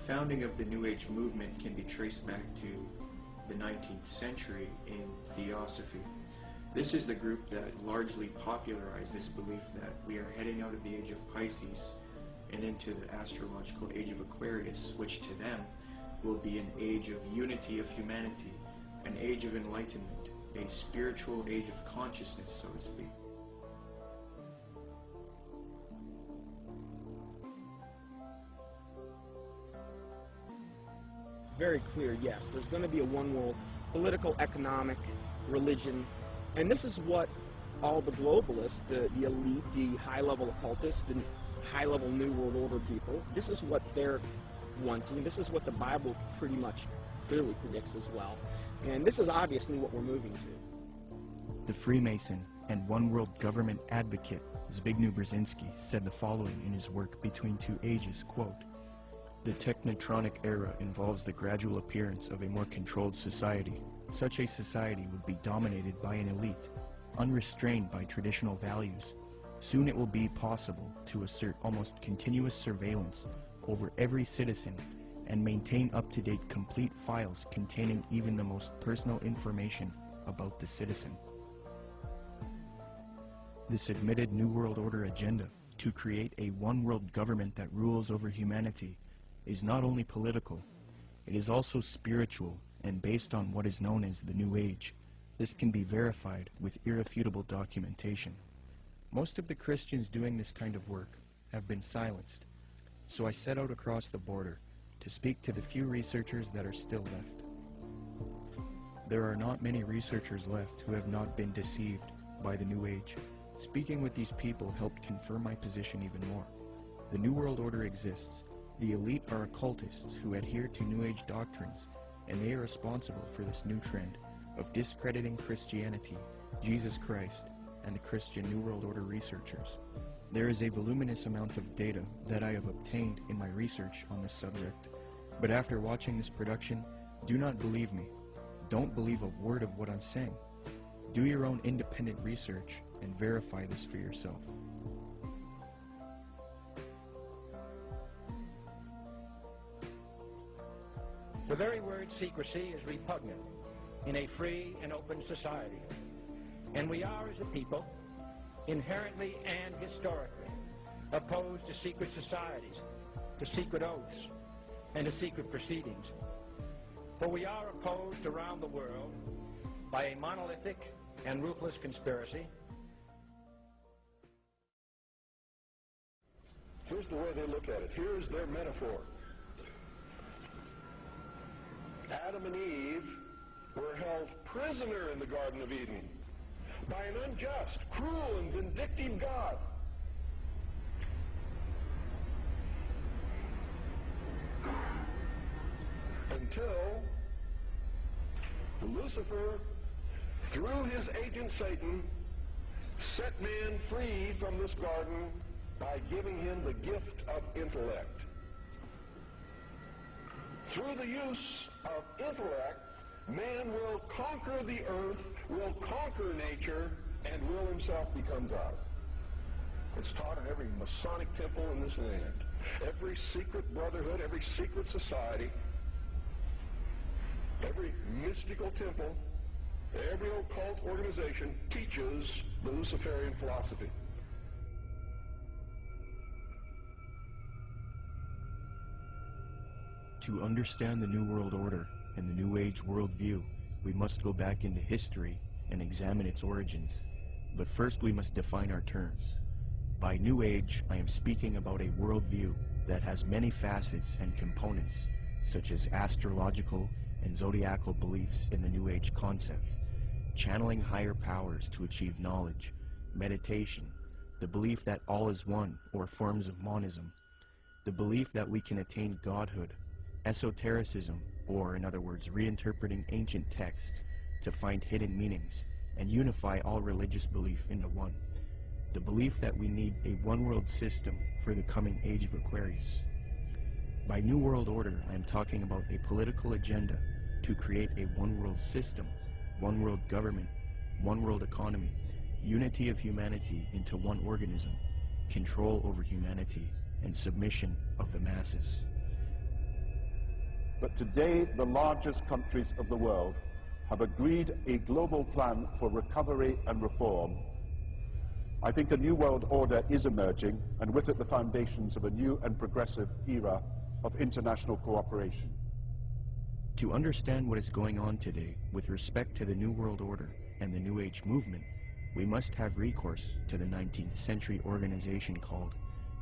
founding of the New Age movement can be traced back to the 19th century in Theosophy. This is the group that largely popularized this belief that we are heading out of the age of Pisces and into the astrological age of Aquarius, which to them will be an age of unity of humanity, an age of enlightenment, a spiritual age of consciousness, so to speak. Very clear, yes. There's going to be a one world, political, economic, religion, and this is what all the globalists, the elite, the high-level occultists, the high-level New World Order people, this is what they're wanting. This is what the Bible pretty much clearly predicts as well. And this is obviously what we're moving to. The Freemason and One World Government advocate Zbigniew Brzezinski said the following in his work Between Two Ages, quote, "The technotronic era involves the gradual appearance of a more controlled society. Such a society would be dominated by an elite, unrestrained by traditional values. Soon it will be possible to assert almost continuous surveillance over every citizen and maintain up-to-date complete files containing even the most personal information about the citizen." This admitted New World Order agenda to create a one-world government that rules over humanity is not only political, it is also spiritual and based on what is known as the New Age. This can be verified with irrefutable documentation. Most of the Christians doing this kind of work have been silenced, so I set out across the border to speak to the few researchers that are still left. There are not many researchers left who have not been deceived by the New Age. Speaking with these people helped confirm my position even more. The New World Order exists. The elite are occultists who adhere to New Age doctrines, and they are responsible for this new trend of discrediting Christianity, Jesus Christ, and the Christian New World Order researchers. There is a voluminous amount of data that I have obtained in my research on this subject, but after watching this production, do not believe me. Don't believe a word of what I'm saying. Do your own independent research and verify this for yourself. The very word secrecy is repugnant in a free and open society, and we are, as a people, inherently and historically opposed to secret societies, to secret oaths, and to secret proceedings. For we are opposed around the world by a monolithic and ruthless conspiracy. Here's the way they look at it. Here's their metaphor. Adam and Eve were held prisoner in the Garden of Eden by an unjust, cruel, and vindictive God. Until Lucifer, through his agent Satan, set man free from this garden by giving him the gift of intellect. Through the use of intellect, man will conquer the earth, will conquer nature, and will himself become God. It's taught in every Masonic temple in this land. Every secret brotherhood, every secret society, every mystical temple, every occult organization teaches the Luciferian philosophy. To understand the New World Order and the New Age worldview, we must go back into history and examine its origins. But first we must define our terms. By New Age, I am speaking about a worldview that has many facets and components, such as astrological and zodiacal beliefs in the New Age concept, channeling higher powers to achieve knowledge, meditation, the belief that all is one, or forms of monism, the belief that we can attain godhood, esotericism, or in other words, reinterpreting ancient texts to find hidden meanings and unify all religious belief into one. The belief that we need a one-world system for the coming age of Aquarius. By New World Order, I am talking about a political agenda to create a one-world system, one-world government, one-world economy, unity of humanity into one organism, control over humanity, and submission of the masses. but today the largest countries of the world have agreed a global plan for recovery and reform, I think a new world order is emerging, and with it the foundations of a new and progressive era of international cooperation. To understand what is going on today with respect to the New World Order and the New Age movement, we must have recourse to the 19th century organization called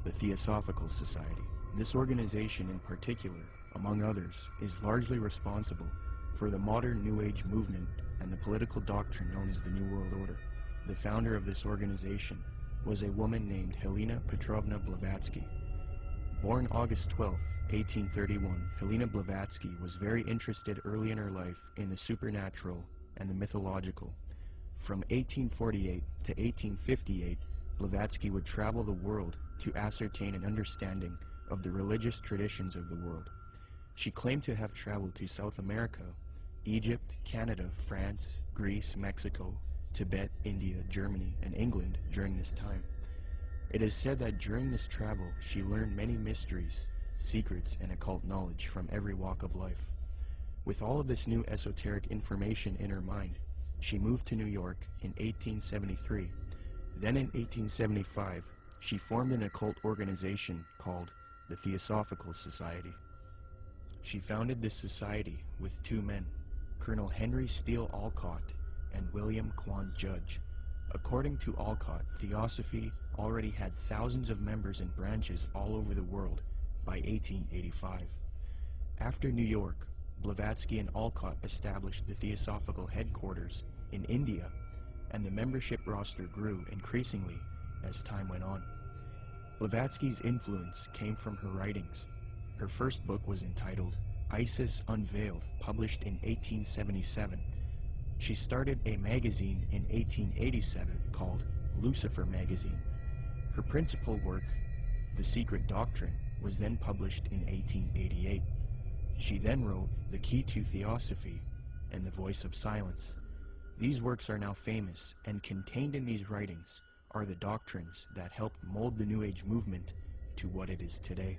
the Theosophical Society. This organization in particular, among others, is largely responsible for the modern New Age movement and the political doctrine known as the New World Order. The founder of this organization was a woman named Helena Petrovna Blavatsky. Born August 12, 1831, Helena Blavatsky was very interested early in her life in the supernatural and the mythological. From 1848 to 1858, Blavatsky would travel the world to ascertain an understanding of the religious traditions of the world. She claimed to have traveled to South America, Egypt, Canada, France, Greece, Mexico, Tibet, India, Germany, and England during this time. It is said that during this travel she learned many mysteries, secrets, and occult knowledge from every walk of life. With all of this new esoteric information in her mind, she moved to New York in 1873. Then in 1875, she formed an occult organization called the Theosophical Society. She founded this society with two men, Colonel Henry Steele Olcott and William Quan Judge. According to Olcott, Theosophy already had thousands of members and branches all over the world by 1885. After New York, Blavatsky and Olcott established the Theosophical headquarters in India, and the membership roster grew increasingly as time went on. Blavatsky's influence came from her writings. Her first book was entitled Isis Unveiled, published in 1877. She started a magazine in 1887 called Lucifer Magazine. Her principal work, The Secret Doctrine, was then published in 1888. She then wrote The Key to Theosophy and The Voice of Silence. These works are now famous, and contained in these writings are the doctrines that helped mold the New Age movement to what it is today.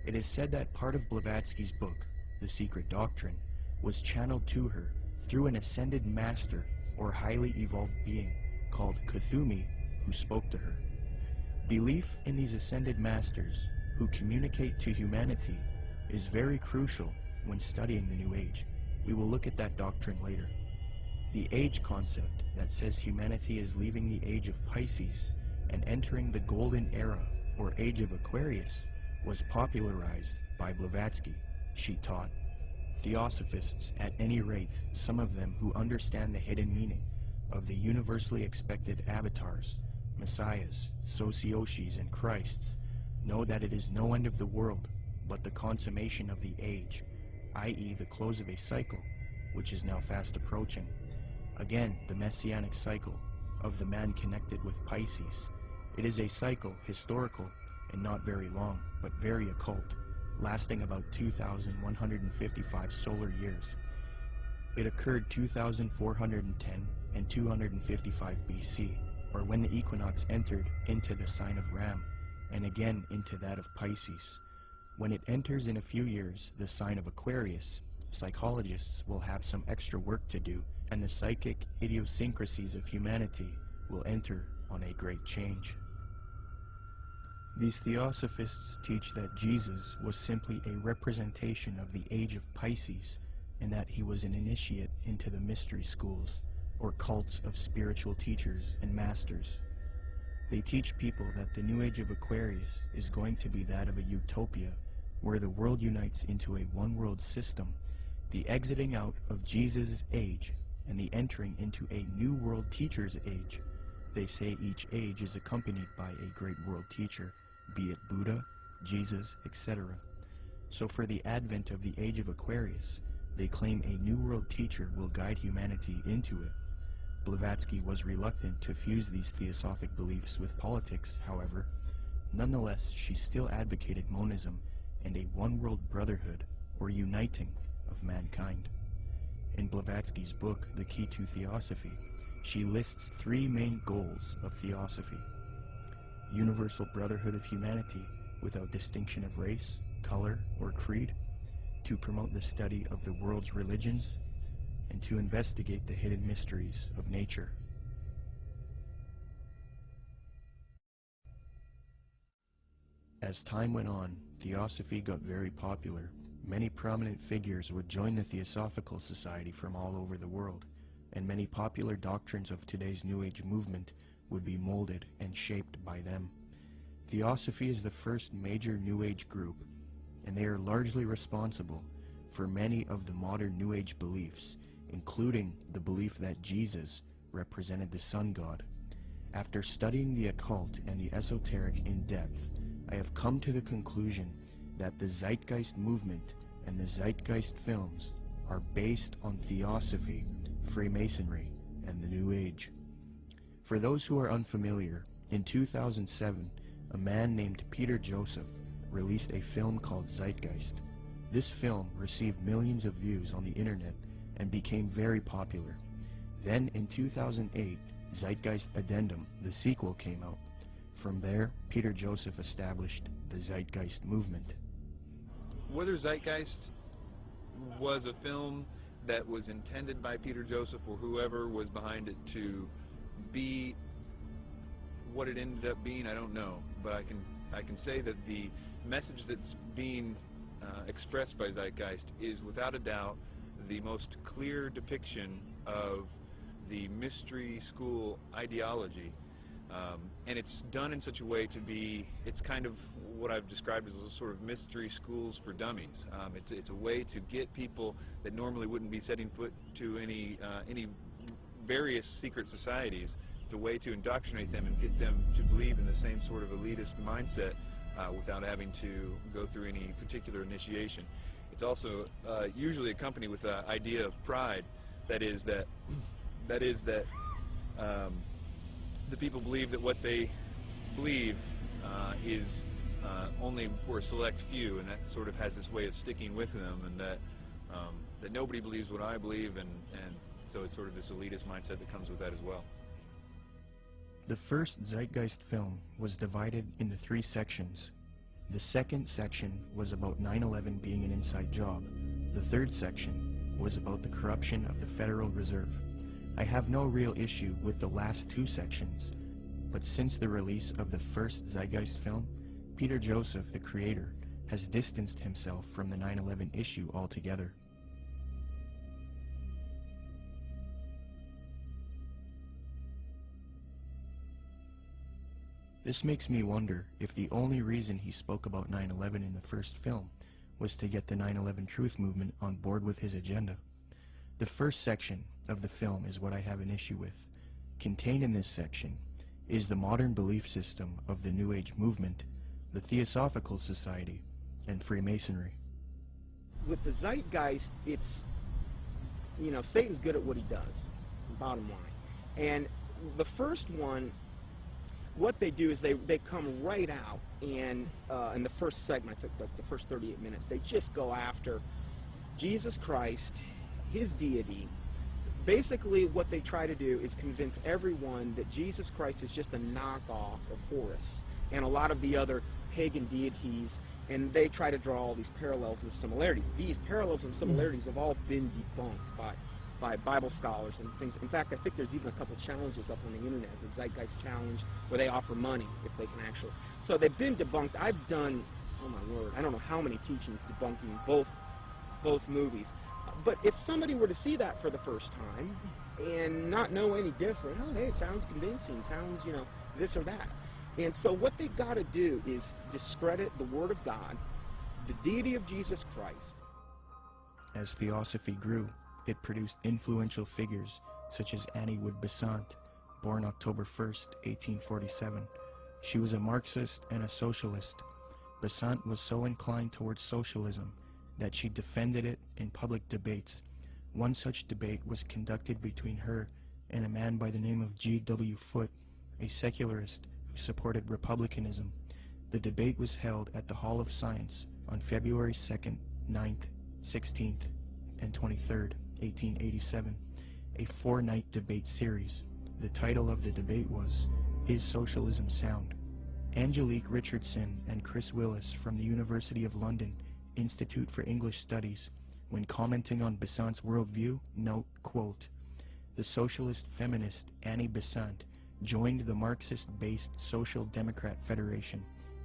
It is said that part of Blavatsky's book, The Secret Doctrine, was channeled to her through an ascended master or highly evolved being called Kuthumi, who spoke to her. Belief in these ascended masters who communicate to humanity is very crucial when studying the New Age. We will look at that doctrine later. The age concept that says humanity is leaving the age of Pisces and entering the golden era or age of Aquarius was popularized by Blavatsky. She taught Theosophists, at any rate, some of them who understand the hidden meaning of the universally expected avatars, messiahs, socioshis, and Christs, know that it is no end of the world, but the consummation of the age, i.e. the close of a cycle, which is now fast approaching. Again, the messianic cycle of the man connected with Pisces. It is a cycle, historical, and not very long, but very occult, lasting about 2,155 solar years. It occurred 2,410 and 255 BC, or when the equinox entered into the sign of Ram, and again into that of Pisces. When it enters in a few years the sign of Aquarius, psychologists will have some extra work to do, and the psychic idiosyncrasies of humanity will enter on a great change. These Theosophists teach that Jesus was simply a representation of the age of Pisces, and that he was an initiate into the mystery schools, or cults of spiritual teachers and masters. They teach people that the new age of Aquarius is going to be that of a utopia, where the world unites into a one-world system, the exiting out of Jesus' age, and the entering into a new world teacher's age. They say each age is accompanied by a great world teacher, be it Buddha, Jesus, etc. So for the advent of the age of Aquarius, they claim a new world teacher will guide humanity into it. Blavatsky was reluctant to fuse these theosophic beliefs with politics, however. Nonetheless, she still advocated monism and a one-world brotherhood, or uniting, of mankind. In Blavatsky's book, The Key to Theosophy, she lists three main goals of theosophy: universal brotherhood of humanity without distinction of race, color, or creed; to promote the study of the world's religions and to investigate the hidden mysteries of nature. As time went on, Theosophy got very popular. Many prominent figures would join the Theosophical Society from all over the world, and many popular doctrines of today's New Age movement would be molded and shaped by them. Theosophy is the first major New Age group, and they are largely responsible for many of the modern New Age beliefs, including the belief that Jesus represented the sun god. After studying the occult and the esoteric in depth, I have come to the conclusion that the Zeitgeist movement and the Zeitgeist films are based on Theosophy, Freemasonry, and the New Age. For those who are unfamiliar, in 2007, a man named Peter Joseph released a film called Zeitgeist. This film received millions of views on the internet and became very popular. Then in 2008, Zeitgeist Addendum, the sequel, came out. From there, Peter Joseph established the Zeitgeist movement. Whether Zeitgeist was a film that was intended by Peter Joseph or whoever was behind it to be what it ended up being, I don't know. But I can say that the message that's being expressed by Zeitgeist is without a doubt the most clear depiction of the mystery school ideology. And it's done in such a way to be, it's kind of what I've described as a sort of mystery schools for dummies. It's a way to get people that normally wouldn't be setting foot to any various secret societies. It's a way to indoctrinate them and get them to believe in the same sort of elitist mindset without having to go through any particular initiation. It's also usually accompanied with the idea of pride. That is that the people believe that what they believe is only for a select few, and that sort of has this way of sticking with them, and that nobody believes what I believe, and so it's sort of this elitist mindset that comes with that as well. The first Zeitgeist film was divided into 3 sections. The second section was about 9/11 being an inside job. The third section was about the corruption of the Federal Reserve. I have no real issue with the last 2 sections, but since the release of the first Zeitgeist film, Peter Joseph, the creator, has distanced himself from the 9/11 issue altogether. This makes me wonder if the only reason he spoke about 9/11 in the first film was to get the 9/11 Truth movement on board with his agenda. The first section of the film is what I have an issue with. Contained in this section is the modern belief system of the New Age movement, the Theosophical Society, and Freemasonry. With the Zeitgeist, it's, you know, Satan's good at what he does, bottom line. And the first one, what they do is they come right out and in the first segment, the first 38 minutes, they just go after Jesus Christ, his deity. Basically what they try to do is convince everyone that Jesus Christ is just a knockoff of Horus and a lot of the other pagan deities, and they try to draw all these parallels and similarities. These parallels and similarities have all been debunked by Bible scholars and things. In fact, I think there's even a couple challenges up on the internet, the Zeitgeist Challenge, where they offer money if they can actually. So they've been debunked. I've done, oh my word, I don't know how many teachings debunking both movies. But if somebody were to see that for the first time and not know any different, oh, hey, it sounds convincing, sounds, you know, this or that. And so what they've got to do is discredit the Word of God, the deity of Jesus Christ. As Theosophy grew, it produced influential figures such as Annie Wood Besant, born October 1st, 1847. She was a Marxist and a socialist. Besant was so inclined towards socialism that she defended it in public debates. One such debate was conducted between her and a man by the name of G.W. Foote, a secularist who supported republicanism. The debate was held at the Hall of Science on February 2nd, 9th, 16th, and 23rd, 1887, a 4-night debate series. The title of the debate was, "Is Socialism Sound?" Angelique Richardson and Chris Willis from the University of London Institute for English Studies, when commenting on Besant's worldview, note, quote, "The socialist feminist Annie Besant joined the Marxist-based Social Democrat Federation,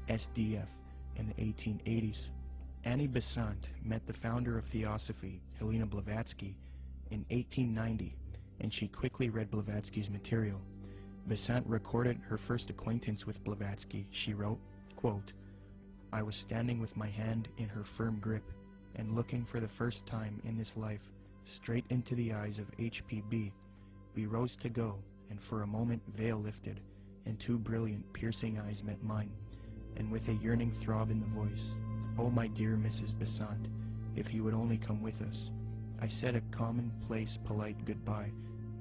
SDF, in the 1880s. Annie Besant met the founder of Theosophy, Helena Blavatsky, in 1890, and she quickly read Blavatsky's material. Besant recorded her first acquaintance with Blavatsky. She wrote, quote, "I was standing with my hand in her firm grip and looking for the first time in this life straight into the eyes of HPB. We rose to go, and for a moment veil lifted, and two brilliant, piercing eyes met mine, and with a yearning throb in the voice, 'Oh, my dear Mrs. Besant, if you would only come with us.' I said a commonplace, polite goodbye,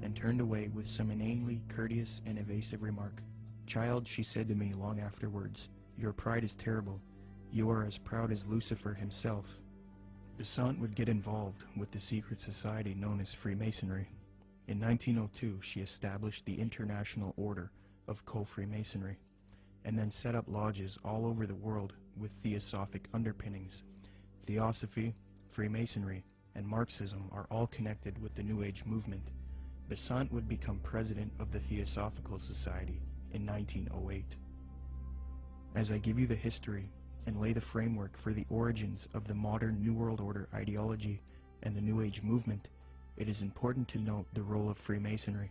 and turned away with some inanely courteous and evasive remark. 'Child,' she said to me long afterwards, 'your pride is terrible. You are as proud as Lucifer himself.'" Besant would get involved with the secret society known as Freemasonry. In 1902, she established the International Order of Co-Freemasonry, and then set up lodges all over the world with theosophic underpinnings. Theosophy, Freemasonry, and Marxism are all connected with the New Age movement. Besant would become president of the Theosophical Society in 1908. As I give you the history and lay the framework for the origins of the modern New World Order ideology and the New Age movement, it is important to note the role of Freemasonry.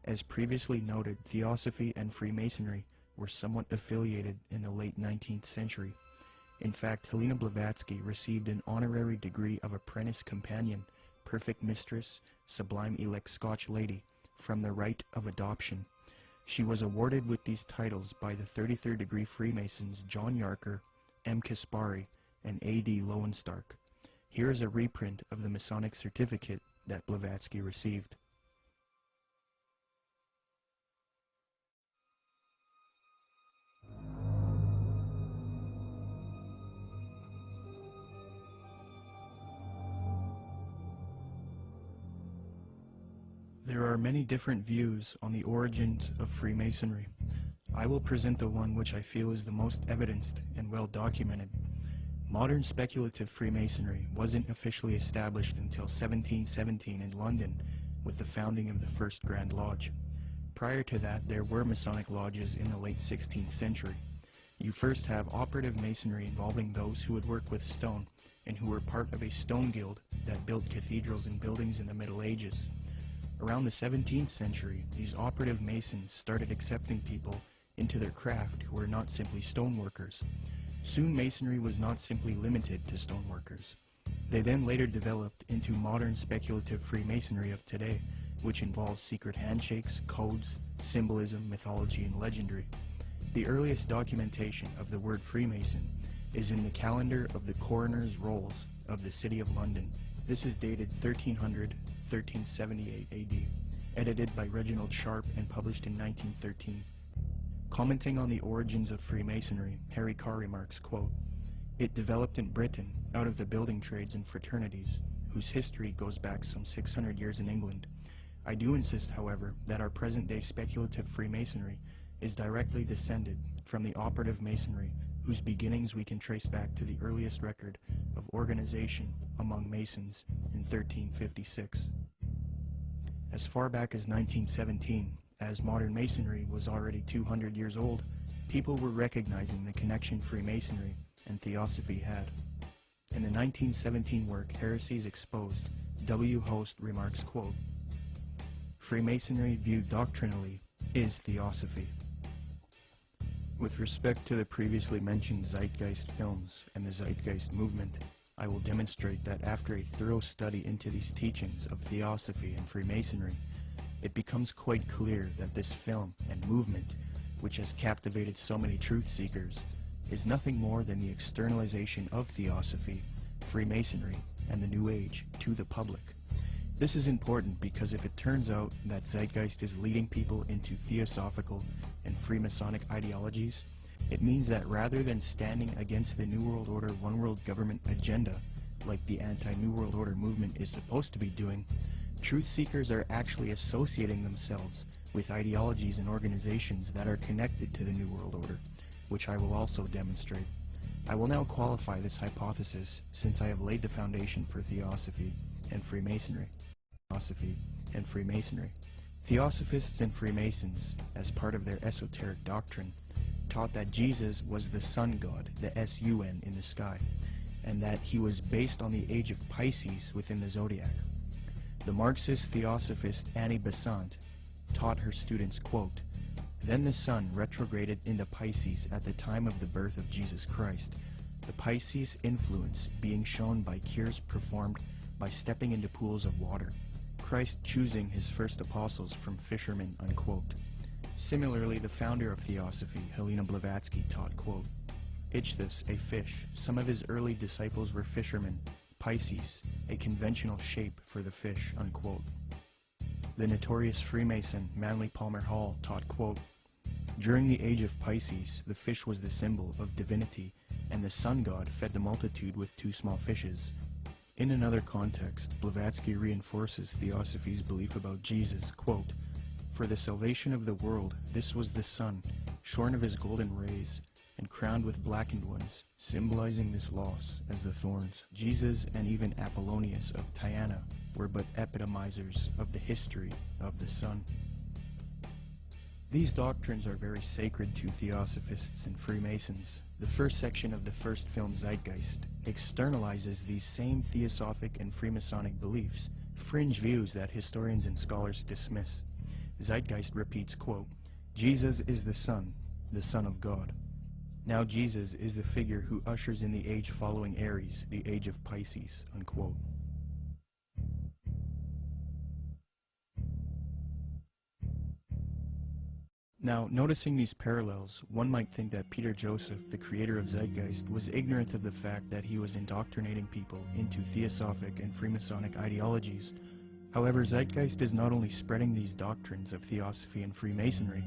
As previously noted, Theosophy and Freemasonry were somewhat affiliated in the late 19th century. In fact, Helena Blavatsky received an honorary degree of Apprentice Companion, Perfect Mistress, Sublime Elect Scotch Lady, from the Rite of Adoption. She was awarded with these titles by the 33rd degree Freemasons John Yarker, M. Kaspari, and A.D. Lowenstock. Here is a reprint of the Masonic certificate that Blavatsky received. There are many different views on the origins of Freemasonry. I will present the one which I feel is the most evidenced and well documented. Modern speculative Freemasonry wasn't officially established until 1717 in London with the founding of the First Grand Lodge. Prior to that, there were Masonic lodges in the late 16th century. You first have operative Masonry involving those who would work with stone and who were part of a stone guild that built cathedrals and buildings in the Middle Ages. Around the 17th century, these operative Masons started accepting people into their craft who were not simply stoneworkers. Soon Masonry was not simply limited to stoneworkers. They then later developed into modern speculative Freemasonry of today, which involves secret handshakes, codes, symbolism, mythology, and legendary. The earliest documentation of the word Freemason is in the calendar of the Coroner's Rolls of the City of London. This is dated 1378 AD, edited by Reginald Sharp and published in 1913. Commenting on the origins of Freemasonry, Harry Carr remarks, quote, "It developed in Britain out of the building trades and fraternities, whose history goes back some 600 years in England. I do insist, however, that our present-day speculative Freemasonry is directly descended from the operative Masonry, whose beginnings we can trace back to the earliest record of organization among Masons in 1356. As far back as 1917, as modern Masonry was already 200 years old, people were recognizing the connection Freemasonry and Theosophy had. In the 1917 work, Heresies Exposed, W. Host remarks, quote, "Freemasonry viewed doctrinally is Theosophy." With respect to the previously mentioned Zeitgeist films and the Zeitgeist movement, I will demonstrate that after a thorough study into these teachings of Theosophy and Freemasonry, it becomes quite clear that this film and movement, which has captivated so many truth seekers, is nothing more than the externalization of Theosophy, Freemasonry, and the New Age to the public. This is important because if it turns out that Zeitgeist is leading people into Theosophical and Freemasonic ideologies, it means that rather than standing against the New World Order One World Government agenda, like the anti-New World Order movement is supposed to be doing, truth seekers are actually associating themselves with ideologies and organizations that are connected to the New World Order, which I will also demonstrate. I will now qualify this hypothesis since I have laid the foundation for Theosophy and Freemasonry. Theosophists and Freemasons, as part of their esoteric doctrine, taught that Jesus was the sun god, the S-U-N, in the sky, and that he was based on the age of Pisces within the zodiac. The Marxist Theosophist Annie Besant taught her students, quote, "Then the sun retrograded into Pisces at the time of the birth of Jesus Christ, the Pisces influence being shown by cures performed by stepping into pools of water, Christ choosing his first apostles from fishermen," unquote. Similarly, the founder of Theosophy, Helena Blavatsky, taught, quote, "Ichthus, a fish. Some of his early disciples were fishermen. Pisces, a conventional shape for the fish," unquote. The notorious Freemason Manly Palmer Hall taught, quote, "During the age of Pisces, the fish was the symbol of divinity, and the sun god fed the multitude with 2 small fishes." In another context, Blavatsky reinforces Theosophy's belief about Jesus, quote, "For the salvation of the world, this was the sun, shorn of his golden rays, and crowned with blackened ones, symbolizing this loss as the thorns. Jesus and even Apollonius of Tyana were but epitomizers of the history of the sun." These doctrines are very sacred to Theosophists and Freemasons. The first section of the first film, Zeitgeist, externalizes these same Theosophic and Freemasonic beliefs, fringe views that historians and scholars dismiss. Zeitgeist repeats, quote, "Jesus is the Son of God. Now Jesus is the figure who ushers in the age following Aries, the age of Pisces," unquote. Now, noticing these parallels, one might think that Peter Joseph, the creator of Zeitgeist, was ignorant of the fact that he was indoctrinating people into Theosophic and Freemasonic ideologies. However, Zeitgeist is not only spreading these doctrines of Theosophy and Freemasonry,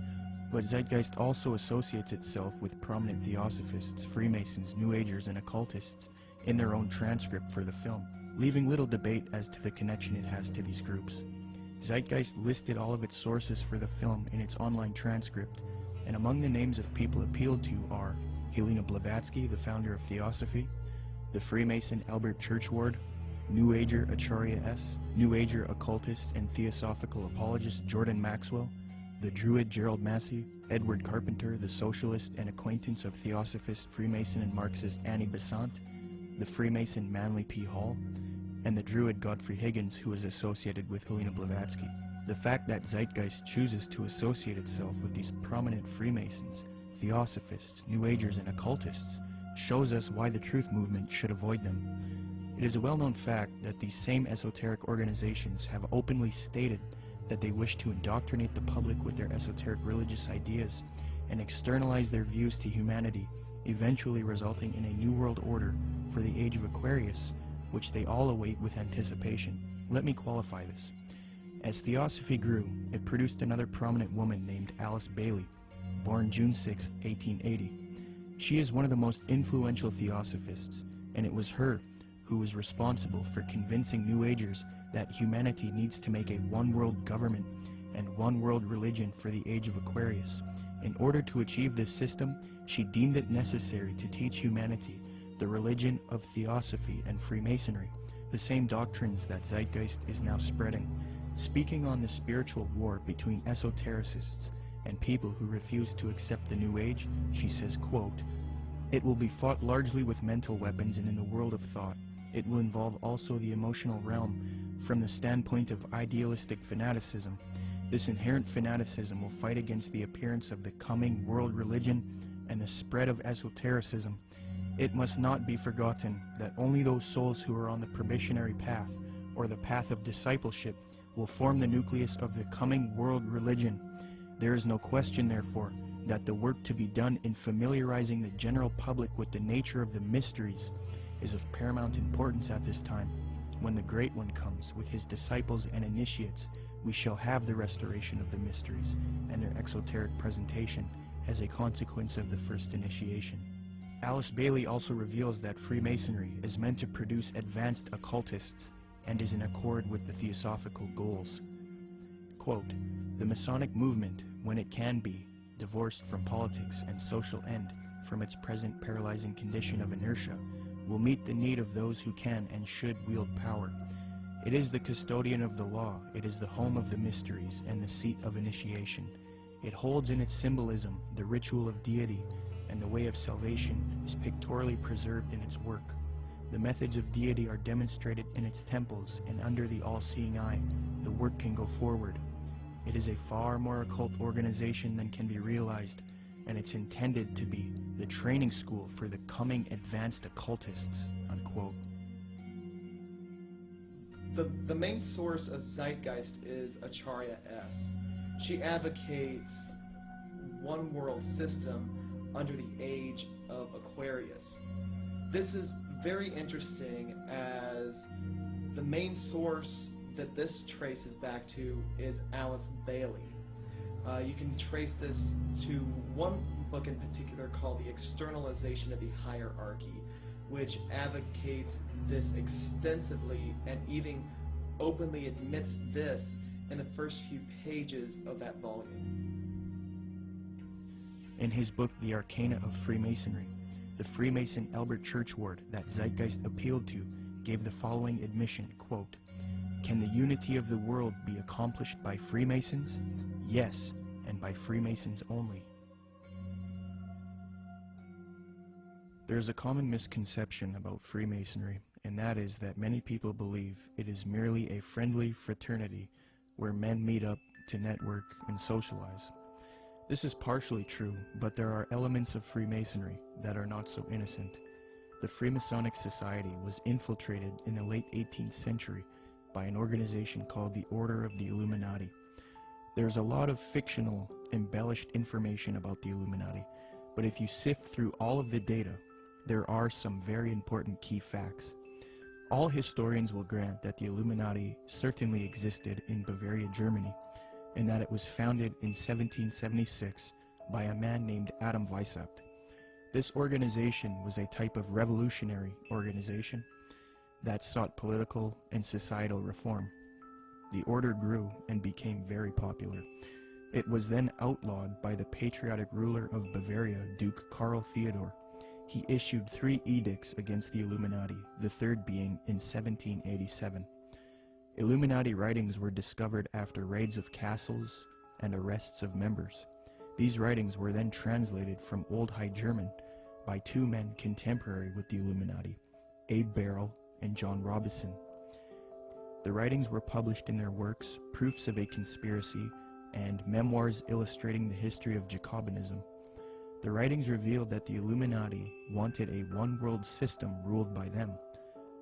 but Zeitgeist also associates itself with prominent Theosophists, Freemasons, New Agers, and occultists in their own transcript for the film, leaving little debate as to the connection it has to these groups. Zeitgeist listed all of its sources for the film in its online transcript, and among the names of people appealed to are Helena Blavatsky, the founder of Theosophy, the Freemason Albert Churchward, New Ager Acharya S., New Ager occultist and theosophical apologist Jordan Maxwell, the Druid Gerald Massey, Edward Carpenter, the socialist and acquaintance of Theosophist, Freemason, and Marxist Annie Besant, the Freemason Manly P. Hall, and the Druid Godfrey Higgins, who is associated with Helena Blavatsky. The fact that Zeitgeist chooses to associate itself with these prominent Freemasons, Theosophists, New Agers, and occultists shows us why the truth movement should avoid them. It is a well-known fact that these same esoteric organizations have openly stated that they wish to indoctrinate the public with their esoteric religious ideas and externalize their views to humanity, eventually resulting in a new world order for the age of Aquarius, which they all await with anticipation. Let me qualify this. As Theosophy grew, it produced another prominent woman named Alice Bailey, born June 6, 1880. She is one of the most influential Theosophists, and it was her who was responsible for convincing New Agers that humanity needs to make a one-world government and one-world religion for the age of Aquarius. In order to achieve this system, she deemed it necessary to teach humanity the religion of Theosophy and Freemasonry, the same doctrines that Zeitgeist is now spreading. Speaking on the spiritual war between esotericists and people who refuse to accept the New Age, she says, quote, "It will be fought largely with mental weapons and in the world of thought. It will involve also the emotional realm from the standpoint of idealistic fanaticism. This inherent fanaticism will fight against the appearance of the coming world religion and the spread of esotericism. It must not be forgotten that only those souls who are on the probationary path, or the path of discipleship, will form the nucleus of the coming world religion. There is no question, therefore, that the work to be done in familiarizing the general public with the nature of the mysteries is of paramount importance at this time. When the Great One comes with his disciples and initiates, we shall have the restoration of the mysteries and their exoteric presentation as a consequence of the first initiation." Alice Bailey also reveals that Freemasonry is meant to produce advanced occultists and is in accord with the theosophical goals. Quote, "The Masonic movement, when it can be, divorced from politics and social end, from its present paralyzing condition of inertia, will meet the need of those who can and should wield power. It is the custodian of the law, it is the home of the mysteries, and the seat of initiation. It holds in its symbolism the ritual of deity, and the way of salvation is pictorially preserved in its work. The methods of deity are demonstrated in its temples, and under the all-seeing eye, the work can go forward. It is a far more occult organization than can be realized, and it's intended to be the training school for the coming advanced occultists, unquote. The main source of Zeitgeist is Acharya S. She advocates one world system under the age of Aquarius. This is very interesting, as the main source that this traces back to is Alice Bailey. You can trace this to one book in particular called The Externalization of the Hierarchy, which advocates this extensively and even openly admits this in the first few pages of that volume. In his book, The Arcana of Freemasonry, the Freemason Albert Churchward that Zeitgeist appealed to gave the following admission, quote, "Can the unity of the world be accomplished by Freemasons? Yes, and by Freemasons only." There is a common misconception about Freemasonry, and that is that many people believe it is merely a friendly fraternity where men meet up to network and socialize. This is partially true, but there are elements of Freemasonry that are not so innocent. The Freemasonic Society was infiltrated in the late 18th century by an organization called the Order of the Illuminati. There's a lot of fictional, embellished information about the Illuminati, but if you sift through all of the data, there are some very important key facts. All historians will grant that the Illuminati certainly existed in Bavaria, Germany, and that it was founded in 1776 by a man named Adam Weishaupt. This organization was a type of revolutionary organization that sought political and societal reform. The order grew and became very popular. It was then outlawed by the patriotic ruler of Bavaria, Duke Karl Theodor. He issued 3 edicts against the Illuminati, the third being in 1787. Illuminati writings were discovered after raids of castles and arrests of members. These writings were then translated from Old High German by 2 men contemporary with the Illuminati, Abe Barrel and John Robison. The writings were published in their works, Proofs of a Conspiracy and Memoirs Illustrating the History of Jacobinism. The writings revealed that the Illuminati wanted a one-world system ruled by them,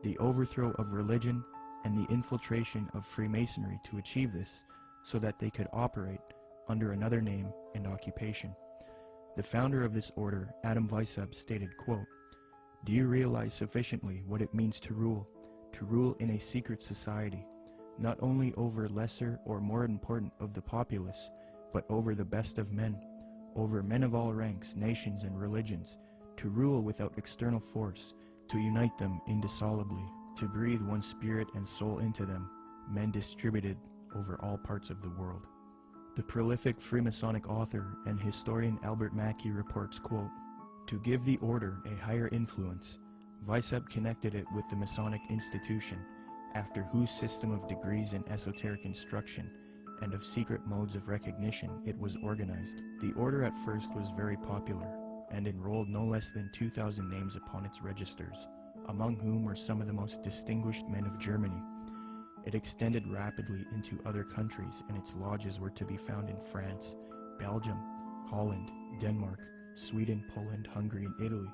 the overthrow of religion, and the infiltration of Freemasonry to achieve this, so that they could operate under another name and occupation. The founder of this order, Adam Weishaupt, stated, quote, "Do you realize sufficiently what it means to rule in a secret society, not only over lesser or more important of the populace, but over the best of men, over men of all ranks, nations, and religions, to rule without external force, to unite them indissolubly, to breathe one spirit and soul into them, men distributed over all parts of the world." The prolific Freemasonic author and historian Albert Mackey reports, quote, "To give the order a higher influence, Weishaupt connected it with the Masonic institution, after whose system of degrees in esoteric instruction and of secret modes of recognition it was organized. The order at first was very popular, and enrolled no less than 2,000 names upon its registers, among whom were some of the most distinguished men of Germany. It extended rapidly into other countries, and its lodges were to be found in France, Belgium, Holland, Denmark, Sweden, Poland, Hungary, and Italy.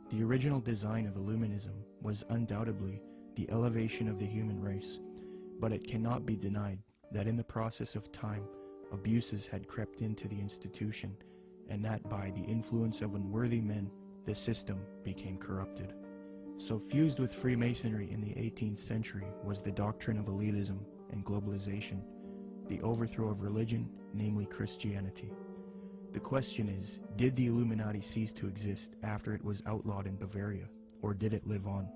The original design of Illuminism was undoubtedly the elevation of the human race, but it cannot be denied that in the process of time, abuses had crept into the institution, and that by the influence of unworthy men, the system became corrupted. So fused with Freemasonry in the 18th century was the doctrine of elitism and globalization, the overthrow of religion, namely Christianity. The question is, did the Illuminati cease to exist after it was outlawed in Bavaria, or did it live on?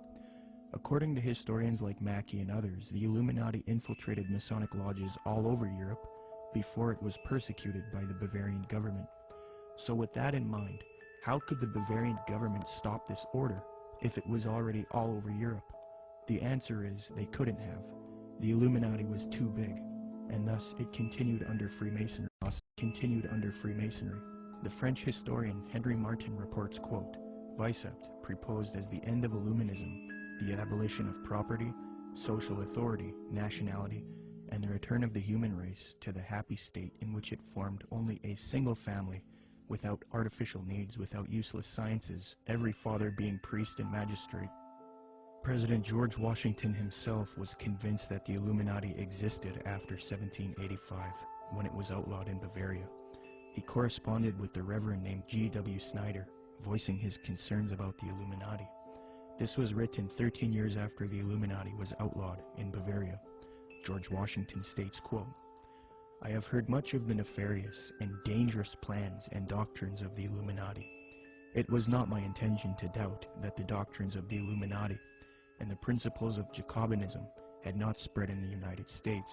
According to historians like Mackey and others, the Illuminati infiltrated Masonic lodges all over Europe before it was persecuted by the Bavarian government. So with that in mind, How could the Bavarian government stop this order if it was already all over Europe? The answer is they couldn't have. The Illuminati was too big, and thus it continued under Freemasonry. The French historian Henry Martin reports, quote, Vicept proposed as the end of Illuminism the abolition of property, social authority, nationality, and the return of the human race to the happy state in which it formed only a single family, without artificial needs, without useless sciences, every father being priest and magistrate. President George Washington himself was convinced that the Illuminati existed after 1785, when it was outlawed in Bavaria. He corresponded with the Reverend named G.W. Snyder, voicing his concerns about the Illuminati. This was written 13 years after the Illuminati was outlawed in Bavaria. George Washington states, quote, I have heard much of the nefarious and dangerous plans and doctrines of the Illuminati. It was not my intention to doubt that the doctrines of the Illuminati and the principles of Jacobinism had not spread in the United States.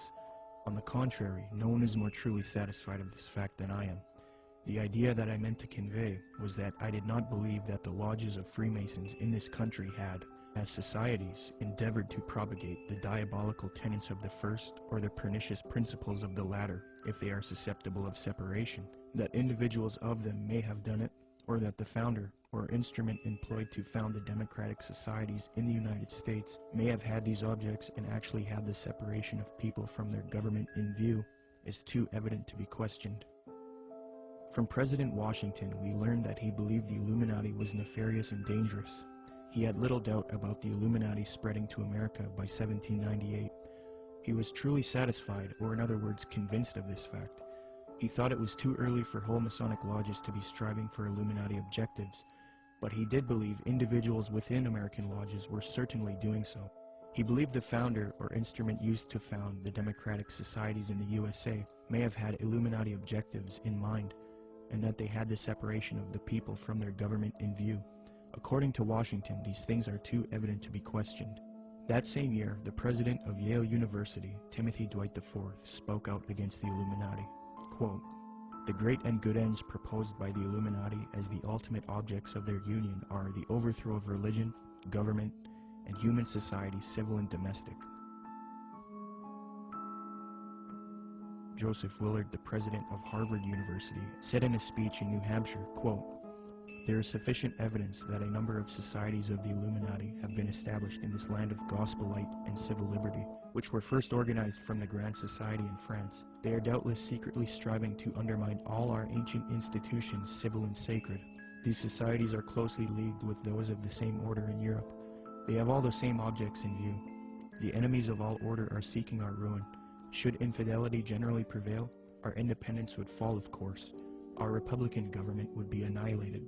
On the contrary, no one is more truly satisfied of this fact than I am. The idea that I meant to convey was that I did not believe that the lodges of Freemasons in this country had, as societies, endeavored to propagate the diabolical tenets of the first or the pernicious principles of the latter, if they are susceptible of separation, that individuals of them may have done it, or that the founder or instrument employed to found the democratic societies in the United States may have had these objects and actually had the separation of people from their government in view, is too evident to be questioned. From President Washington, we learned that he believed the Illuminati was nefarious and dangerous. He had little doubt about the Illuminati spreading to America by 1798. He was truly satisfied, or in other words, convinced of this fact. He thought it was too early for whole Masonic lodges to be striving for Illuminati objectives, but he did believe individuals within American lodges were certainly doing so. He believed the founder or instrument used to found the democratic societies in the USA may have had Illuminati objectives in mind, and that they had the separation of the people from their government in view. According to Washington, these things are too evident to be questioned. That same year, the president of Yale University, Timothy Dwight IV, spoke out against the Illuminati. Quote, the great and good ends proposed by the Illuminati as the ultimate objects of their union are the overthrow of religion, government, and human society, civil and domestic. Joseph Willard, the president of Harvard University, said in a speech in New Hampshire, quote, there is sufficient evidence that a number of societies of the Illuminati have been established in this land of gospel light and civil liberty, which were first organized from the Grand Society in France. They are doubtless secretly striving to undermine all our ancient institutions, civil and sacred. These societies are closely leagued with those of the same order in Europe. They have all the same objects in view. The enemies of all order are seeking our ruin. Should infidelity generally prevail, our independence would fall, of course. Our republican government would be annihilated.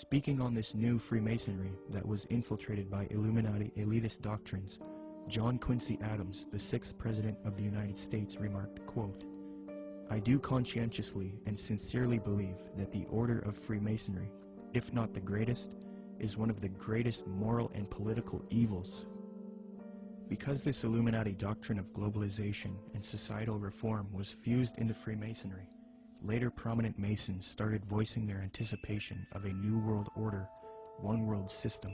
Speaking on this new Freemasonry that was infiltrated by Illuminati elitist doctrines, John Quincy Adams, the 6th President of the United States, remarked, quote, I do conscientiously and sincerely believe that the order of Freemasonry, if not the greatest, is one of the greatest moral and political evils. Because this Illuminati doctrine of globalization and societal reform was fused into Freemasonry, later prominent Masons started voicing their anticipation of a new world order, one world system.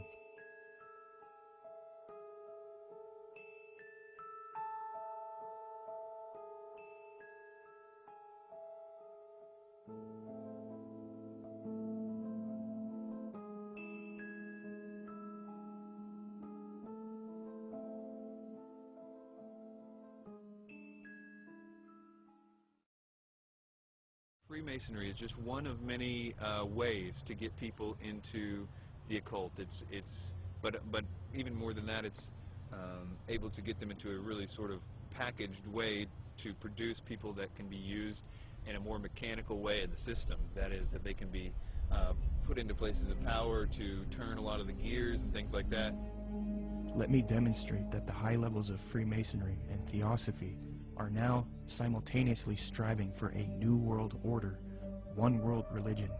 Freemasonry is just one of many ways to get people into the occult. But even more than that, it's able to get them into a really sort of packaged way to produce people that can be used in a more mechanical way in the system. That is, that they can be put into places of power to turn a lot of the gears and things like that. Let me demonstrate that the high levels of Freemasonry and Theosophy are now simultaneously striving for a new world order, one world religion.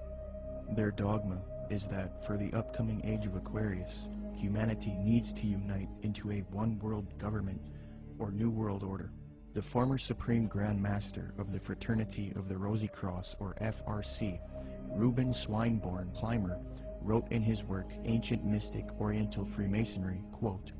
Their dogma is that for the upcoming age of Aquarius, humanity needs to unite into a one world government or new world order. The former Supreme Grand Master of the Fraternity of the Rosy Cross, or FRC, Reuben Swinburne Plimer, wrote in his work Ancient Mystic Oriental Freemasonry, quote,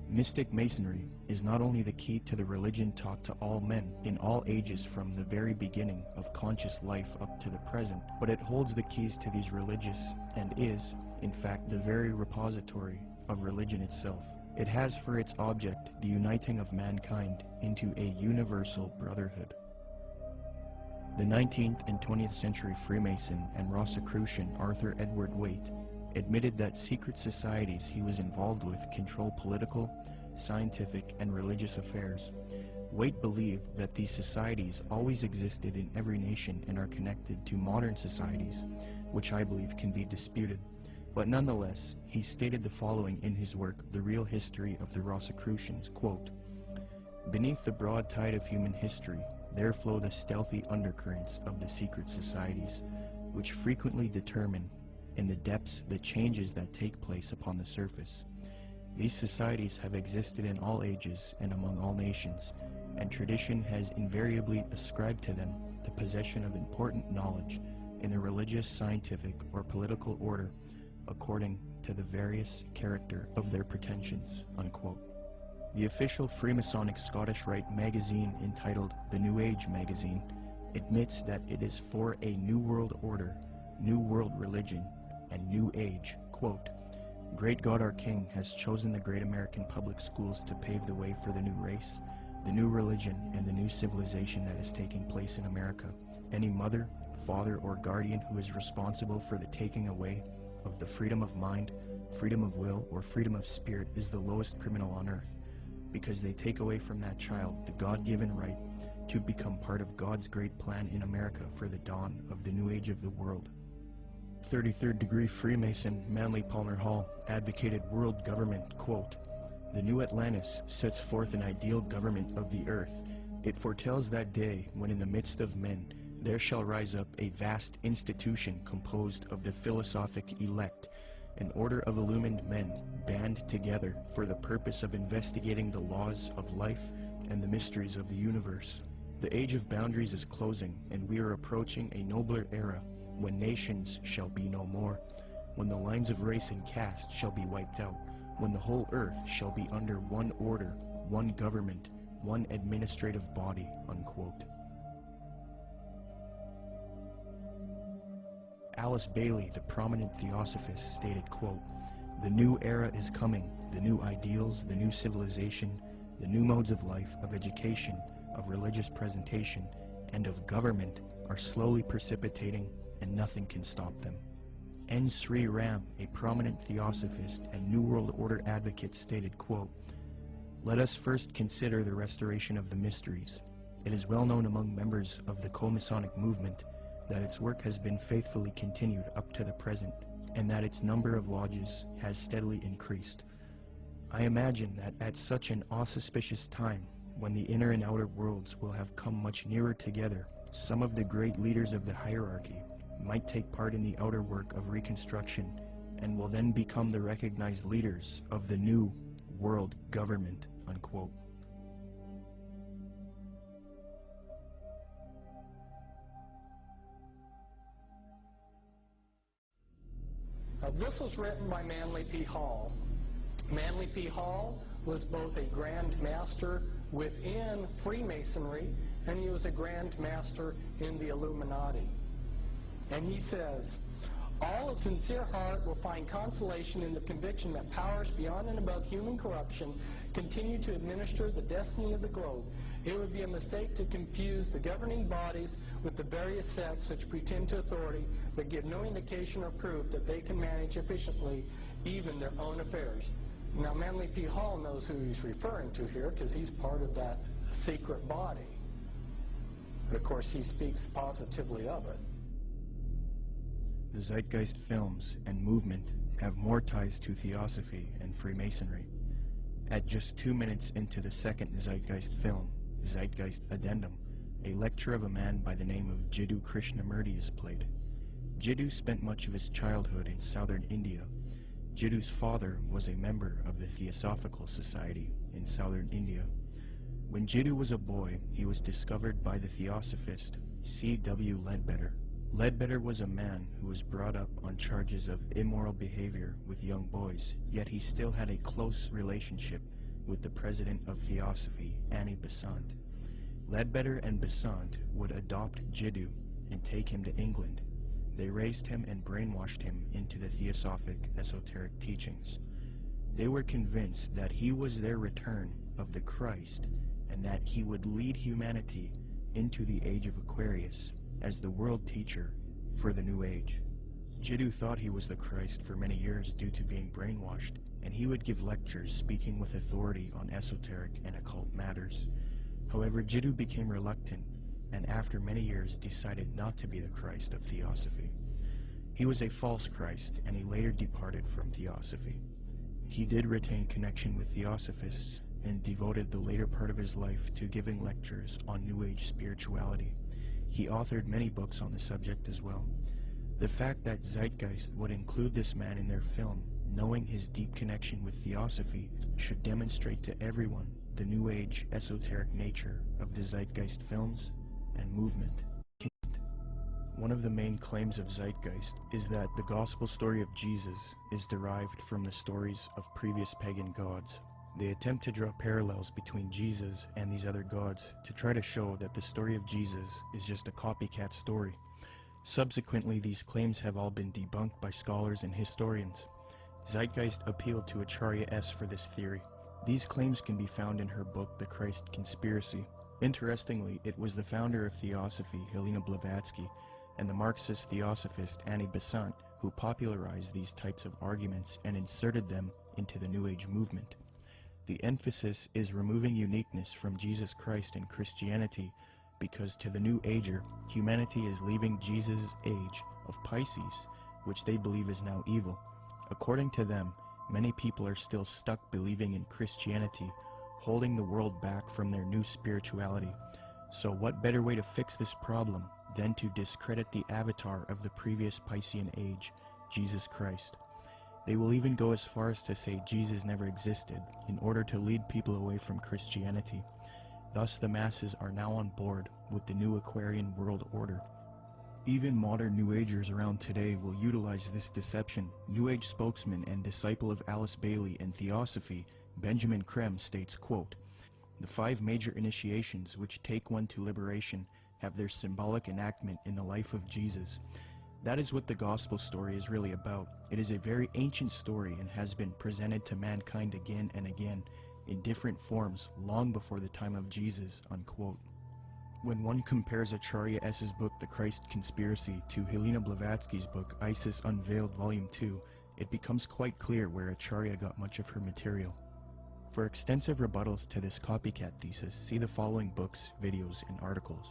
"Mystic Masonry is not only the key to the religion taught to all men in all ages from the very beginning of conscious life up to the present, but it holds the keys to these religious and is, in fact, the very repository of religion itself. It has for its object the uniting of mankind into a universal brotherhood." The 19th and 20th century Freemason and Rosicrucian Arthur Edward Waite admitted that secret societies he was involved with control political, scientific, and religious affairs. Waite believed that these societies always existed in every nation and are connected to modern societies, which I believe can be disputed. But nonetheless, he stated the following in his work, The Real History of the Rosicrucians, quote, "Beneath the broad tide of human history, there flow the stealthy undercurrents of the secret societies, which frequently determine in the depths the changes that take place upon the surface. These societies have existed in all ages and among all nations, and tradition has invariably ascribed to them the possession of important knowledge in the religious, scientific, or political order, according to the various character of their pretensions," unquote. The official Freemasonic Scottish Rite magazine, entitled The New Age Magazine, admits that it is for a New World Order, New World Religion, and New Age, quote, "Great God our King has chosen the great American public schools to pave the way for the new race, the new religion, and the new civilization that is taking place in America. Any mother, father, or guardian who is responsible for the taking away of the freedom of mind, freedom of will, or freedom of spirit is the lowest criminal on earth, because they take away from that child the God-given right to become part of God's great plan in America for the dawn of the new age of the world." 33rd degree Freemason Manly Palmer Hall advocated world government, quote, "The new Atlantis sets forth an ideal government of the earth. It foretells that day when in the midst of men there shall rise up a vast institution composed of the philosophic elect, an order of illumined men band together for the purpose of investigating the laws of life and the mysteries of the universe. The age of boundaries is closing, and we are approaching a nobler era when nations shall be no more, when the lines of race and caste shall be wiped out, when the whole earth shall be under one order, one government, one administrative body," unquote. Alice Bailey, the prominent theosophist, stated, quote, "The new era is coming. The new ideals, the new civilization, the new modes of life, of education, of religious presentation, and of government are slowly precipitating, and nothing can stop them." N. Sri Ram, a prominent theosophist and New World Order advocate, stated, quote, "Let us first consider the restoration of the mysteries. It is well known among members of the co-Masonic movement that its work has been faithfully continued up to the present, and that its number of lodges has steadily increased. I imagine that at such an auspicious time, when the inner and outer worlds will have come much nearer together, some of the great leaders of the hierarchy might take part in the outer work of reconstruction, and will then become the recognized leaders of the new world government," unquote. This was written by Manly P. Hall. Manly P. Hall was both a Grand Master within Freemasonry, and he was a Grand Master in the Illuminati. And he says, "All of sincere heart will find consolation in the conviction that powers beyond and above human corruption continue to administer the destiny of the globe. It would be a mistake to confuse the governing bodies with the various sects which pretend to authority but give no indication or proof that they can manage efficiently even their own affairs." Now, Manly P. Hall knows who he's referring to here because he's part of that secret body. But of course, he speaks positively of it. The Zeitgeist films and movement have more ties to Theosophy and Freemasonry. At just 2 minutes into the second Zeitgeist film, Zeitgeist Addendum, a lecture of a man by the name of Jiddu Krishnamurti is played. Jiddu spent much of his childhood in southern India. Jiddu's father was a member of the Theosophical Society in southern India. When Jiddu was a boy, he was discovered by the theosophist C.W. Ledbetter. Ledbetter was a man who was brought up on charges of immoral behavior with young boys, yet he still had a close relationship with the president of Theosophy, Annie Besant. Ledbetter and Besant would adopt Jiddu and take him to England. They raised him and brainwashed him into the theosophic esoteric teachings. They were convinced that he was their return of the Christ and that he would lead humanity into the age of Aquarius as the world teacher for the New Age. Jiddu thought he was the Christ for many years due to being brainwashed, and he would give lectures speaking with authority on esoteric and occult matters. However, Jiddu became reluctant, and after many years decided not to be the Christ of Theosophy. He was a false Christ, and he later departed from Theosophy. He did retain connection with Theosophists, and devoted the later part of his life to giving lectures on New Age spirituality. He authored many books on the subject as well. The fact that Zeitgeist would include this man in their film, knowing his deep connection with Theosophy, should demonstrate to everyone the New Age esoteric nature of the Zeitgeist films and movement. One of the main claims of Zeitgeist is that the gospel story of Jesus is derived from the stories of previous pagan gods. They attempt to draw parallels between Jesus and these other gods to try to show that the story of Jesus is just a copycat story. Subsequently, these claims have all been debunked by scholars and historians. Zeitgeist appealed to Acharya S. for this theory. These claims can be found in her book, The Christ Conspiracy. Interestingly, it was the founder of Theosophy, Helena Blavatsky, and the Marxist theosophist Annie Besant who popularized these types of arguments and inserted them into the New Age movement. The emphasis is removing uniqueness from Jesus Christ and Christianity, because to the New Ager, humanity is leaving Jesus' age of Pisces, which they believe is now evil. According to them, many people are still stuck believing in Christianity, holding the world back from their new spirituality. So what better way to fix this problem than to discredit the avatar of the previous Piscean age, Jesus Christ? They will even go as far as to say Jesus never existed in order to lead people away from Christianity. Thus the masses are now on board with the new Aquarian world order. Even modern New Agers around today will utilize this deception. New Age spokesman and disciple of Alice Bailey and Theosophy, Benjamin Krem, states, quote, "The 5 major initiations which take one to liberation have their symbolic enactment in the life of Jesus. That is what the gospel story is really about. It is a very ancient story and has been presented to mankind again and again in different forms long before the time of Jesus," unquote. When one compares Acharya S.'s book, The Christ Conspiracy, to Helena Blavatsky's book, Isis Unveiled Volume 2, it becomes quite clear where Acharya got much of her material. For extensive rebuttals to this copycat thesis, see the following books, videos, and articles.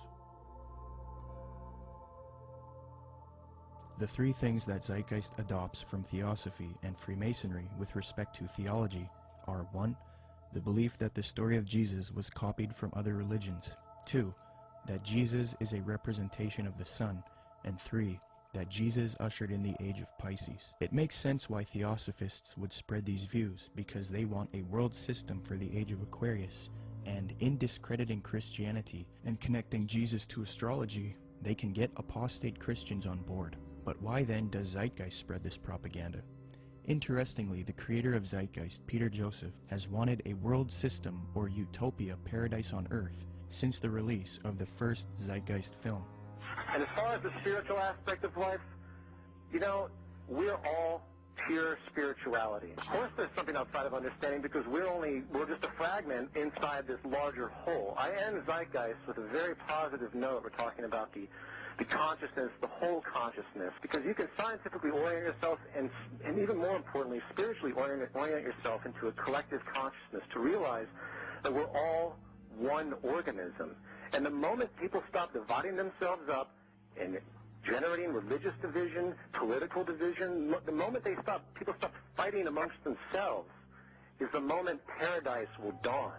The 3 things that Zeitgeist adopts from Theosophy and Freemasonry with respect to theology are 1. The belief that the story of Jesus was copied from other religions. 2. That Jesus is a representation of the sun. And 3. That Jesus ushered in the age of Pisces. It makes sense why Theosophists would spread these views, because they want a world system for the age of Aquarius, and in discrediting Christianity and connecting Jesus to astrology, they can get apostate Christians on board. But why then does Zeitgeist spread this propaganda? Interestingly, the creator of Zeitgeist, Peter Joseph, has wanted a world system or utopia paradise on earth since the release of the first Zeitgeist film. And as far as the spiritual aspect of life, you know, we're all pure spirituality. Of course there's something outside of understanding, because we're just a fragment inside this larger whole. I end Zeitgeist with a very positive note. We're talking about the consciousness, the whole consciousness, because you can scientifically orient yourself and even more importantly, spiritually orient yourself into a collective consciousness to realize that we're all one organism. And the moment people stop dividing themselves up and generating religious division, political division, the moment people stop fighting amongst themselves is the moment paradise will dawn.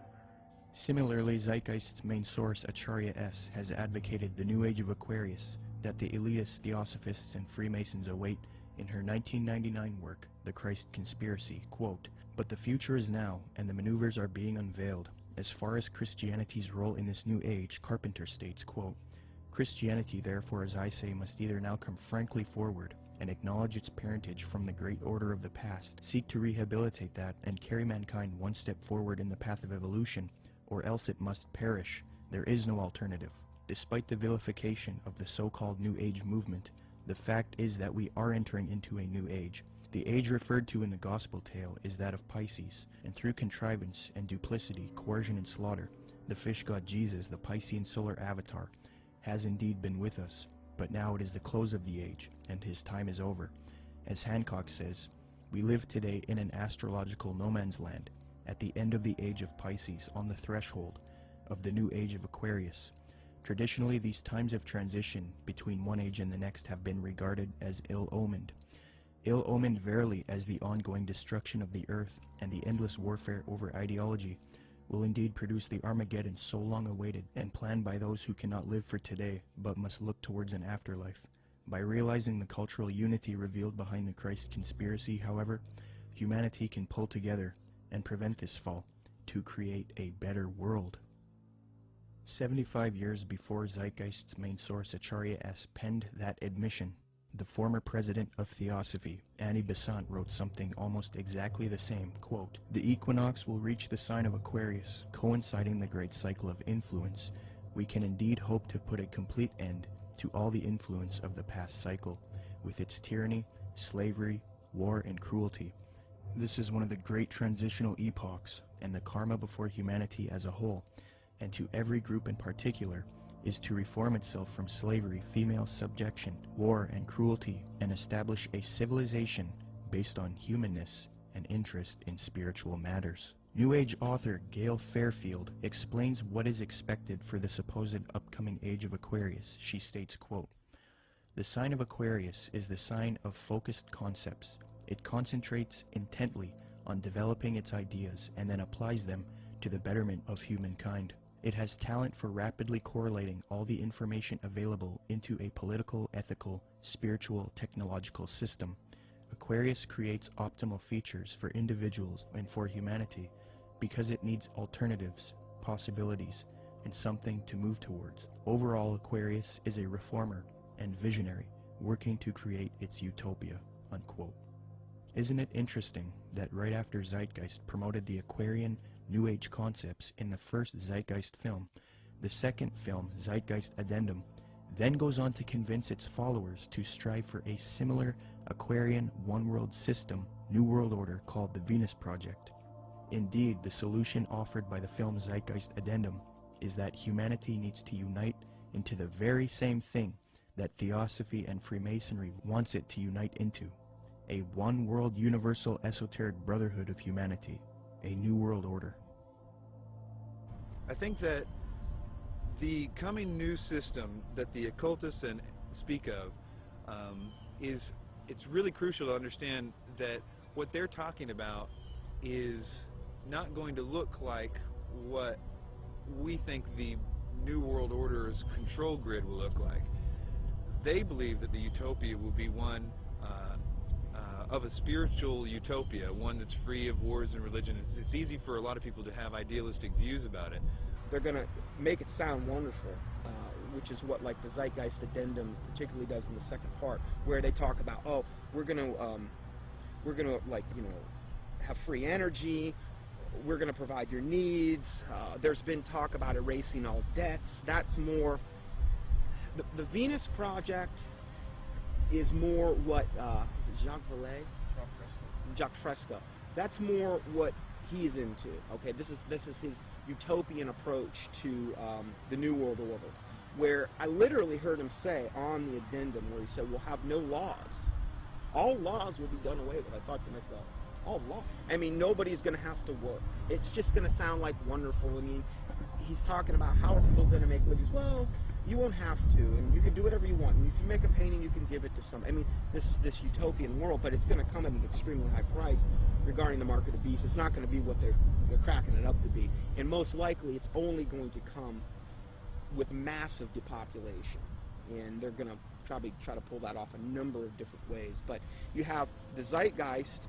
Similarly, Zeitgeist's main source, Acharya S., has advocated the New Age of Aquarius that the elitist Theosophists and Freemasons await in her 1999 work, The Christ Conspiracy, quote, "But the future is now, and the maneuvers are being unveiled. As far as Christianity's role in this new age, Carpenter states, quote, "Christianity, therefore, as I say, must either now come frankly forward and acknowledge its parentage from the great order of the past, seek to rehabilitate that, and carry mankind one step forward in the path of evolution, or else it must perish. There is no alternative." Despite the vilification of the so-called New Age movement, the fact is that we are entering into a new age. The age referred to in the gospel tale is that of Pisces, and through contrivance and duplicity, coercion and slaughter, the fish god Jesus, the Piscean solar avatar, has indeed been with us. But now it is the close of the age, and his time is over. As Hancock says, we live today in an astrological no man's land, at the end of the age of Pisces, on the threshold of the new age of Aquarius. Traditionally, these times of transition between one age and the next have been regarded as ill-omened. Ill-omened verily, as the ongoing destruction of the earth and the endless warfare over ideology will indeed produce the Armageddon so long awaited and planned by those who cannot live for today but must look towards an afterlife. By realizing the cultural unity revealed behind the Christ conspiracy, however, humanity can pull together and prevent this fall to create a better world. 75 years before Zeitgeist's main source Acharya S. penned that admission, the former president of Theosophy, Annie Besant, wrote something almost exactly the same, quote, "The equinox will reach the sign of Aquarius, coinciding the great cycle of influence. We can indeed hope to put a complete end to all the influence of the past cycle, with its tyranny, slavery, war, and cruelty. This is one of the great transitional epochs, and the karma before humanity as a whole, and to every group in particular, is to reform itself from slavery, female subjection, war, and cruelty, and establish a civilization based on humanness and interest in spiritual matters." New Age author Gail Fairfield explains what is expected for the supposed upcoming age of Aquarius. She states, quote, "The sign of Aquarius is the sign of focused concepts. It concentrates intently on developing its ideas and then applies them to the betterment of humankind. It has talent for rapidly correlating all the information available into a political, ethical, spiritual, technological system. Aquarius creates optimal features for individuals and for humanity because it needs alternatives, possibilities, and something to move towards. Overall, Aquarius is a reformer and visionary working to create its utopia," unquote. Isn't it interesting that right after Zeitgeist promoted the Aquarian New Age concepts in the first Zeitgeist film, the second film, Zeitgeist Addendum, then goes on to convince its followers to strive for a similar Aquarian one-world system, New World Order, called the Venus Project. Indeed, the solution offered by the film Zeitgeist Addendum is that humanity needs to unite into the very same thing that Theosophy and Freemasonry wants it to unite into: a one-world universal esoteric brotherhood of humanity, a New World Order. I think that the coming new system that the occultists speak of it's really crucial to understand that what they're talking about is not going to look like what we think the New World Order's control grid will look like. They believe that the utopia will be one of a spiritual utopia, one that's free of wars and religion. It's easy for a lot of people to have idealistic views about it. They're going to make it sound wonderful, which is what like the Zeitgeist Addendum particularly does in the second part, where they talk about, oh, we're going to like, you know, have free energy, we're going to provide your needs. There's been talk about erasing all debts. That's more the Venus Project is more what is it Jacques Vallée? Jacques Fresco. That's more what he's into. Okay, this is his utopian approach to the New World Order, where I literally heard him say on the addendum, where he said, "We'll have no laws. All laws will be done away with." I thought to myself, all law? I mean, nobody's going to have to work. It's just going to sound like wonderful. I mean, he's talking about how are people going to make livings. Well, you won't have to, and you can do whatever you want. And if you make a painting, you can give it to somebody. I mean, this utopian world, but it's going to come at an extremely high price regarding the mark of the beast. It's not going to be what they're cracking it up to be. And most likely, it's only going to come with massive depopulation. And they're going to probably try to pull that off a number of different ways. But you have the Zeitgeist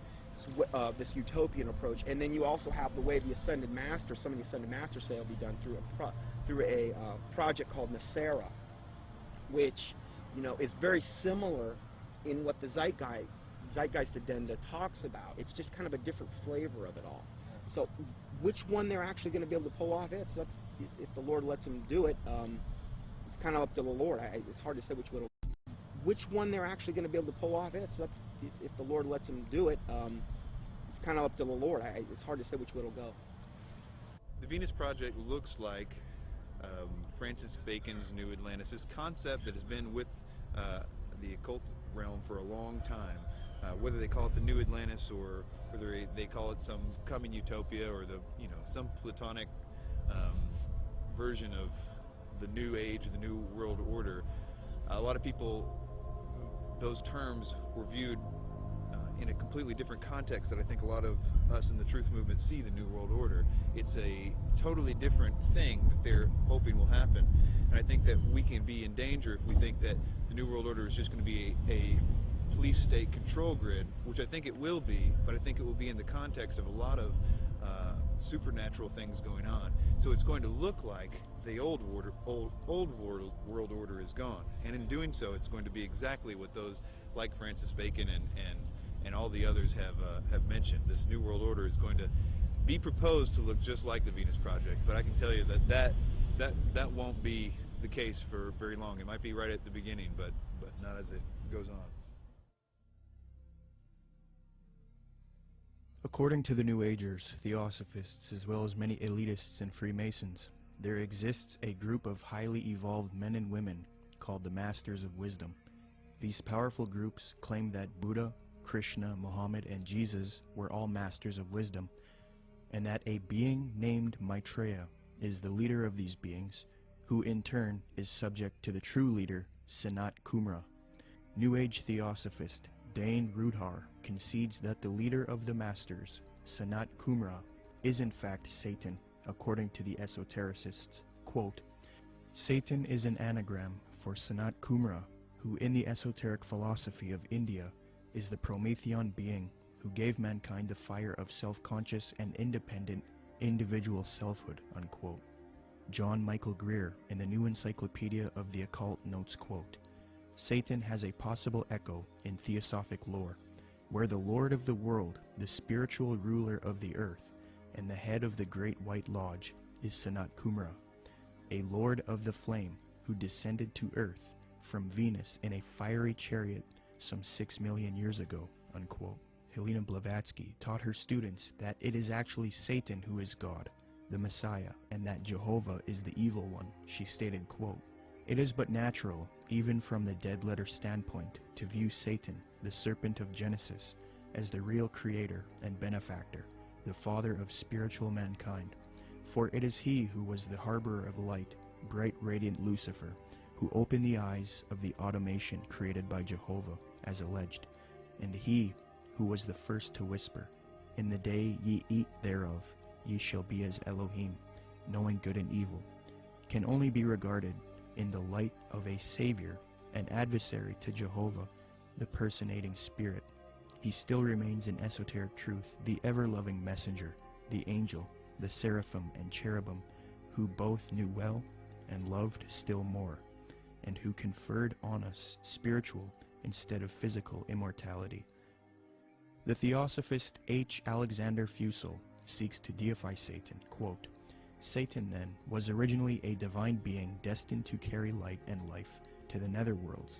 this utopian approach, and then you also have the way the Ascended Master, some of the Ascended Masters say will be done through a project called Nasera, which, you know, is very similar in what the Zeitgeist Addenda talks about. It's just kind of a different flavor of it all. So which one they're actually going to be able to pull off, if the Lord lets them do it, it's kind of up to the Lord. It's hard to say which one they're actually going to be able to pull off, if the Lord lets them do it, it's kind of up to the Lord. It's hard to say which way it'll go. The Venus Project looks like Francis Bacon's New Atlantis, this concept that has been with the occult realm for a long time. Whether they call it the New Atlantis or whether they call it some coming utopia or some Platonic version of the New Age, the New World Order, a lot of people, those terms were viewed in a completely different context that I think a lot of us in the truth movement see the New World Order. It's a totally different thing that they're hoping will happen. And I think that we can be in danger if we think that the New World Order is just going to be a police state control grid, which I think it will be, but I think it will be in the context of a lot of supernatural things going on. So it's going to look like the old world order is gone, and in doing so, it's going to be exactly what those like Francis Bacon and all the others have mentioned. This New World Order is going to be proposed to look just like the Venus Project, but I can tell you that won't be the case for very long. It might be right at the beginning, but not as it goes on. According to the New Agers, Theosophists, as well as many elitists and Freemasons, there exists a group of highly evolved men and women called the Masters of Wisdom. These powerful groups claim that Buddha, Krishna, Muhammad, and Jesus were all masters of wisdom, and that a being named Maitreya is the leader of these beings, who in turn is subject to the true leader, Sanat Kumara. New Age Theosophist Dane Rudhar concedes that the leader of the Masters, Sanat Kumara, is in fact Satan, according to the esotericists. Quote, Satan is an anagram for Sanat Kumara, who in the esoteric philosophy of India is the Promethean being who gave mankind the fire of self-conscious and independent individual selfhood, unquote. John Michael Greer in the New Encyclopedia of the Occult notes, quote, Satan has a possible echo in theosophic lore, where the Lord of the world, the spiritual ruler of the earth, and the head of the Great White Lodge is Sanat Kumara, a lord of the flame who descended to earth from Venus in a fiery chariot some 6 million years ago, unquote. Helena Blavatsky taught her students that it is actually Satan who is God, the Messiah, and that Jehovah is the evil one. She stated, quote, It is but natural, even from the dead letter standpoint, to view Satan, the serpent of Genesis, as the real creator and benefactor, the father of spiritual mankind. For it is he who was the harborer of light, bright radiant Lucifer, who opened the eyes of the automation created by Jehovah, as alleged, and he who was the first to whisper, In the day ye eat thereof, ye shall be as Elohim, knowing good and evil, can only be regarded in the light of a Savior, an adversary to Jehovah, the personating Spirit. He still remains in esoteric truth, the ever-loving messenger, the angel, the seraphim and cherubim, who both knew well and loved still more, and who conferred on us spiritual instead of physical immortality. The Theosophist H. Alexander Fusel seeks to deify Satan. Quote, Satan, then, was originally a divine being destined to carry light and life to the netherworlds.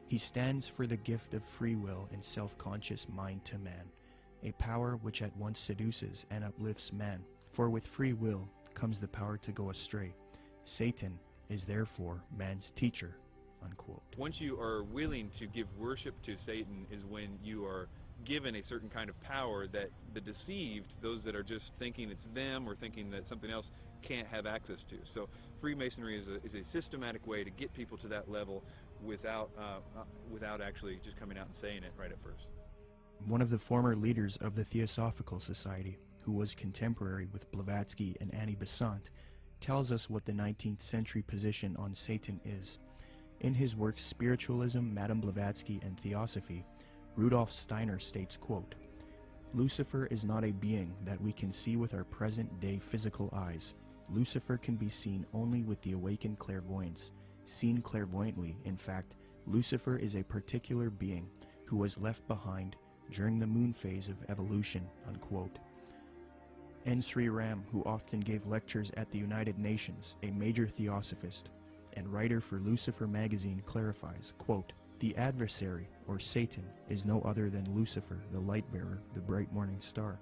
He stands for the gift of free will and self-conscious mind to man, a power which at once seduces and uplifts man, for with free will comes the power to go astray. Satan is therefore man's teacher, unquote. Once you are willing to give worship to Satan is when you are given a certain kind of power that the deceived, those that are just thinking it's them or thinking that something else, can't have access to. So Freemasonry is a systematic way to get people to that level without actually just coming out and saying it right at first. One of the former leaders of the Theosophical Society, who was contemporary with Blavatsky and Annie Besant, tells us what the 19th century position on Satan is. In his work Spiritualism, Madame Blavatsky, and Theosophy, Rudolf Steiner states, quote, Lucifer is not a being that we can see with our present-day physical eyes. Lucifer can be seen only with the awakened clairvoyance. Seen clairvoyantly, in fact, Lucifer is a particular being who was left behind during the moon phase of evolution, unquote. N. Sri Ram, who often gave lectures at the United Nations, a major theosophist and writer for Lucifer magazine, clarifies, quote, "The adversary, or Satan, is no other than Lucifer, the light-bearer, the bright morning star.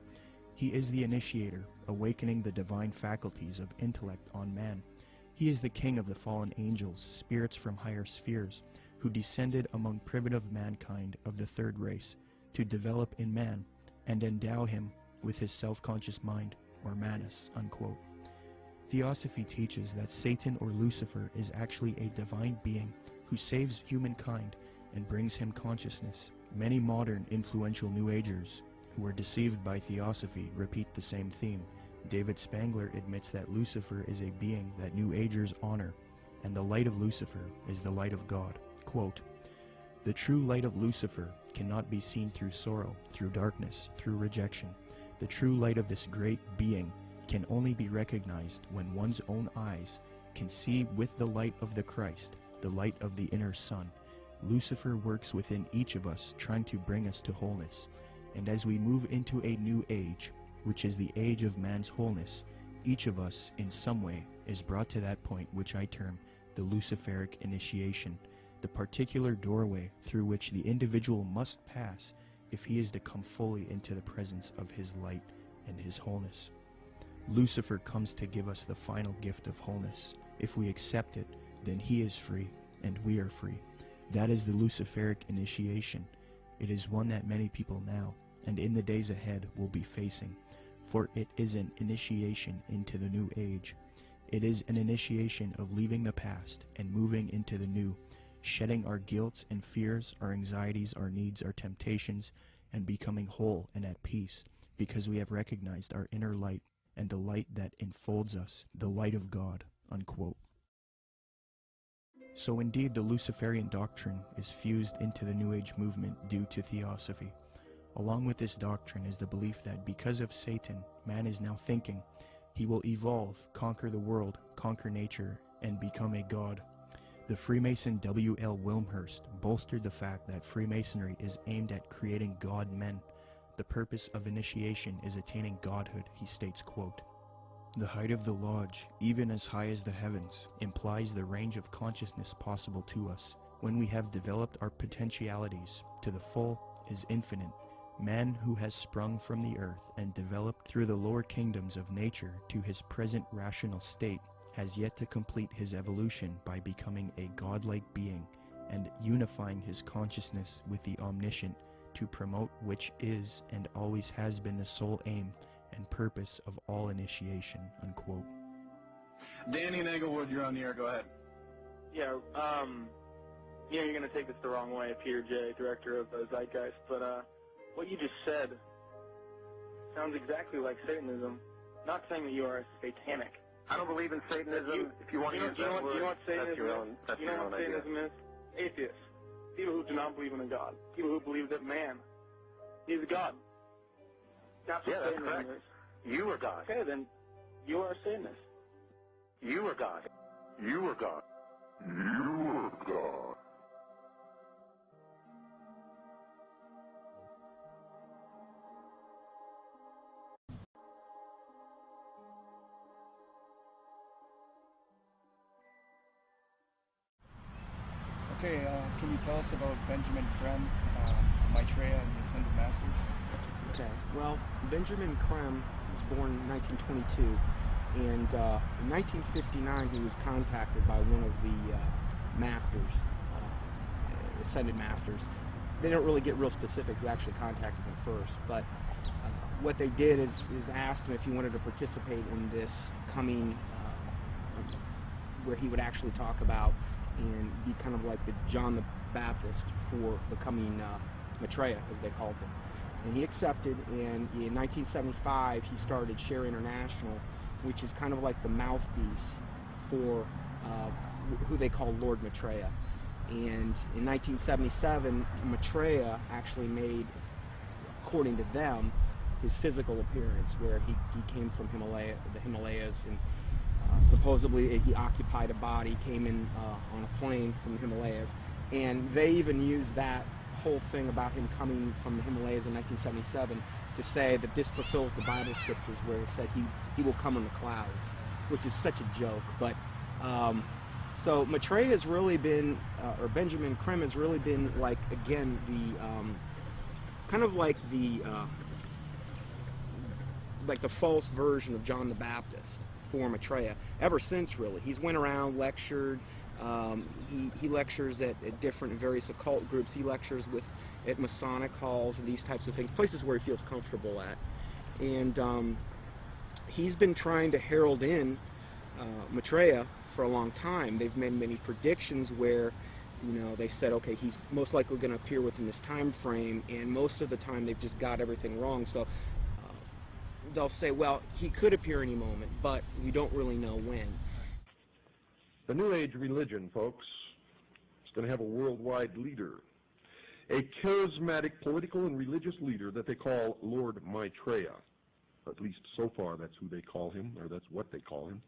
He is the initiator, awakening the divine faculties of intellect on man. He is the king of the fallen angels, spirits from higher spheres, who descended among primitive mankind of the third race, to develop in man and endow him with his self-conscious mind, or manas," unquote. Theosophy teaches that Satan or Lucifer is actually a divine being who saves humankind and brings him consciousness. Many modern influential New Agers who are deceived by Theosophy repeat the same theme. David Spangler admits that Lucifer is a being that New Agers honor, and the light of Lucifer is the light of God. Quote, "The true light of Lucifer cannot be seen through sorrow, through darkness, through rejection. The true light of this great being can only be recognized when one's own eyes can see with the light of the Christ, the light of the inner sun. Lucifer works within each of us, trying to bring us to wholeness. And as we move into a new age, which is the age of man's wholeness, each of us, in some way, is brought to that point which I term the Luciferic initiation, the particular doorway through which the individual must pass if he is to come fully into the presence of his light and his wholeness. Lucifer comes to give us the final gift of wholeness. If we accept it, then he is free, and we are free. That is the Luciferic initiation. It is one that many people now, and in the days ahead, will be facing, for it is an initiation into the new age. It is an initiation of leaving the past and moving into the new, shedding our guilt and fears, our anxieties, our needs, our temptations, and becoming whole and at peace, because we have recognized our inner light and the light that enfolds us, the light of God," unquote. So indeed the Luciferian doctrine is fused into the New Age movement due to Theosophy. Along with this doctrine is the belief that because of Satan, man is now thinking he will evolve, conquer the world, conquer nature, and become a god. The Freemason W.L. Wilmhurst bolstered the fact that Freemasonry is aimed at creating god men. The purpose of initiation is attaining godhood, he states, quote, "The height of the lodge, even as high as the heavens, implies the range of consciousness possible to us. When we have developed our potentialities to the full is infinite. Man who has sprung from the earth and developed through the lower kingdoms of nature to his present rational state has yet to complete his evolution by becoming a godlike being and unifying his consciousness with the omniscient, to promote which is and always has been the sole aim and purpose of all initiation," unquote. Danny and Englewood, you're on the air. Go ahead. Yeah, you're going to take this the wrong way, Peter J., director of Zeitgeist, but what you just said sounds exactly like Satanism. Not saying that you are satanic. I don't believe in Satanism. If you want to use that word, you know what Satanism that's your own you know what idea. Satanism is? Atheists. People who do not believe in a God. People who believe that man is God. That's what that's Satanism correct. is. You are God. Okay, then you are a Satanist. You are God. You are God. You are God. Okay, can you tell us about Benjamin Creme, Maitreya, and the Ascended Masters? Okay, well, Benjamin Creme was born in 1922, and in 1959 he was contacted by one of the masters, Ascended Masters. They don't really get real specific who actually contacted him first, but what they did is asked him if he wanted to participate in this coming, where he would actually talk about and be kind of like the John the Baptist for the coming Maitreya, as they called him. And he accepted, and in 1975 he started Share International, which is kind of like the mouthpiece for who they call Lord Maitreya. And in 1977, Maitreya actually made, according to them, his physical appearance, where he came from the Himalayas, and supposedly he occupied a body, came in on a plane from the Himalayas, and they even used that whole thing about him coming from the Himalayas in 1977 to say that this fulfills the Bible scriptures where it said he will come in the clouds, which is such a joke. But so Maitreya has really been, or Benjamin Creme has really been, like, again, the kind of like the false version of John the Baptist for Maitreya ever since, really. He's went around, lectured. He lectures at different various occult groups. He lectures at Masonic halls and these types of things, places where he feels comfortable at. And he's been trying to herald in Maitreya for a long time. They've made many predictions where, you know, they said, okay, he's most likely going to appear within this time frame, and most of the time they've just got everything wrong. So they'll say, well, he could appear any moment, but we don't really know when. The New Age religion, folks, is going to have a worldwide leader, a charismatic political and religious leader that they call Lord Maitreya. At least so far that's who they call him, or that's what they call him.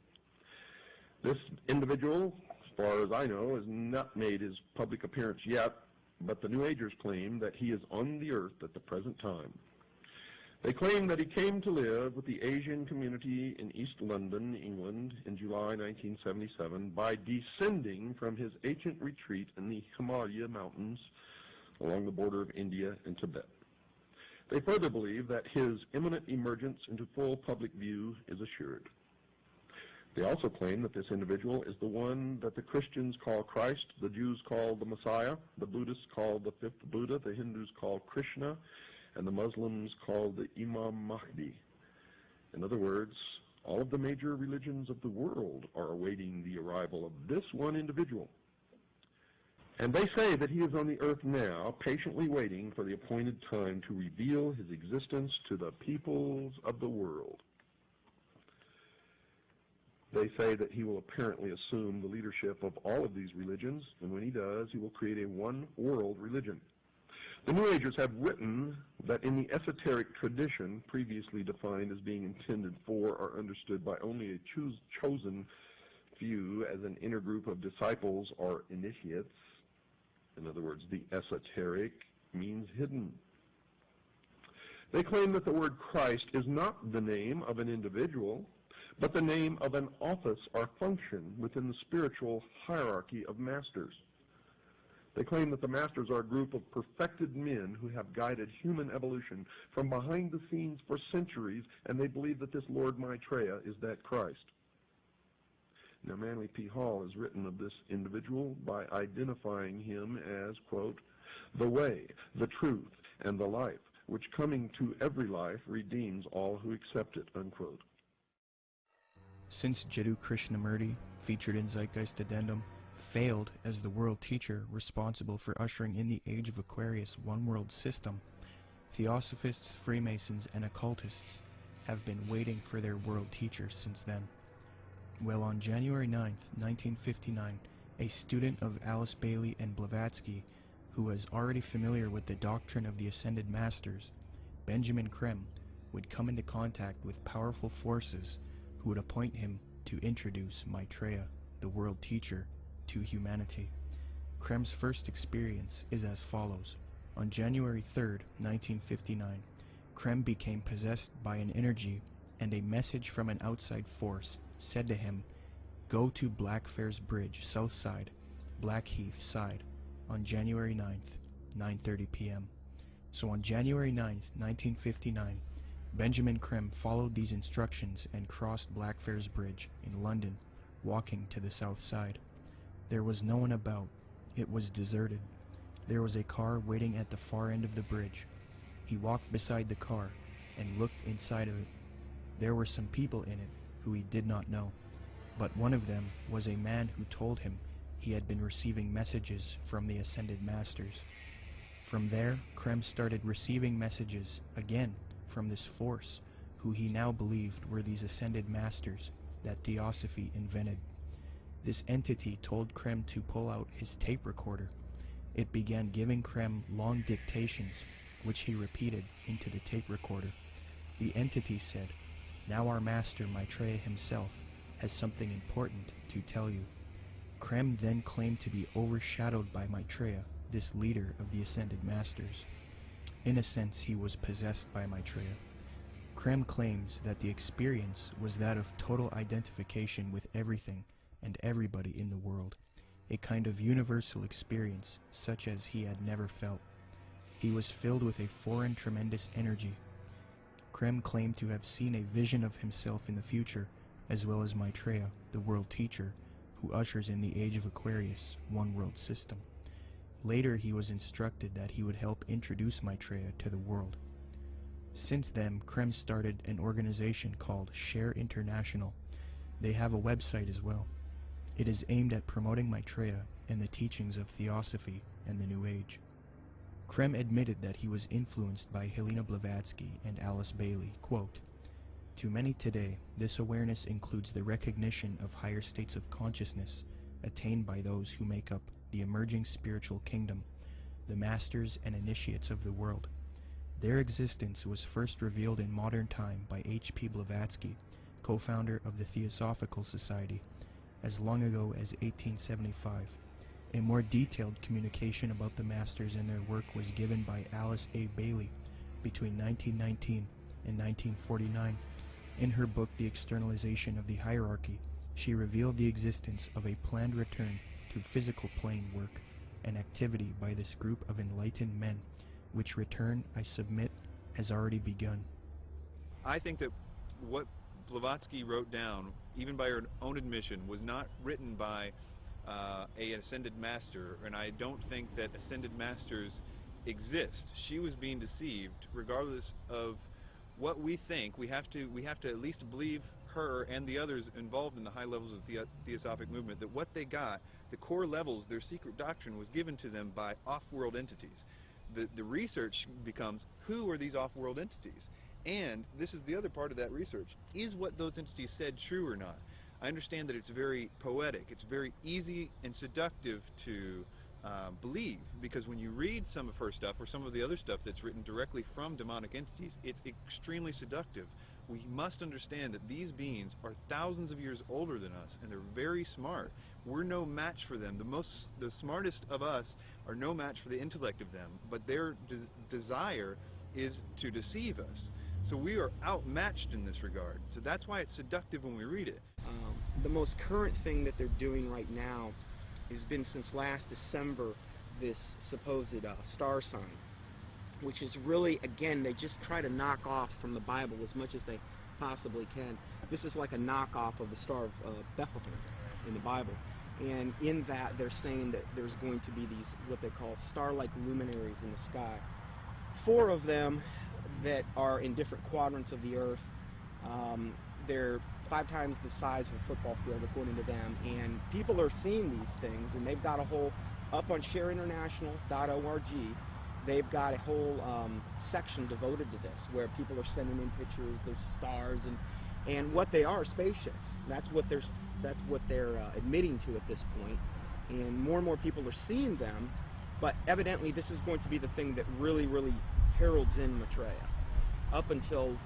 This individual, as far as I know, has not made his public appearance yet, but the New Agers claim that he is on the earth at the present time. They claim that he came to live with the Asian community in East London, England, in July 1977 by descending from his ancient retreat in the Himalaya mountains along the border of India and Tibet. They further believe that his imminent emergence into full public view is assured. They also claim that this individual is the one that the Christians call Christ, the Jews call the Messiah, the Buddhists call the fifth Buddha, the Hindus call Krishna, and the Muslims call the Imam Mahdi. In other words, all of the major religions of the world are awaiting the arrival of this one individual. And they say that he is on the earth now, patiently waiting for the appointed time to reveal his existence to the peoples of the world. They say that he will apparently assume the leadership of all of these religions, and when he does, he will create a one-world religion. The New Agers have written that in the esoteric tradition, previously defined as being intended for or understood by only a chosen few as an inner group of disciples or initiates, in other words, the esoteric means hidden. They claim that the word Christ is not the name of an individual, but the name of an office or function within the spiritual hierarchy of masters. They claim that the masters are a group of perfected men who have guided human evolution from behind the scenes for centuries, and they believe that this Lord Maitreya is that Christ. Now, Manly P. Hall has written of this individual by identifying him as, quote, the way, the truth, and the life, which coming to every life redeems all who accept it, unquote. Since Jiddu Krishnamurti, featured in Zeitgeist Addendum, failed as the world teacher responsible for ushering in the Age of Aquarius one-world system, Theosophists, Freemasons, and occultists have been waiting for their world teacher since then. Well, on January 9th, 1959, a student of Alice Bailey and Blavatsky, who was already familiar with the doctrine of the Ascended Masters, Benjamin Creme, would come into contact with powerful forces who would appoint him to introduce Maitreya, the world teacher, to humanity. Creme's first experience is as follows. On January 3rd, 1959, Creme became possessed by an energy, and a message from an outside force said to him, "Go to Blackfriars Bridge, south side, Blackheath side, on January 9th, 9:30 p.m. So on January 9th, 1959, Benjamin Creme followed these instructions and crossed Blackfriars Bridge in London, walking to the south side. There was no one about. It was deserted. There was a car waiting at the far end of the bridge. He walked beside the car and looked inside of it. There were some people in it who he did not know, but one of them was a man who told him he had been receiving messages from the Ascended Masters. From there, Creme started receiving messages again from this force, who he now believed were these Ascended Masters that Theosophy invented. This entity told Creme to pull out his tape recorder. It began giving Creme long dictations, which he repeated into the tape recorder. The entity said, "Now our master Maitreya himself has something important to tell you." Krem then claimed to be overshadowed by Maitreya, this leader of the Ascended Masters. In a sense, he was possessed by Maitreya. Krem claims that the experience was that of total identification with everything and everybody in the world, a kind of universal experience such as he had never felt. He was filled with a foreign tremendous energy. Krem claimed to have seen a vision of himself in the future, as well as Maitreya, the world teacher, who ushers in the age of Aquarius, one world system. Later he was instructed that he would help introduce Maitreya to the world. Since then, Krem started an organization called Share International. They have a website as well. It is aimed at promoting Maitreya and the teachings of Theosophy and the New Age. Krem admitted that he was influenced by Helena Blavatsky and Alice Bailey. Quote, "To many today, this awareness includes the recognition of higher states of consciousness attained by those who make up the emerging spiritual kingdom, the masters and initiates of the world. Their existence was first revealed in modern time by H.P. Blavatsky, co-founder of the Theosophical Society, as long ago as 1875. A more detailed communication about the masters and their work was given by Alice A. Bailey between 1919 and 1949. In her book The Externalization of the Hierarchy, she revealed the existence of a planned return to physical plane work and activity by this group of enlightened men, which return, I submit, has already begun." I think that what Blavatsky wrote down, even by her own admission, was not written by an ascended master, and I don't think that ascended masters exist. She was being deceived. Regardless of what we think, we have to at least believe her and the others involved in the high levels of the Theosophic movement, that what they got, the core levels, their secret doctrine, was given to them by off-world entities. The research becomes, who are these off-world entities? And this is the other part of that research. Is what those entities said true or not? I understand that it's very poetic. It's very easy and seductive to believe, because when you read some of her stuff or some of the other stuff that's written directly from demonic entities, it's extremely seductive. We must understand that these beings are thousands of years older than us, and they're very smart. We're no match for them. The smartest of us are no match for the intellect of them, but their desire is to deceive us. So we are outmatched in this regard. So that's why it's seductive when we read it. The most current thing that they're doing right now has been since last December, this supposed star sign, which is really, again, they just try to knock off from the Bible as much as they possibly can. This is like a knockoff of the Star of Bethlehem in the Bible. And in that, they're saying that there's going to be these, what they call star-like luminaries in the sky. 4 of them that are in different quadrants of the earth. They're 5 times the size of a football field, according to them. And people are seeing these things, and they've got a whole, up on shareinternational.org, they've got a whole section devoted to this, where people are sending in pictures, there's stars, and what they are spaceships. That's what they're admitting to at this point. And more people are seeing them, but evidently this is going to be the thing that really, really heralds in Maitreya, up until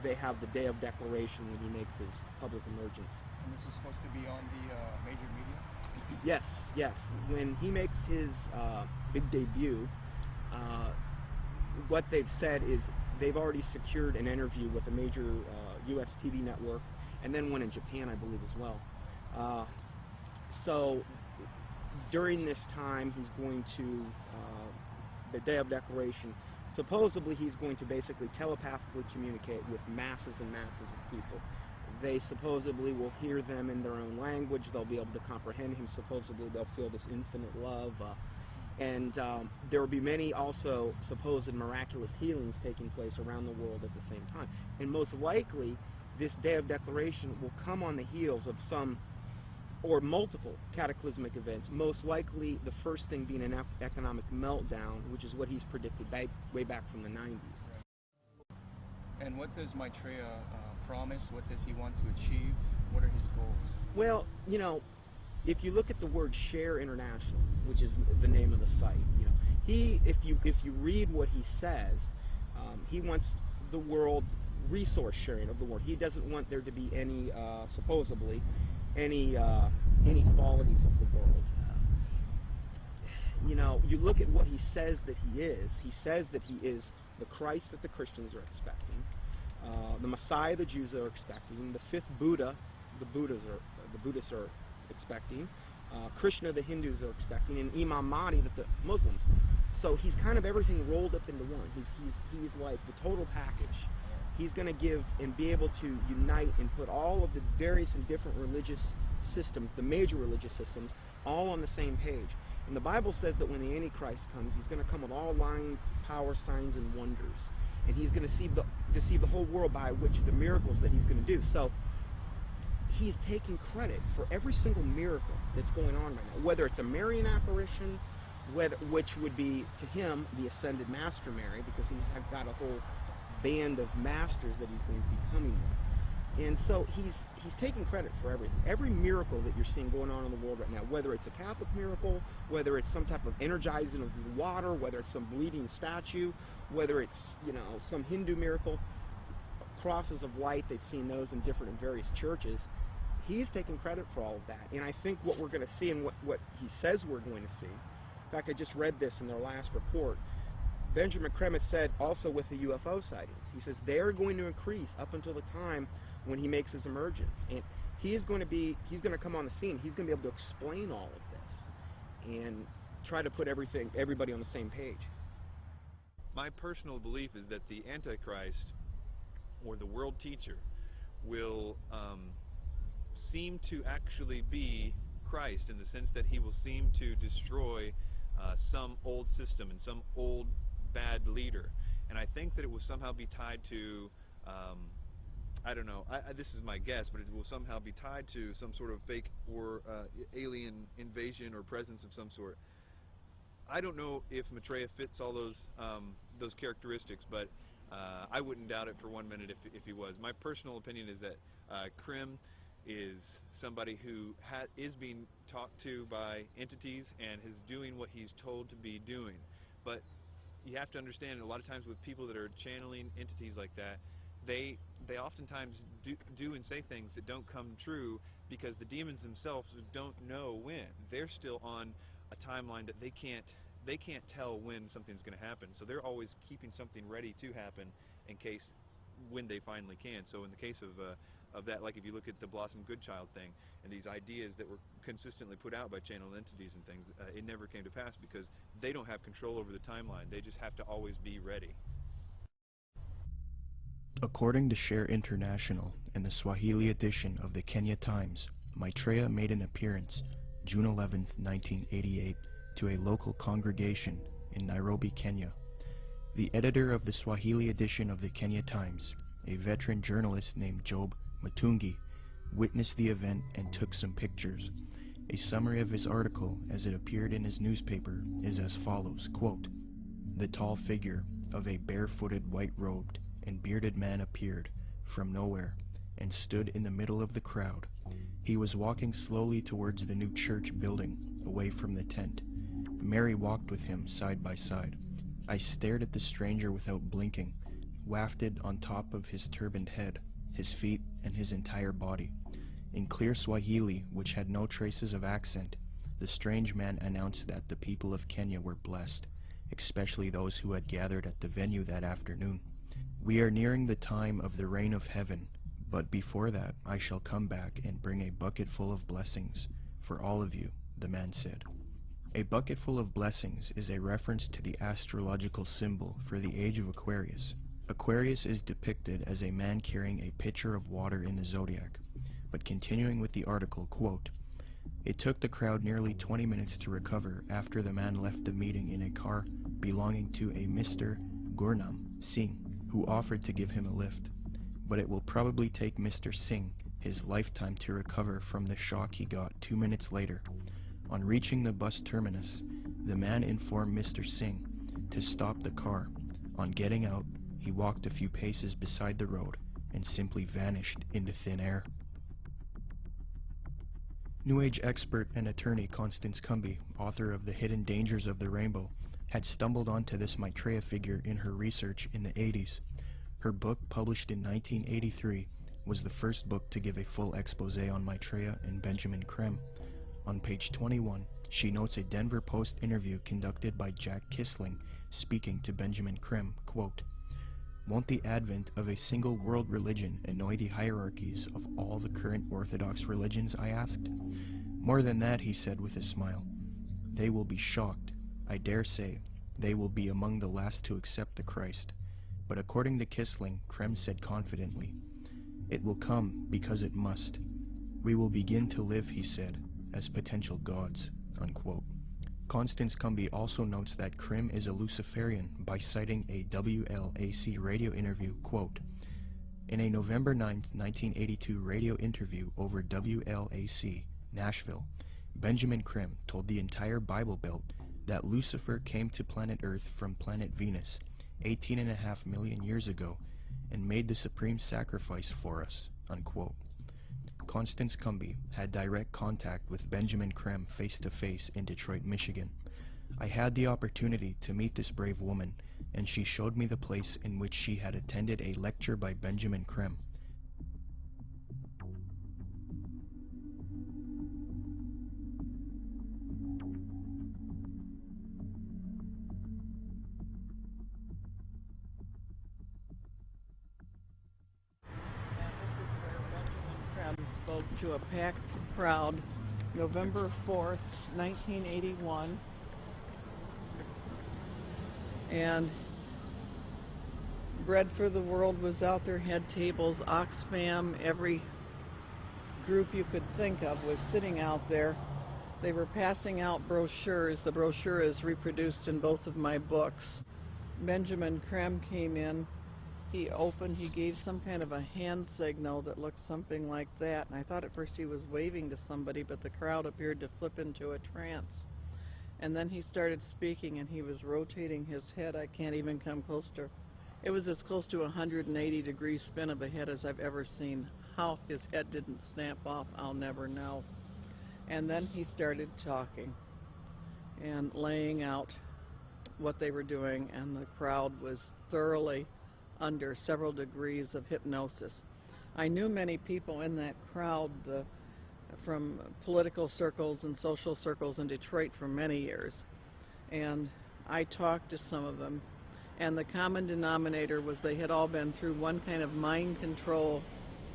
they have the day of declaration when he makes his public emergence. And this is supposed to be on the major media? Yes. When he makes his big debut, what they've said is they've already secured an interview with a major U.S. TV network, and then one in Japan, I believe, as well. So during this time, he's going to, the day of declaration, supposedly he's going to basically telepathically communicate with masses and masses of people. They supposedly will hear them in their own language. They'll be able to comprehend him. Supposedly they'll feel this infinite love. And there will be many also supposed miraculous healings taking place around the world at the same time. And most likely, this day of declaration will come on the heels of some or multiple cataclysmic events, most likely the first thing being an economic meltdown, which is what he's predicted way back from the 90s. And what does Maitreya promise? What does he want to achieve? What are his goals? Well, you know, if you look at the word Share International, which is the name of the site, you know, if you read what he says, he wants the world resource sharing of the world. He doesn't want there to be any, supposedly, any inequalities of the world. You know, you look at what he says that he is. He says that he is the Christ that the Christians are expecting, the Messiah the Jews are expecting, the fifth Buddha the Buddhists are expecting, Krishna the Hindus are expecting, and Imam Mahdi that the Muslims. So he's kind of everything rolled up into one. He's like the total package. He's going to give and be able to unite and put all of the various and different religious systems, the major religious systems, all on the same page. And the Bible says that when the Antichrist comes, he's going to come with all lying, power, signs, and wonders. And he's going to deceive the whole world by which the miracles that he's going to do. So he's taking credit for every single miracle that's going on right now, whether it's a Marian apparition, which would be, to him, the ascended Master Mary, because he's got a whole band of masters that he's going to be coming with. And so he's taking credit for everything. Every miracle that you're seeing going on in the world right now, whether it's a Catholic miracle, whether it's some type of energizing of the water, whether it's some bleeding statue, whether it's, you know, some Hindu miracle, crosses of light, they've seen those in various churches. He's taking credit for all of that. And I think what we're going to see and what he says we're going to see, in fact, I just read this in their last report, Benjamin Kremet said also with the UFO sightings, he says they're going to increase up until the time when he makes his emergence. And he's going to come on the scene. He's going to be able to explain all of this and try to put everybody on the same page. My personal belief is that the Antichrist, or the world teacher, will seem to actually be Christ, in the sense that he will seem to destroy some old system and some old bad leader. And I think that it will somehow be tied to, I don't know, this is my guess, but it will somehow be tied to some sort of fake or alien invasion or presence of some sort. I don't know if Maitreya fits all those characteristics, but I wouldn't doubt it for 1 minute if he was. My personal opinion is that Krim is somebody who is being talked to by entities and is doing what he's told to be doing. But you have to understand, a lot of times with people that are channeling entities like that, they oftentimes do and say things that don't come true, because the demons themselves don't know when. They're still on a timeline that they can't tell when something's going to happen. So they're always keeping something ready to happen in case when they finally can. So in the case of that, like if you look at the Blossom Goodchild thing and these ideas that were consistently put out by channeled entities and things, it never came to pass because they don't have control over the timeline. They just have to always be ready. According to Share International and the Swahili edition of the Kenya Times, Maitreya made an appearance June 11, 1988, to a local congregation in Nairobi, Kenya. The editor of the Swahili edition of the Kenya Times, a veteran journalist named Job Matungi, witnessed the event and took some pictures. A summary of his article as it appeared in his newspaper is as follows, quote, "The tall figure of a barefooted, white-robed and bearded man appeared from nowhere and stood in the middle of the crowd. He was walking slowly towards the new church building, away from the tent. Mary walked with him side by side. I stared at the stranger without blinking, wafted on top of his turbaned head, his feet, and his entire body. In clear Swahili, which had no traces of accent, the strange man announced that the people of Kenya were blessed, especially those who had gathered at the venue that afternoon. We are nearing the time of the reign of heaven, but before that I shall come back and bring a bucket full of blessings for all of you," the man said. A bucket full of blessings is a reference to the astrological symbol for the age of Aquarius. Aquarius is depicted as a man carrying a pitcher of water in the zodiac. But continuing with the article, quote, "It took the crowd nearly 20 minutes to recover after the man left the meeting in a car belonging to a Mr. Gurnam Singh, who offered to give him a lift. But it will probably take Mr. Singh his lifetime to recover from the shock he got 2 minutes later. On reaching the bus terminus, the man informed Mr. Singh to stop the car. On getting out, he walked a few paces beside the road and simply vanished into thin air." New Age expert and attorney Constance Cumby, author of The Hidden Dangers of the Rainbow, had stumbled onto this Maitreya figure in her research in the 80s. Her book, published in 1983, was the first book to give a full expose on Maitreya and Benjamin Creme. On page 21, she notes a Denver Post interview conducted by Jack Kissling speaking to Benjamin Creme, quote, "Won't the advent of a single world religion annoy the hierarchies of all the current orthodox religions?" I asked. "More than that," he said with a smile. "They will be shocked. I dare say they will be among the last to accept the Christ." But according to Kissling, Creme said confidently, "It will come because it must. We will begin to live," he said, "as potential gods," unquote. Constance Cumby also notes that Creme is a Luciferian by citing a WLAC radio interview, quote, "In a November 9, 1982 radio interview over WLAC, Nashville, Benjamin Creme told the entire Bible Belt that Lucifer came to planet Earth from planet Venus 18.5 million years ago and made the supreme sacrifice for us," unquote. Constance Cumby had direct contact with Benjamin Creme face-to-face in Detroit, Michigan. I had the opportunity to meet this brave woman, and she showed me the place in which she had attended a lecture by Benjamin Creme. Spoke to a packed crowd November 4th, 1981, and Bread for the World was out there, had tables, Oxfam, every group you could think of was sitting out there. They were passing out brochures. The brochure is reproduced in both of my books. Benjamin Creme came in. He opened, he gave some kind of a hand signal that looked something like that, and I thought at first he was waving to somebody, but the crowd appeared to flip into a trance. And then he started speaking, and he was rotating his head. I can't even come close to, it was as close to a 180-degree spin of a head as I've ever seen. How his head didn't snap off, I'll never know. And then he started talking and laying out what they were doing, and the crowd was thoroughly under several degrees of hypnosis. I knew many people in that crowd from political circles and social circles in Detroit for many years, and I talked to some of them, and the common denominator was they had all been through one kind of mind control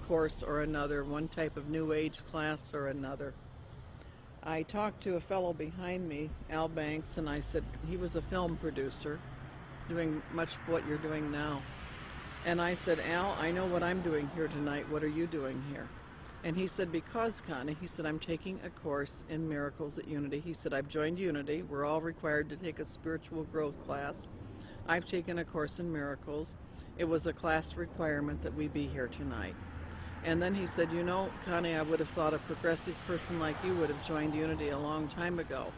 course or another, one type of New Age class or another. I talked to a fellow behind me, Al Banks, and I said, he was a film producer doing much what you're doing now. And I said, "Al, I know what I'm doing here tonight. What are you doing here?" And he said, "Because, Connie," he said, "I'm taking a course in miracles at Unity." He said, "I've joined Unity. We're all required to take a spiritual growth class. I've taken a course in miracles. It was a class requirement that we be here tonight." And then he said, "You know, Connie, I would have thought a progressive person like you would have joined Unity a long time ago."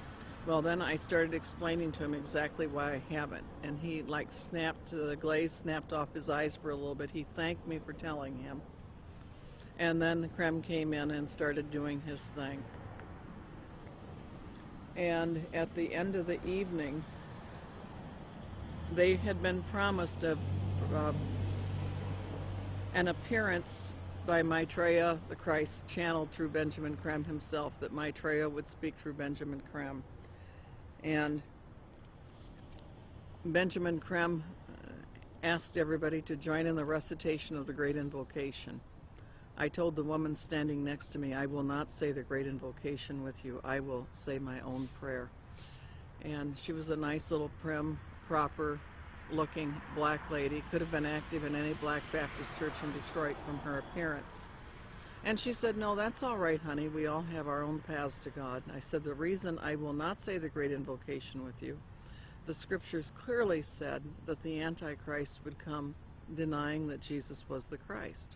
Well, then I started explaining to him exactly why I haven't, and he snapped, the glaze snapped off his eyes for a little bit. He thanked me for telling him. And then Creme came in and started doing his thing. And at the end of the evening, they had been promised an appearance by Maitreya, the Christ, channeled through Benjamin Creme himself, that Maitreya would speak through Benjamin Creme. And Benjamin Creme asked everybody to join in the recitation of the Great Invocation. I told the woman standing next to me, "I will not say the Great Invocation with you. I will say my own prayer." And she was a nice little prim, proper-looking black lady. Could have been active in any Black Baptist church in Detroit from her appearance. And she said, "No, that's all right, honey. We all have our own paths to God." I said, "The reason I will not say the Great Invocation with you, the scriptures clearly said that the Antichrist would come denying that Jesus was the Christ."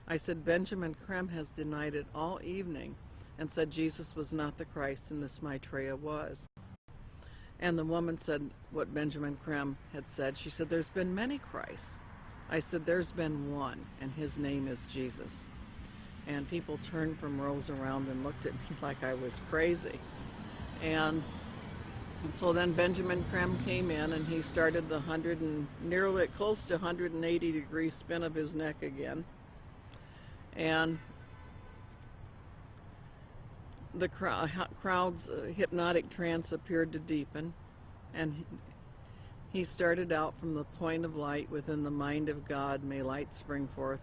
I said, "Benjamin Creme has denied it all evening and said Jesus was not the Christ and this Maitreya was." And the woman said what Benjamin Creme had said. She said, "There's been many Christs." I said, "There's been one, and his name is Jesus." And people turned from rows around and looked at me like I was crazy. And So then Benjamin Krem came in and he started the nearly close to 180-degree spin of his neck again. And the crowd's hypnotic trance appeared to deepen, and he started out from the point of light within the mind of God, may light spring forth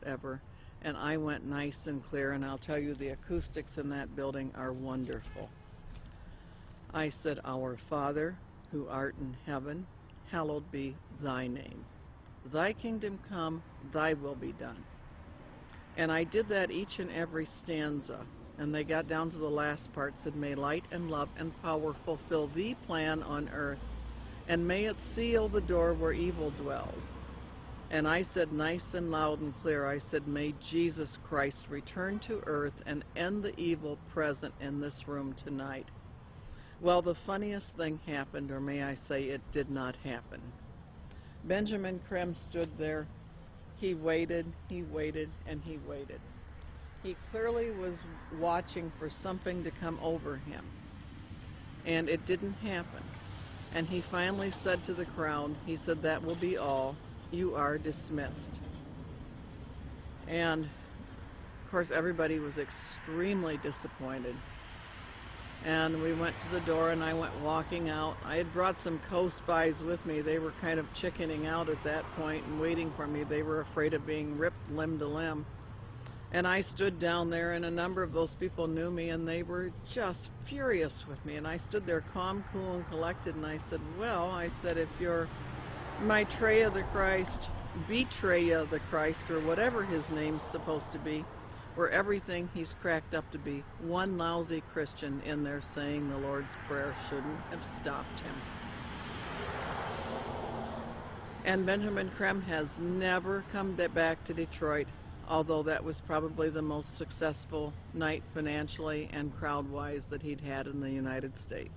ever. And I went nice and clear, and I'll tell you, the acoustics in that building are wonderful. I said, Our Father, who art in heaven, hallowed be thy name. Thy kingdom come, thy will be done. And I did that each and every stanza. And they got down to the last part, said, May light and love and power fulfill thee plan on earth, and may it seal the door where evil dwells. And I said nice and loud and clear, I said, May Jesus Christ return to earth and end the evil present in this room tonight. Well, the funniest thing happened, or may I say it did not happen. Benjamin Krem stood there. He waited, and he waited. He clearly was watching for something to come over him, and it didn't happen. And he finally said to the crowd, he said, That will be all. You are dismissed. And, of course, everybody was extremely disappointed. And we went to the door, and I went walking out. I had brought some co-spies with me. They were kind of chickening out at that point and waiting for me. They were afraid of being ripped limb to limb. And I stood down there, and a number of those people knew me, and they were just furious with me. And I stood there calm, cool, and collected, and I said, well, I said, if you're Maitreya the Christ, Betreya the Christ, or whatever his name's supposed to be, or everything he's cracked up to be, one lousy Christian in there saying the Lord's Prayer shouldn't have stopped him. And Benjamin Krem has never come back to Detroit, although that was probably the most successful night financially and crowd-wise that he'd had in the United States.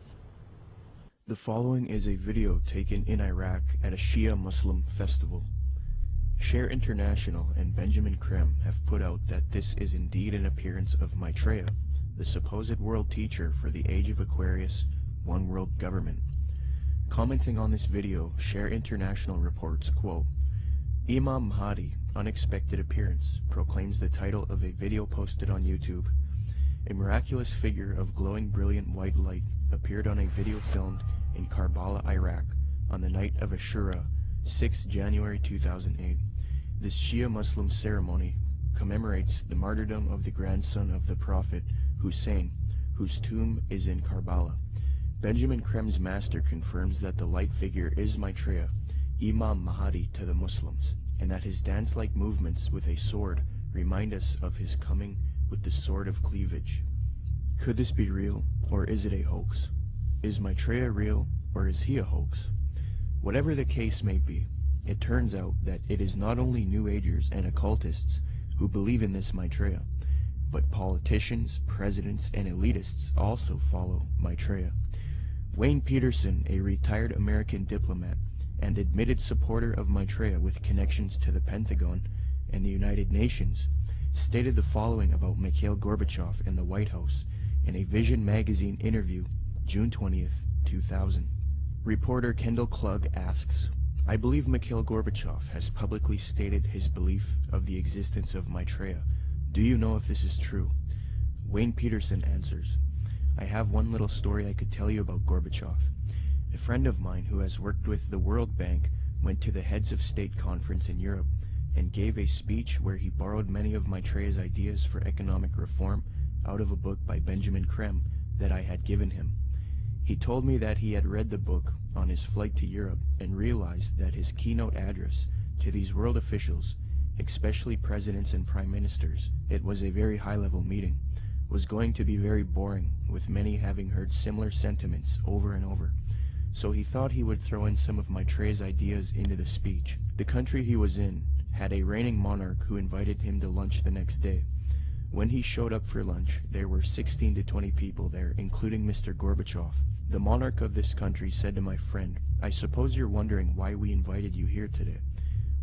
The following is a video taken in Iraq at a Shia Muslim festival. Share International and Benjamin Krem have put out that this is indeed an appearance of Maitreya, the supposed world teacher for the age of Aquarius, one world government. Commenting on this video, Share International reports, quote, Imam Mahdi, unexpected appearance, proclaims the title of a video posted on YouTube. A miraculous figure of glowing brilliant white light appeared on a video filmed in Karbala, Iraq, on the night of Ashura, 6 January 2008. This Shia Muslim ceremony commemorates the martyrdom of the grandson of the Prophet, Hussein, whose tomb is in Karbala. Benjamin Krem's master confirms that the light figure is Maitreya, Imam Mahdi to the Muslims, and that his dance-like movements with a sword remind us of his coming with the sword of cleavage. Could this be real, or is it a hoax? Is Maitreya real, or is he a hoax? Whatever the case may be, it turns out that it is not only New Agers and occultists who believe in this Maitreya, but politicians, presidents, and elitists also follow Maitreya. Wayne Peterson, a retired American diplomat and admitted supporter of Maitreya with connections to the Pentagon and the United Nations, stated the following about Mikhail Gorbachev and the White House in a Vision magazine interview, June 20th, 2000. Reporter Kendall Klug asks, I believe Mikhail Gorbachev has publicly stated his belief of the existence of Maitreya. Do you know if this is true? Wayne Peterson answers, I have one little story I could tell you about Gorbachev. A friend of mine who has worked with the World Bank went to the Heads of State Conference in Europe and gave a speech where he borrowed many of Maitreya's ideas for economic reform out of a book by Benjamin Krem that I had given him. He told me that he had read the book on his flight to Europe and realized that his keynote address to these world officials, especially presidents and prime ministers, it was a very high-level meeting, was going to be very boring, with many having heard similar sentiments over and over. So he thought he would throw in some of Maitreya's ideas into the speech. The country he was in had a reigning monarch who invited him to lunch the next day. When he showed up for lunch, there were 16 to 20 people there, including Mr. Gorbachev. The monarch of this country said to my friend, I suppose you're wondering why we invited you here today.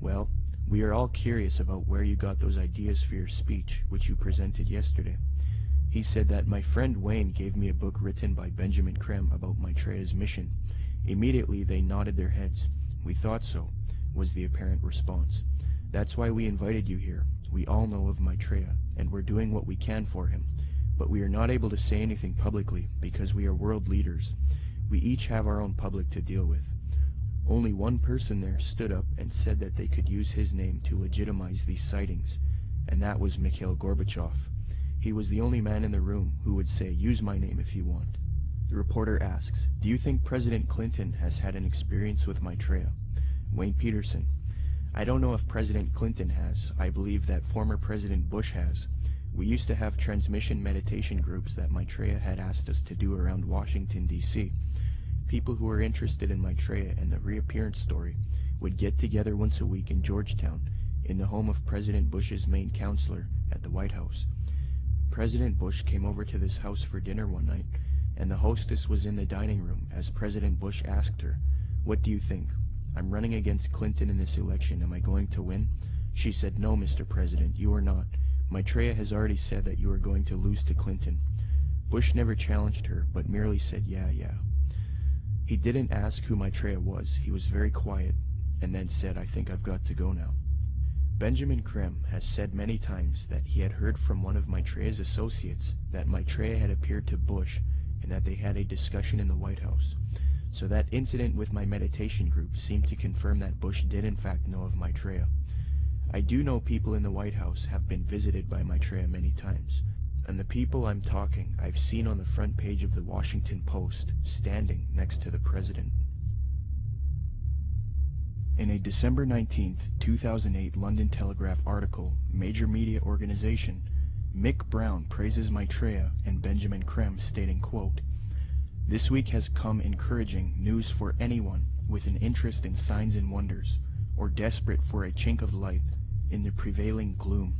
Well, we are all curious about where you got those ideas for your speech, which you presented yesterday. He said that my friend Wayne gave me a book written by Benjamin Creme about Maitreya's mission. Immediately they nodded their heads. We thought so, was the apparent response. That's why we invited you here. We all know of Maitreya, and we're doing what we can for him. But we are not able to say anything publicly because we are world leaders. We each have our own public to deal with. Only one person there stood up and said that they could use his name to legitimize these sightings, and that was Mikhail Gorbachev. He was the only man in the room who would say, "Use my name if you want." The reporter asks, "Do you think President Clinton has had an experience with Maitreya?" Wayne Peterson: "I don't know if President Clinton has. I believe that former President Bush has. We used to have transmission meditation groups that Maitreya had asked us to do around Washington, D.C. People who were interested in Maitreya and the reappearance story would get together once a week in Georgetown, in the home of President Bush's main counselor at the White House. President Bush came over to this house for dinner one night, and the hostess was in the dining room as President Bush asked her, "What do you think? I'm running against Clinton in this election. Am I going to win?" She said, "No, Mr. President, you are not. Maitreya has already said that you are going to lose to Clinton." Bush never challenged her, but merely said, yeah. He didn't ask who Maitreya was. He was very quiet, and then said, "I think I've got to go now." Benjamin Creme has said many times that he had heard from one of Maitreya's associates that Maitreya had appeared to Bush and that they had a discussion in the White House. So that incident with my meditation group seemed to confirm that Bush did in fact know of Maitreya. I do know people in the White House have been visited by Maitreya many times, and the people I'm talking I've seen on the front page of the Washington Post, standing next to the president. In a December 19, 2008 London Telegraph article, major media organization, Mick Brown praises Maitreya and Benjamin Creme, stating, quote, "This week has come encouraging news for anyone with an interest in signs and wonders, or desperate for a chink of light in the prevailing gloom,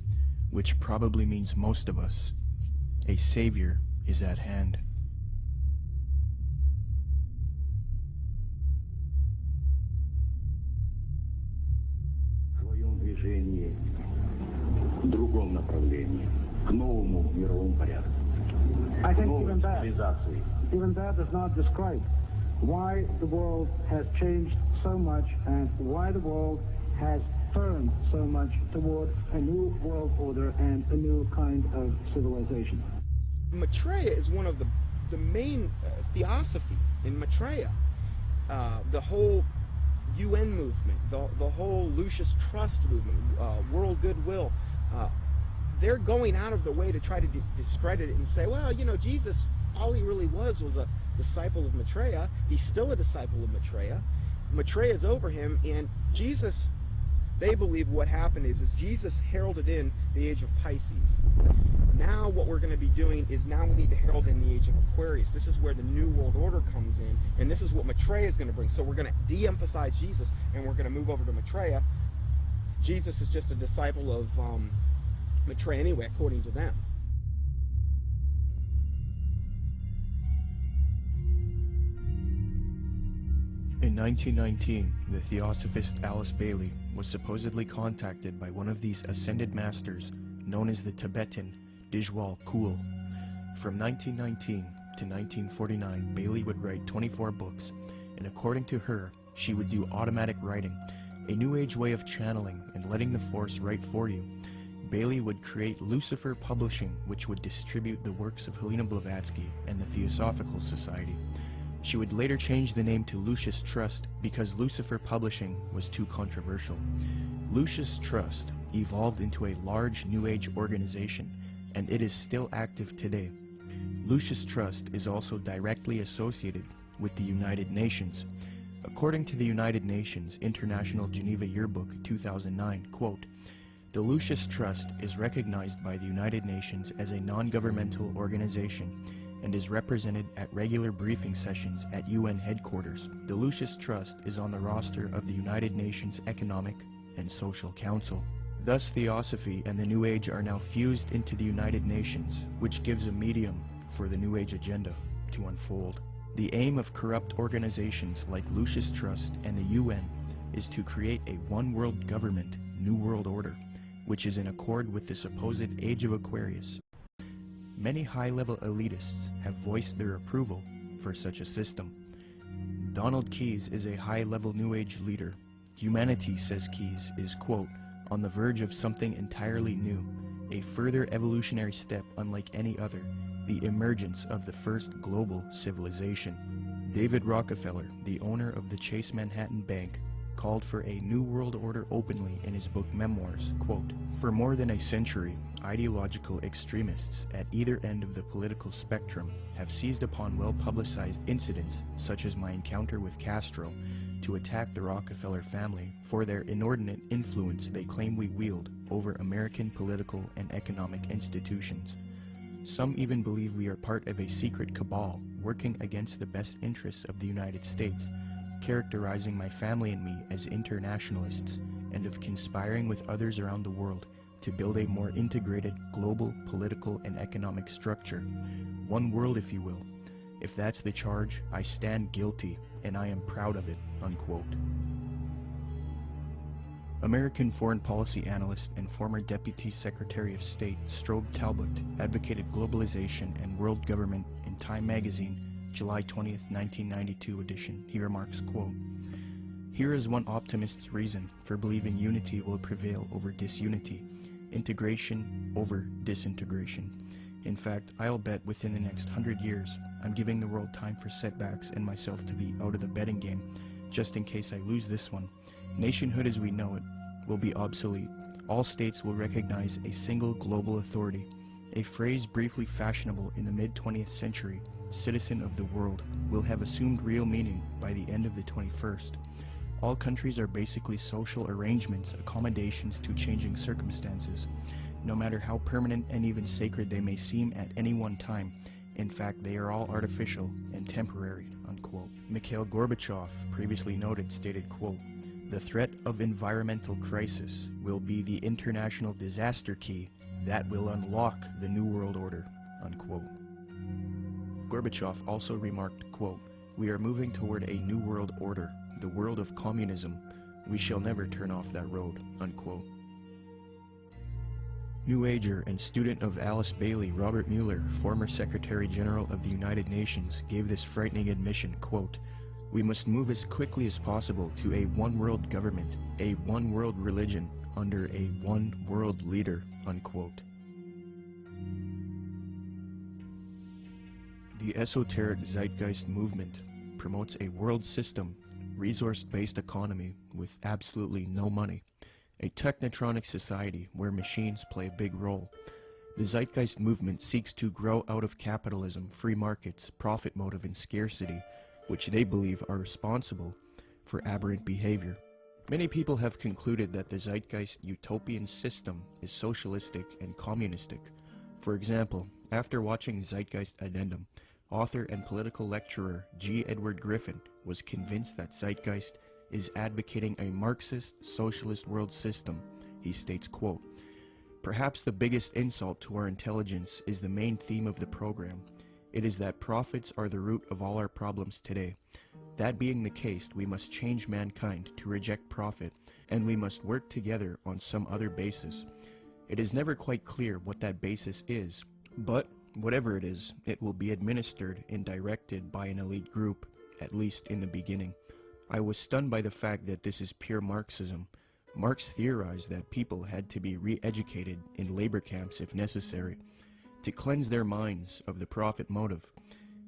which probably means most of us. A savior is at hand." I think even that does not describe why the world has changed so much and why the world has turned so much toward a new world order and a new kind of civilization. Maitreya is one of the main theosophy in Maitreya. The whole UN movement, the whole Lucis Trust movement, world goodwill, they're going out of their way to try to discredit it and say, well, you know, Jesus, all he really was a disciple of Maitreya. He's still a disciple of Maitreya. Maitreya is over him, and Jesus, they believe what happened is Jesus heralded in the age of Pisces. Now what we're going to be doing is now we need to herald in the age of Aquarius. This is where the New World Order comes in, and this is what Maitreya is going to bring. So we're going to de-emphasize Jesus, and we're going to move over to Maitreya. Jesus is just a disciple of Maitreya anyway, according to them. In 1919, the theosophist Alice Bailey was supposedly contacted by one of these ascended masters known as the Tibetan Dijwal Kul. From 1919 to 1949, Bailey would write 24 books, and according to her, she would do automatic writing, a new age way of channeling and letting the force write for you. Bailey would create Lucifer Publishing, which would distribute the works of Helena Blavatsky and the Theosophical Society. She would later change the name to Lucis Trust because Lucifer Publishing was too controversial. Lucis Trust evolved into a large New Age organization, and it is still active today. Lucis Trust is also directly associated with the United Nations. According to the United Nations International Geneva Yearbook 2009, quote, "The Lucis Trust is recognized by the United Nations as a non-governmental organization and is represented at regular briefing sessions at UN headquarters. The Lucis Trust is on the roster of the United Nations Economic and Social Council." Thus, Theosophy and the New Age are now fused into the United Nations, which gives a medium for the New Age agenda to unfold. The aim of corrupt organizations like Lucis Trust and the UN is to create a one-world government, New World Order, which is in accord with the supposed Age of Aquarius. Many high-level elitists have voiced their approval for such a system. Donald Keyes is a high-level New Age leader. Humanity, says Keyes, is, quote, on the verge of something entirely new, a further evolutionary step unlike any other, the emergence of the first global civilization. David Rockefeller, the owner of the Chase Manhattan Bank, called for a New World Order openly in his book Memoirs, quote, for more than a century, ideological extremists at either end of the political spectrum have seized upon well-publicized incidents, such as my encounter with Castro, to attack the Rockefeller family for their inordinate influence they claim we wield over American political and economic institutions. Some even believe we are part of a secret cabal working against the best interests of the United States, characterizing my family and me as internationalists, and of conspiring with others around the world to build a more integrated global political and economic structure. One world, if you will. If that's the charge, I stand guilty, and I am proud of it, unquote. American foreign policy analyst and former Deputy Secretary of State Strobe Talbot advocated globalization and world government in Time magazine, July 20th, 1992 edition. He remarks, quote, here is one optimist's reason for believing unity will prevail over disunity, integration over disintegration. In fact, I'll bet within the next 100 years, I'm giving the world time for setbacks and myself to be out of the betting game, just in case I lose this one. Nationhood as we know it will be obsolete. All states will recognize a single global authority, a phrase briefly fashionable in the mid-20th century, citizen of the world, will have assumed real meaning by the end of the 21st. All countries are basically social arrangements, accommodations to changing circumstances, no matter how permanent and even sacred they may seem at any one time. In fact, they are all artificial and temporary, unquote. Mikhail Gorbachev, previously noted, stated, quote, the threat of environmental crisis will be the international disaster key that will unlock the New World Order, unquote. Gorbachev also remarked, quote, we are moving toward a new world order, the world of communism. We shall never turn off that road, unquote. New Ager and student of Alice Bailey, Robert Mueller, former Secretary General of the United Nations, gave this frightening admission, quote, we must move as quickly as possible to a one-world government, a one-world religion, under a one-world leader, unquote. The esoteric zeitgeist movement promotes a world system, resource-based economy with absolutely no money, a technotronic society where machines play a big role. The zeitgeist movement seeks to grow out of capitalism, free markets, profit motive, and scarcity, which they believe are responsible for aberrant behavior. Many people have concluded that the zeitgeist utopian system is socialistic and communistic. For example, after watching Zeitgeist Addendum, author and political lecturer G. Edward Griffin was convinced that Zeitgeist is advocating a Marxist socialist world system. He states, quote, perhaps the biggest insult to our intelligence is the main theme of the program. It is that profits are the root of all our problems today. That being the case, we must change mankind to reject profit, and we must work together on some other basis. It is never quite clear what that basis is, but whatever it is, it will be administered and directed by an elite group, at least in the beginning. I was stunned by the fact that this is pure Marxism. Marx theorized that people had to be re-educated in labor camps if necessary, to cleanse their minds of the profit motive.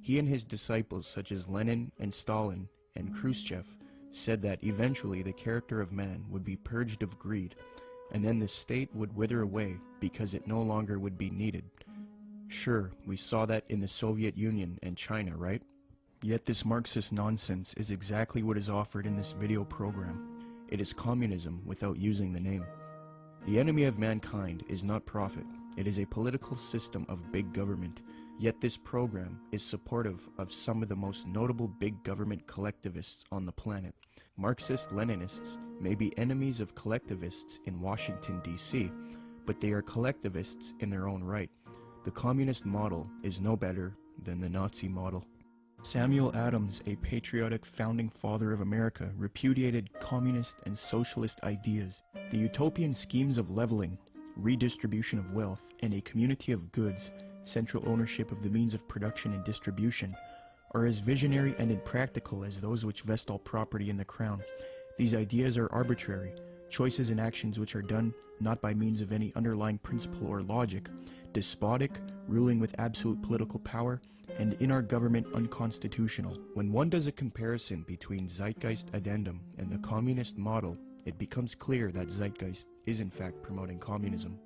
He and his disciples, such as Lenin and Stalin and Khrushchev, said that eventually the character of man would be purged of greed, and then the state would wither away because it no longer would be needed. Sure, we saw that in the Soviet Union and China, right? Yet this Marxist nonsense is exactly what is offered in this video program. It is communism without using the name. The enemy of mankind is not profit. It is a political system of big government. Yet this program is supportive of some of the most notable big government collectivists on the planet. Marxist-Leninists may be enemies of collectivists in Washington, D.C., but they are collectivists in their own right. The communist model is no better than the Nazi model. Samuel Adams, a patriotic founding father of America, repudiated communist and socialist ideas. The utopian schemes of leveling, redistribution of wealth, and a community of goods central ownership of the means of production and distribution, are as visionary and impractical as those which vest all property in the crown. These ideas are arbitrary, choices and actions which are done not by means of any underlying principle or logic, despotic, ruling with absolute political power, and in our government unconstitutional. When one does a comparison between Zeitgeist Addendum and the communist model, it becomes clear that Zeitgeist is in fact promoting communism.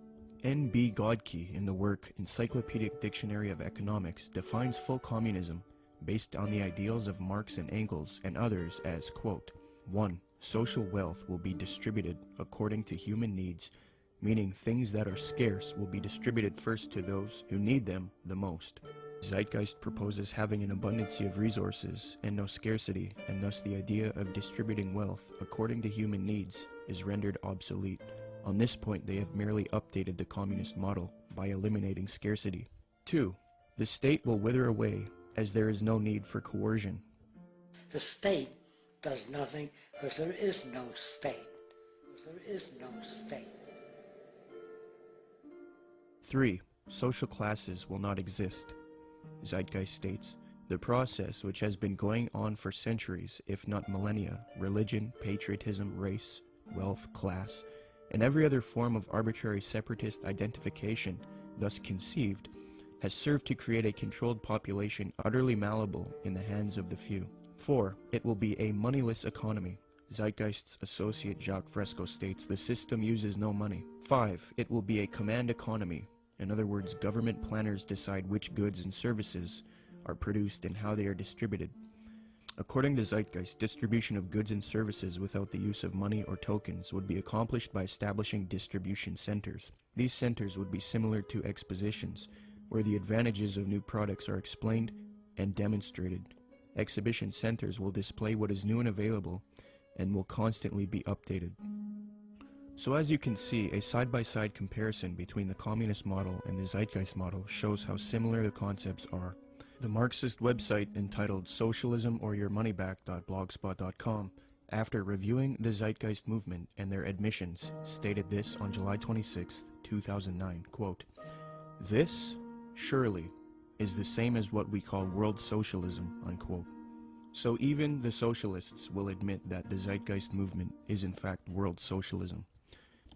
N.B. Godke, in the work Encyclopedic Dictionary of Economics, defines full communism based on the ideals of Marx and Engels and others as, quote, 1. Social wealth will be distributed according to human needs, meaning things that are scarce will be distributed first to those who need them the most. Zeitgeist proposes having an abundance of resources and no scarcity, and thus the idea of distributing wealth according to human needs is rendered obsolete. On this point, they have merely updated the communist model by eliminating scarcity. 2. The state will wither away as there is no need for coercion. The state does nothing because there is no state. There is no state. 3. Social classes will not exist. Zeitgeist states, the process which has been going on for centuries, if not millennia, religion, patriotism, race, wealth, class, and every other form of arbitrary separatist identification thus conceived, has served to create a controlled population utterly malleable in the hands of the few. 4. It will be a moneyless economy. Zeitgeist's associate Jacques Fresco states the system uses no money. 5. It will be a command economy. In other words, government planners decide which goods and services are produced and how they are distributed. According to Zeitgeist, distribution of goods and services without the use of money or tokens would be accomplished by establishing distribution centers. These centers would be similar to expositions, where the advantages of new products are explained and demonstrated. Exhibition centers will display what is new and available and will constantly be updated. So as you can see, a side-by-side comparison between the communist model and the Zeitgeist model shows how similar the concepts are. The Marxist website entitled socialismoryourmoneyback.blogspot.com, after reviewing the Zeitgeist movement and their admissions, stated this on July 26, 2009, quote, "This, surely, is the same as what we call world socialism," unquote. So even the socialists will admit that the Zeitgeist movement is in fact world socialism.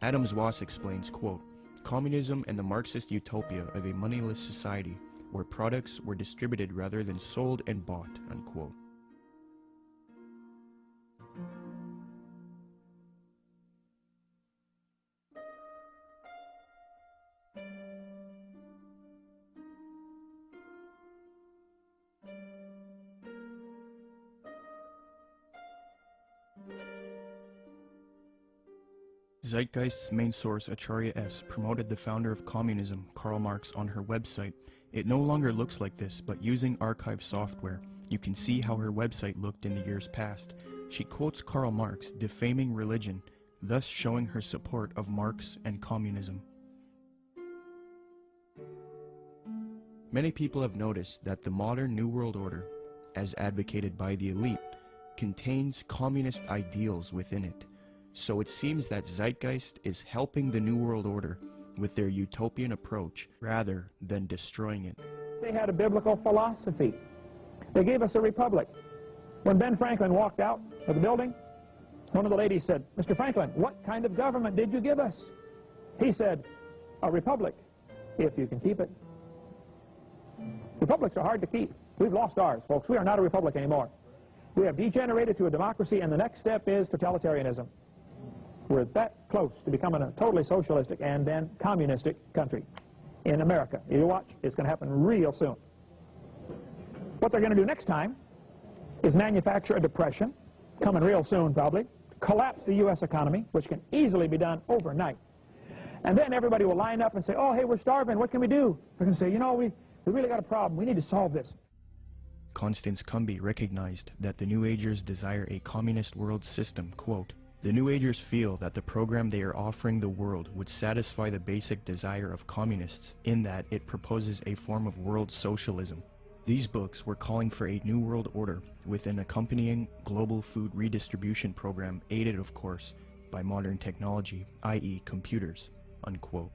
Adams Wass explains, quote, "Communism and the Marxist utopia of a moneyless society where products were distributed rather than sold and bought," unquote. Zeitgeist's main source, Acharya S., promoted the founder of communism, Karl Marx, on her website. It no longer looks like this, but using archive software, you can see how her website looked in the years past. She quotes Karl Marx, defaming religion, thus showing her support of Marx and communism. Many people have noticed that the modern New World Order, as advocated by the elite, contains communist ideals within it. So it seems that Zeitgeist is helping the New World Order with their utopian approach rather than destroying it. They had a biblical philosophy. They gave us a republic. When Ben Franklin walked out of the building, one of the ladies said, "Mr. Franklin, what kind of government did you give us?" He said, "A republic, if you can keep it." Republics are hard to keep. We've lost ours, folks. We are not a republic anymore. We have degenerated to a democracy, and the next step is totalitarianism. We're that close to becoming a totally socialistic and then communistic country in America. You watch, it's going to happen real soon. What they're going to do next time is manufacture a depression, coming real soon probably, collapse the U.S. economy, which can easily be done overnight. And then everybody will line up and say, "Oh, hey, we're starving. What can we do?" They're going to say, "You know, we really got a problem. We need to solve this." Constance Cumby recognized that the New Agers desire a communist world system, quote, "The New Agers feel that the program they are offering the world would satisfy the basic desire of communists in that it proposes a form of world socialism. These books were calling for a new world order with an accompanying global food redistribution program aided, of course, by modern technology, i.e. computers," unquote.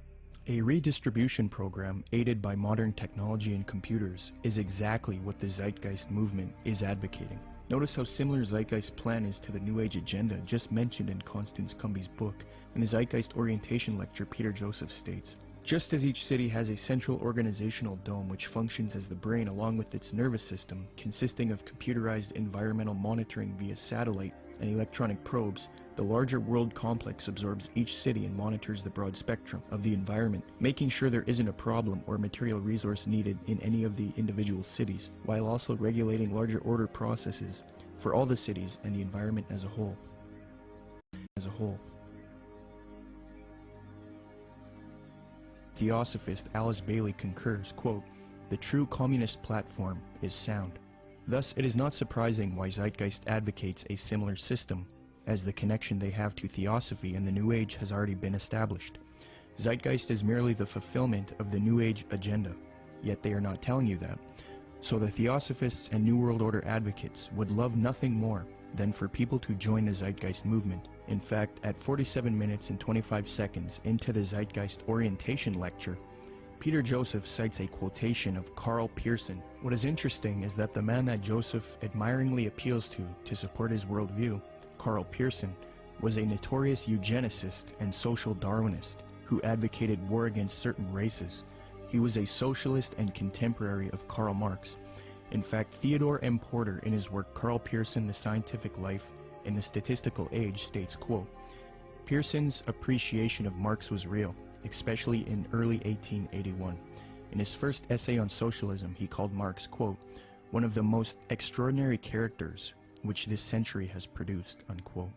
A redistribution program aided by modern technology and computers is exactly what the Zeitgeist movement is advocating. Notice how similar Zeitgeist's plan is to the New Age agenda just mentioned in Constance Cumby's book. In the Zeitgeist orientation lecture, Peter Joseph states, "Just as each city has a central organizational dome which functions as the brain along with its nervous system, consisting of computerized environmental monitoring via satellite and electronic probes, the larger world complex absorbs each city and monitors the broad spectrum of the environment, making sure there isn't a problem or material resource needed in any of the individual cities, while also regulating larger order processes for all the cities and the environment as a whole." Theosophist Alice Bailey concurs, quote, "The true communist platform is sound." Thus, it is not surprising why Zeitgeist advocates a similar system, as the connection they have to Theosophy and the New Age has already been established. Zeitgeist is merely the fulfillment of the New Age agenda, yet they are not telling you that. So the Theosophists and New World Order advocates would love nothing more than for people to join the Zeitgeist movement. In fact, at 47 minutes and 25 seconds into the Zeitgeist orientation lecture, Peter Joseph cites a quotation of Karl Pearson. What is interesting is that the man that Joseph admiringly appeals to support his worldview, Karl Pearson, was a notorious eugenicist and social Darwinist who advocated war against certain races. He was a socialist and contemporary of Karl Marx. In fact, Theodore M. Porter, in his work Karl Pearson, The Scientific Life in the Statistical Age, states, quote, "Pearson's appreciation of Marx was real, especially in early 1881. In his first essay on socialism, he called Marx, quote, one of the most extraordinary characters which this century has produced," unquote.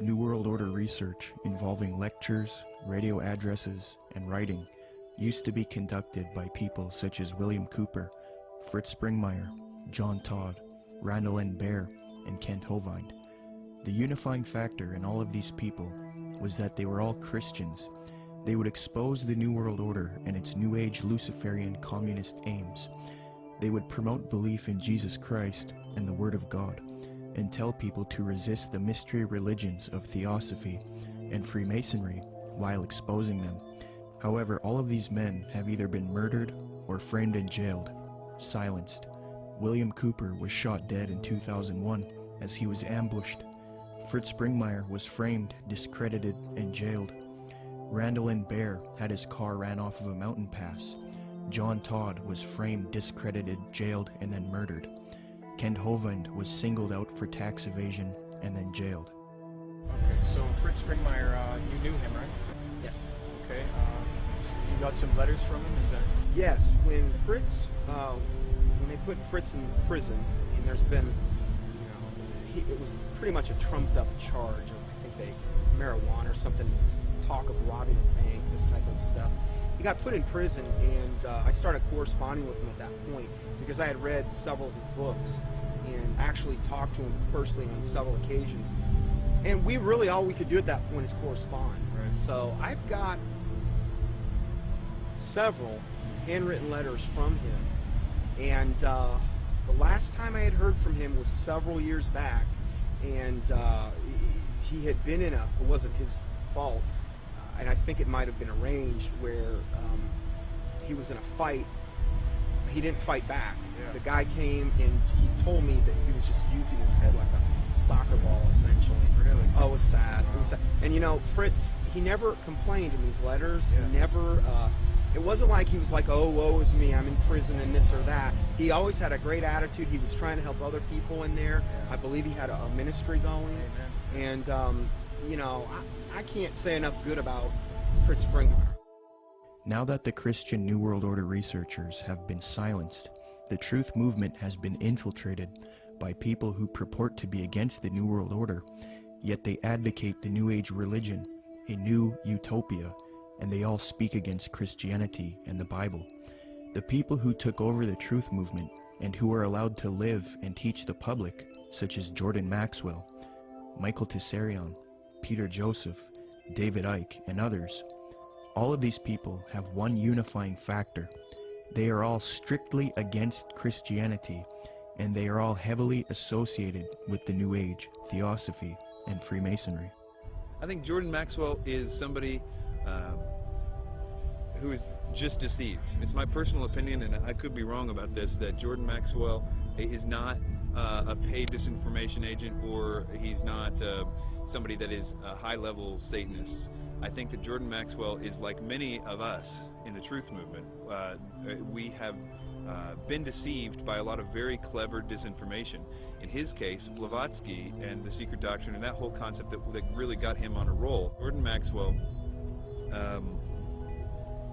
New World Order research involving lectures, radio addresses, and writing used to be conducted by people such as William Cooper, Fritz Springmeier, John Todd, Randall N. Baer, and Kent Hovind. The unifying factor in all of these people was that they were all Christians. They would expose the New World Order and its New Age Luciferian communist aims. They would promote belief in Jesus Christ and the Word of God, and tell people to resist the mystery religions of Theosophy and Freemasonry while exposing them. However, all of these men have either been murdered or framed and jailed, silenced. William Cooper was shot dead in 2001 as he was ambushed. Fritz Springmeier was framed, discredited, and jailed. Randall N. Baer had his car ran off of a mountain pass. John Todd was framed, discredited, jailed, and then murdered. Kent Hovind was singled out for tax evasion and then jailed. Okay, so Fritz Springmeier, you knew him, right? Yes. Okay, so you got some letters from him, is that? Yes, when Fritz, when they put Fritz in prison, and there's been, it was pretty much a trumped up charge of, I think marijuana or something, talk of robbing a bank, this type of stuff. He got put in prison, and I started corresponding with him at that point because I had read several of his books and actually talked to him personally on several occasions. And we really, all we could do at that point is correspond. Right. So I've got several handwritten letters from him, and the last time I had heard from him was several years back, and he had been in it wasn't his fault, and I think it might have been arranged where he was in a fight. He didn't fight back. Yeah. The guy came and he told me that he was just using his head like a soccer ball, essentially. Really? Oh, it was sad. Wow. It was sad. And you know, Fritz, he never complained in these letters. Yeah. He never, it wasn't like he was like, oh, woe is me, I'm in prison and this or that. He always had a great attitude. He was trying to help other people in there. Yeah. I believe he had a ministry going. Amen. And, you know, I can't say enough good about Fritz Springmeier. Now that the Christian New World Order researchers have been silenced, the truth movement has been infiltrated by people who purport to be against the New World Order, yet they advocate the New Age religion, a new utopia, and they all speak against Christianity and the Bible. The people who took over the truth movement and who are allowed to live and teach the public, such as Jordan Maxwell, Michael Tessarion, Peter Joseph, David Icke, and others, all of these people have one unifying factor. They are all strictly against Christianity, and they are all heavily associated with the New Age, Theosophy, and Freemasonry. I think Jordan Maxwell is somebody who is just deceived. It's my personal opinion, and I could be wrong about this, that Jordan Maxwell is not a paid disinformation agent, or he's not somebody that is a high-level Satanist. I think that Jordan Maxwell is like many of us in the truth movement. We have been deceived by a lot of very clever disinformation. In his case, Blavatsky and the secret doctrine and that whole concept that really got him on a roll. Jordan Maxwell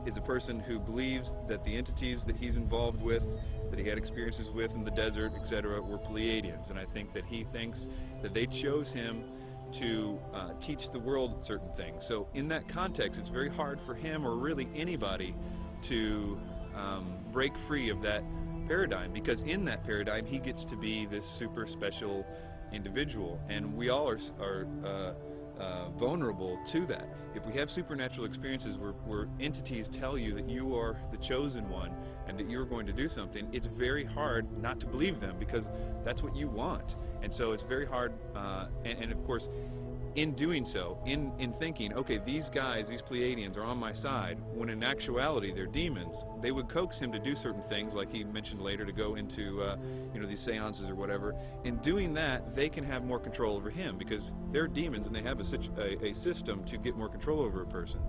is a person who believes that the entities that he's involved with, that he had experiences with in the desert, etc., were Pleiadians. And I think that he thinks that they chose him to teach the world certain things. So in that context, it's very hard for him, or really anybody, to break free of that paradigm, because in that paradigm he gets to be this super special individual, and we all are vulnerable to that. If we have supernatural experiences where entities tell you that you are the chosen one and that you're going to do something, it's very hard not to believe them, because that's what you want. And so it's very hard, and of course, in doing so, in thinking, okay, these guys, these Pleiadians are on my side, when in actuality they're demons, they would coax him to do certain things, like he mentioned later, to go into these seances or whatever. In doing that, they can have more control over him, because they're demons and they have a system to get more control over a person.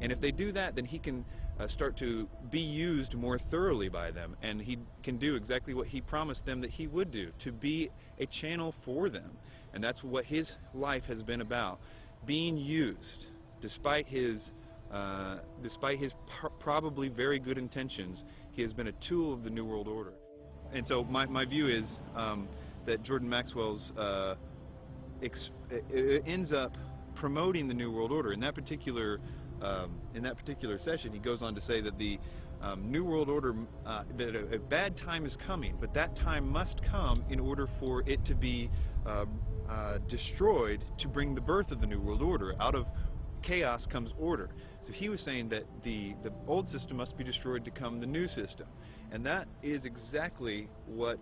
And if they do that, then he can start to be used more thoroughly by them, and he can do exactly what he promised them that he would do, to be a channel for them. And that's what his life has been about, being used, despite his probably very good intentions. He has been a tool of the New World Order. And so my view is that Jordan Maxwell's ends up promoting the New World Order. In that particular session, he goes on to say that the New World Order, that a bad time is coming, but that time must come in order for it to be destroyed, to bring the birth of the New World Order. Out of chaos comes order. So he was saying that the old system must be destroyed to come the new system. And that is exactly what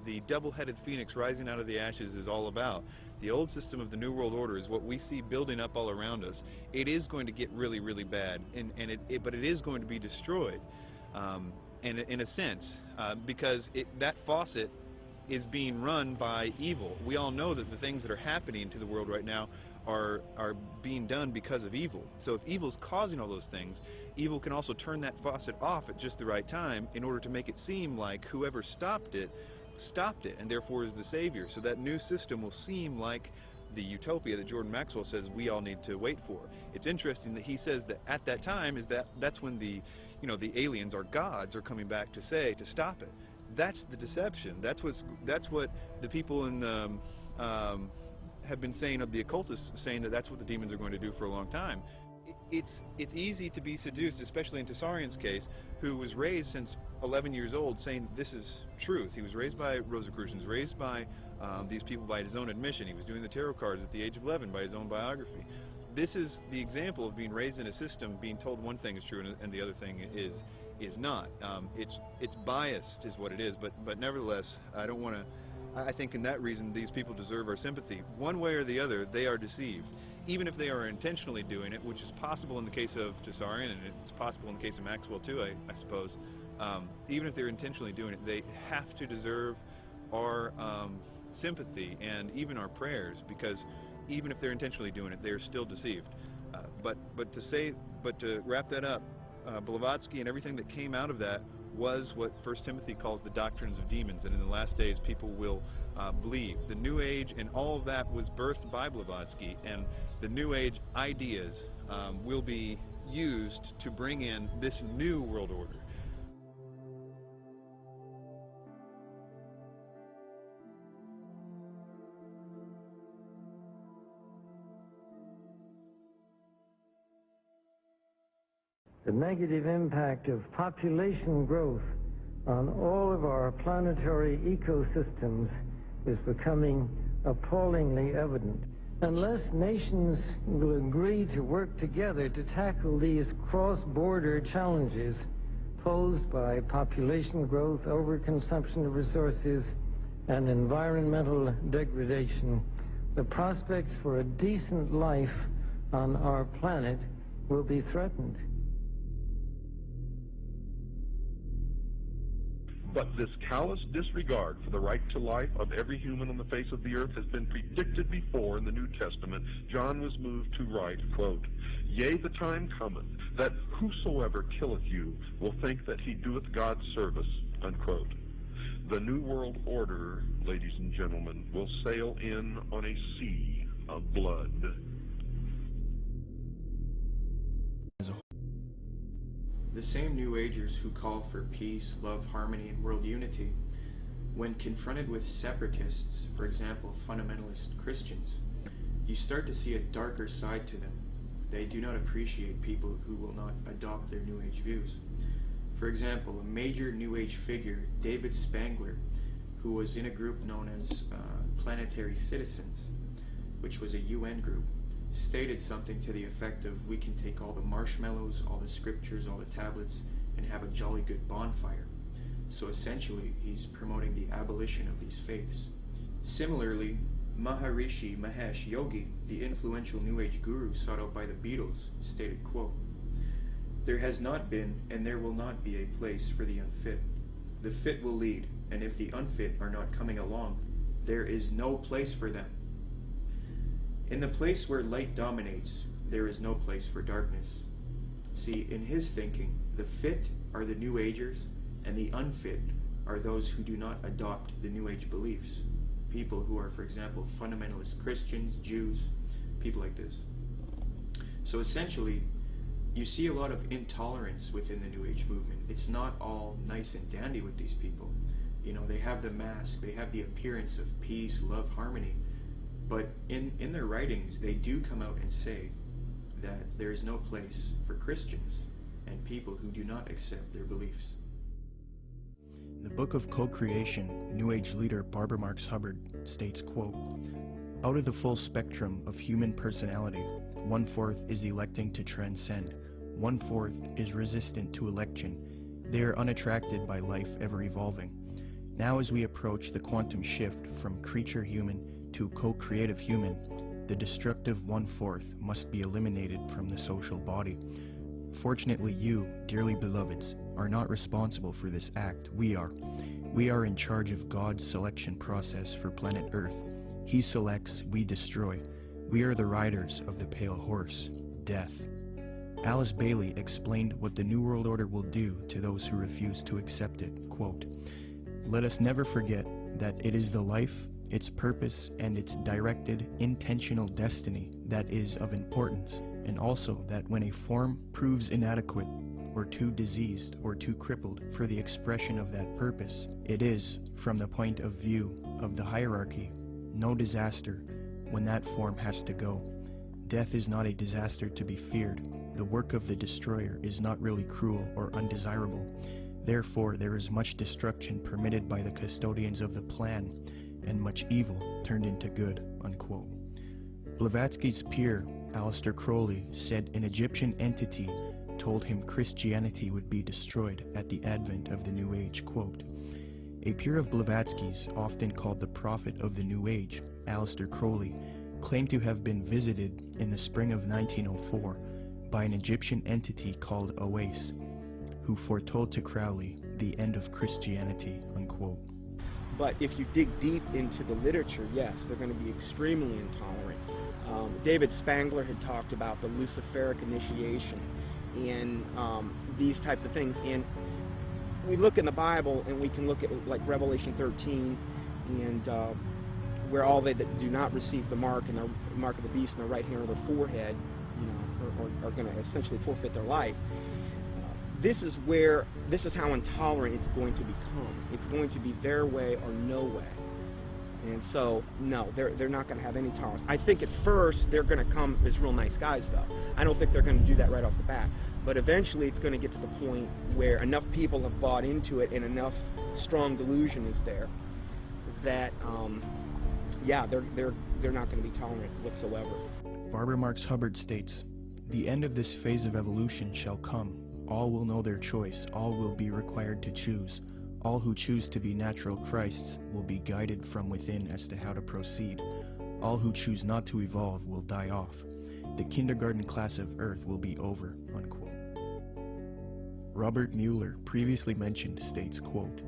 the double-headed phoenix rising out of the ashes is all about. The old system of the New World Order is what we see building up all around us. It is going to get really, really bad, but it is going to be destroyed, in a sense, because that faucet is being run by evil. We all know that the things that are happening to the world right now are being done because of evil. So if evil's causing all those things, evil can also turn that faucet off at just the right time in order to make it seem like whoever stopped it, and therefore is the savior. So that new system will seem like the utopia that Jordan Maxwell says we all need to wait for. It's interesting that he says that at that time that's when the aliens, our gods, are coming back to stop it. That's the deception. That's what the people in have been saying of the occultists, saying that that's what the demons are going to do for a long time. It's easy to be seduced, especially in Tessarian's case, who was raised since 11 years old saying this is truth. He was raised by Rosicrucians, raised by these people by his own admission. He was doing the tarot cards at the age of 11 by his own biography. This is the example of being raised in a system, being told one thing is true and the other thing is not. It's biased is what it is, but nevertheless, I think in that reason these people deserve our sympathy. One way or the other, they are deceived. Even if they are intentionally doing it, which is possible in the case of Tessarian, and it's possible in the case of Maxwell too, I suppose. Even if they're intentionally doing it, they have to deserve our sympathy and even our prayers, because even if they're intentionally doing it, they are still deceived. But to wrap that up, Blavatsky and everything that came out of that was what 1 Timothy calls the doctrines of demons, and in the last days people will believe. The New Age and all of that was birthed by Blavatsky, and the New Age ideas will be used to bring in this new world order. The negative impact of population growth on all of our planetary ecosystems is becoming appallingly evident. Unless nations will agree to work together to tackle these cross-border challenges posed by population growth, overconsumption of resources, and environmental degradation, the prospects for a decent life on our planet will be threatened. But this callous disregard for the right to life of every human on the face of the earth has been predicted before in the New Testament. John was moved to write, quote, "Yea, the time cometh, that whosoever killeth you will think that he doeth God's service," unquote. The New World Order, ladies and gentlemen, will sail in on a sea of blood. The same New Agers who call for peace, love, harmony, and world unity, when confronted with separatists, for example, fundamentalist Christians, you start to see a darker side to them. They do not appreciate people who will not adopt their New Age views. For example, a major New Age figure, David Spangler, who was in a group known as Planetary Citizens, which was a UN group, stated something to the effect of, we can take all the marshmallows, all the scriptures, all the tablets, and have a jolly good bonfire. So essentially, he's promoting the abolition of these faiths. Similarly, Maharishi Mahesh Yogi, the influential New Age guru sought out by the Beatles, stated, quote, "There has not been and there will not be a place for the unfit. The fit will lead, and if the unfit are not coming along, there is no place for them. In the place where light dominates, there is no place for darkness." See, in his thinking, the fit are the New Agers, and the unfit are those who do not adopt the New Age beliefs. People who are, for example, fundamentalist Christians, Jews, people like this. So essentially, you see a lot of intolerance within the New Age movement. It's not all nice and dandy with these people. You know, they have the mask, they have the appearance of peace, love, harmony, but in their writings, they do come out and say that there is no place for Christians and people who do not accept their beliefs. In the book of Co-Creation, New Age leader Barbara Marx Hubbard states, quote, "Out of the full spectrum of human personality, 1/4 is electing to transcend, 1/4 is resistant to election. They are unattracted by life ever evolving. Now as we approach the quantum shift from creature human to co-creative human, the destructive 1/4 must be eliminated from the social body. Fortunately, you, dearly beloveds, are not responsible for this act. We are. We are in charge of God's selection process for planet Earth. He selects, we destroy. We are the riders of the pale horse, death." Alice Bailey explained what the New World Order will do to those who refuse to accept it. Quote, "Let us never forget that it is the life, its purpose, and its directed, intentional destiny that is of importance, and also that when a form proves inadequate, or too diseased, or too crippled for the expression of that purpose, it is, from the point of view of the hierarchy, no disaster when that form has to go. Death is not a disaster to be feared. The work of the destroyer is not really cruel or undesirable. Therefore, there is much destruction permitted by the custodians of the plan, and much evil turned into good," unquote. Blavatsky's peer, Aleister Crowley, said an Egyptian entity told him Christianity would be destroyed at the advent of the New Age, quote. A peer of Blavatsky's, often called the prophet of the New Age, Aleister Crowley, claimed to have been visited in the spring of 1904 by an Egyptian entity called Awais, who foretold to Crowley the end of Christianity, unquote. But if you dig deep into the literature, yes, they're going to be extremely intolerant. David Spangler had talked about the Luciferic initiation and these types of things. And we look in the Bible and we can look at like Revelation 13 and where all they that do not receive the mark and the mark of the beast in their right hand or their forehead, you know, are going to essentially forfeit their life. This is how intolerant it's going to become. It's going to be their way or no way. And so, no, they're not going to have any tolerance. I think at first they're going to come as real nice guys, though. I don't think they're going to do that right off the bat. But eventually it's going to get to the point where enough people have bought into it and enough strong delusion is there that, yeah, they're not going to be tolerant whatsoever. Barbara Marx Hubbard states, "The end of this phase of evolution shall come. All will know their choice. All will be required to choose. All who choose to be natural Christs will be guided from within as to how to proceed. All who choose not to evolve will die off. the kindergarten class of Earth will be over, unquote. Robert Mueller, previously mentioned, states, quote,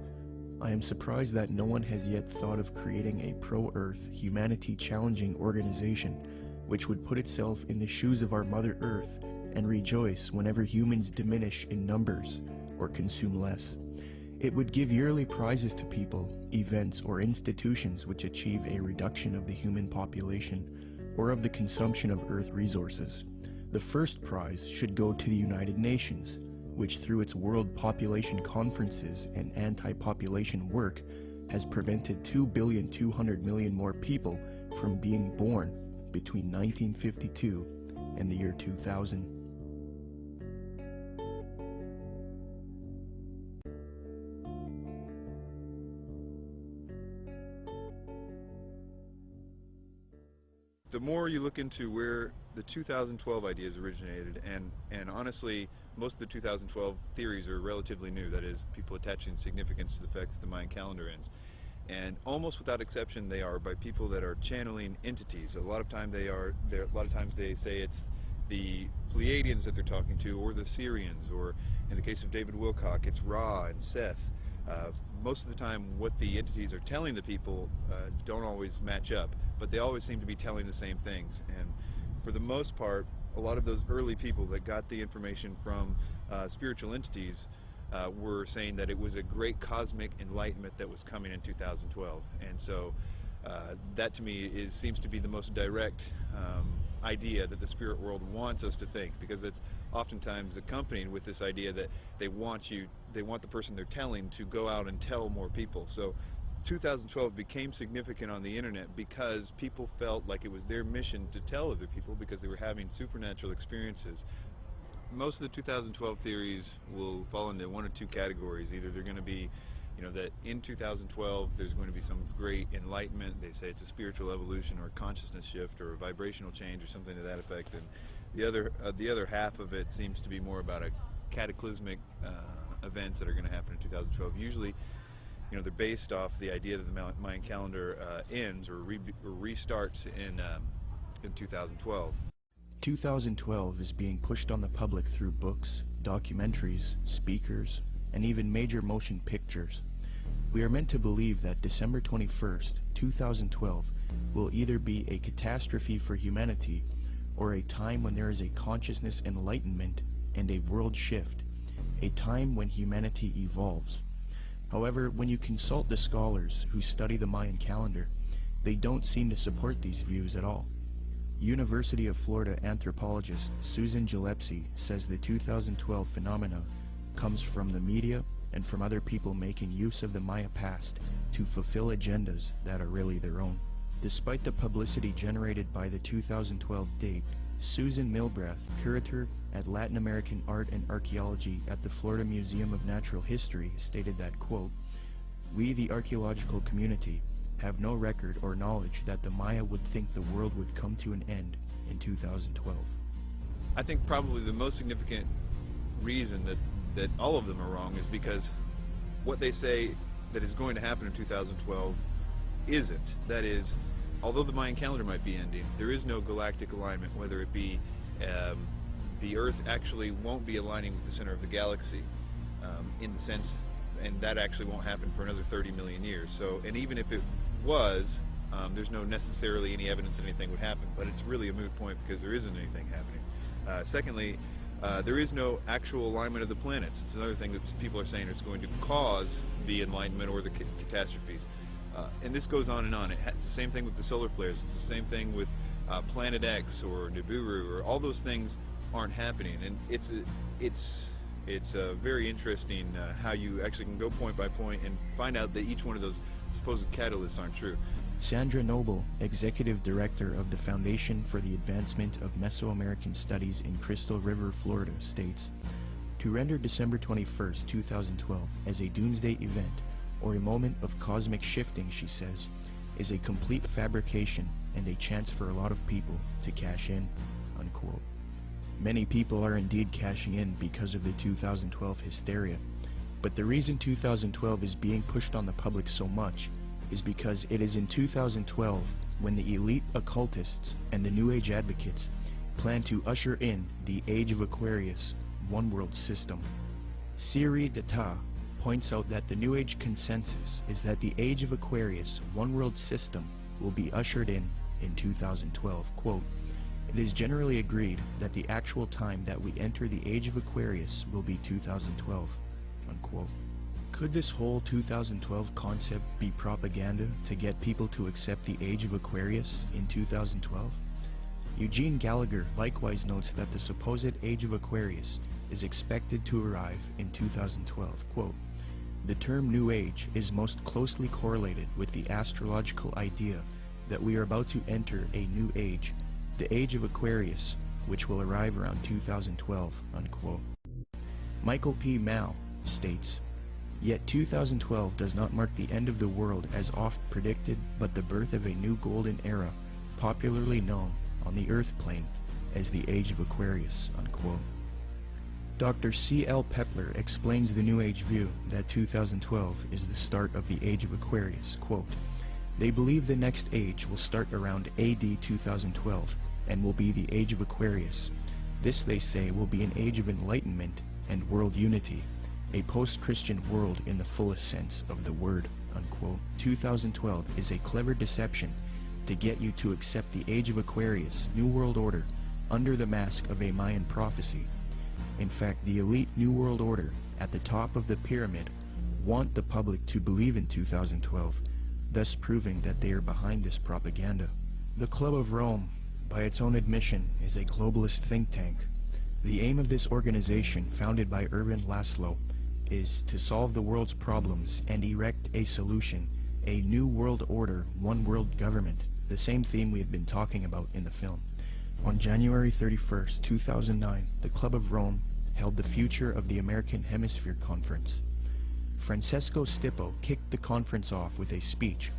I am surprised that no one has yet thought of creating a pro-Earth, humanity-challenging organization which would put itself in the shoes of our Mother Earth and rejoice whenever humans diminish in numbers or consume less. It would give yearly prizes to people, events, or institutions which achieve a reduction of the human population or of the consumption of Earth resources. The first prize should go to the United Nations, which through its World Population Conferences and anti-population work has prevented 2,200,000,000 more people from being born between 1952 and the year 2000. The more you look into where the 2012 ideas originated, and honestly, most of the 2012 theories are relatively new, that is, people attaching significance to the fact that the Mayan calendar ends. And almost without exception, they are by people that are channeling entities. A lot of times they say it's the Pleiadians that they're talking to, or the Syrians, or in the case of David Wilcock, it's Ra and Seth. Most of the time, what the entities are telling the people don't always match up, but they always seem to be telling the same things. And for the most part, a lot of those early people that got the information from spiritual entities were saying that it was a great cosmic enlightenment that was coming in 2012. And so that to me seems to be the most direct idea that the spirit world wants us to think, because it's oftentimes accompanied with this idea that they want the person they're telling to go out and tell more people. So 2012 became significant on the internet because people felt like it was their mission to tell other people because they were having supernatural experiences. Most of the 2012 theories will fall into one of two categories. Either they're going to be, that in 2012 there's going to be some great enlightenment. They say it's a spiritual evolution or a consciousness shift or a vibrational change or something to that effect. And the other half of it seems to be more about a cataclysmic events that are going to happen in 2012. Usually, they're based off the idea that the Mayan calendar ends or restarts in 2012. 2012 is being pushed on the public through books, documentaries, speakers, and even major motion pictures. We are meant to believe that December 21st, 2012 will either be a catastrophe for humanity or a time when there is a consciousness enlightenment and a world shift, a time when humanity evolves. However, when you consult the scholars who study the Mayan calendar, they don't seem to support these views at all. University of Florida anthropologist Susan Gillespie says the 2012 phenomena comes from the media and from other people making use of the Maya past to fulfill agendas that are really their own. Despite the publicity generated by the 2012 date, Susan Milbrath, curator at Latin American Art and Archaeology at the Florida Museum of Natural History, stated that, quote, "We, the archaeological community, have no record or knowledge that the Maya would think the world would come to an end in 2012. I think probably the most significant reason that all of them are wrong is because what they say that is going to happen in 2012 isn't. That is, although the Mayan calendar might be ending, there is no galactic alignment, whether it be the Earth actually won't be aligning with the center of the galaxy in the sense, and that actually won't happen for another 30 million years. So, and even if it was, there's no necessarily any evidence that anything would happen, but it's really a moot point because there isn't anything happening. Secondly, there is no actual alignment of the planets. It's another thing that people are saying is going to cause the enlightenment or the catastrophes. And this goes on and on. It's the same thing with the solar flares. It's the same thing with Planet X or Nibiru, or all those things aren't happening. And it's very interesting how you actually can go point by point and find out that each one of those supposed catalysts aren't true. Sandra Noble, Executive Director of the Foundation for the Advancement of Mesoamerican Studies in Crystal River, Florida, states, "To render December 21st, 2012 as a doomsday event or a moment of cosmic shifting," she says, "is a complete fabrication and a chance for a lot of people to cash in," unquote. Many people are indeed cashing in because of the 2012 hysteria, but the reason 2012 is being pushed on the public so much is because it is in 2012 when the elite occultists and the New Age advocates plan to usher in the Age of Aquarius one-world system. Siri Data points out that the New Age consensus is that the Age of Aquarius one-world system will be ushered in 2012. Quote, "It is generally agreed that the actual time that we enter the Age of Aquarius will be 2012. Unquote. Could this whole 2012 concept be propaganda to get people to accept the Age of Aquarius in 2012? Eugene Gallagher likewise notes that the supposed Age of Aquarius is expected to arrive in 2012. Quote, "The term New Age is most closely correlated with the astrological idea that we are about to enter a new age, the Age of Aquarius, which will arrive around 2012. Unquote. Michael P. Mao states, "Yet 2012 does not mark the end of the world as oft predicted, but the birth of a new golden era, popularly known on the Earth plane as the Age of Aquarius." Unquote. Dr. C.L. Pepler explains the New Age view that 2012 is the start of the Age of Aquarius. Quote, "They believe the next age will start around AD 2012 and will be the Age of Aquarius. This, they say, will be an age of enlightenment and world unity, a post-Christian world in the fullest sense of the word." Unquote. 2012 is a clever deception to get you to accept the Age of Aquarius, New World Order, under the mask of a Mayan prophecy. In fact, the elite New World Order at the top of the pyramid want the public to believe in 2012, thus proving that they are behind this propaganda. The Club of Rome, by its own admission, is a globalist think tank. The aim of this organization, founded by Erwin Laszlo, is to solve the world's problems and erect a solution, a new world order, one world government, the same theme we have been talking about in the film. On January 31st, 2009, the Club of Rome held the Future of the American Hemisphere Conference. Francesco Stippo kicked the conference off with a speech.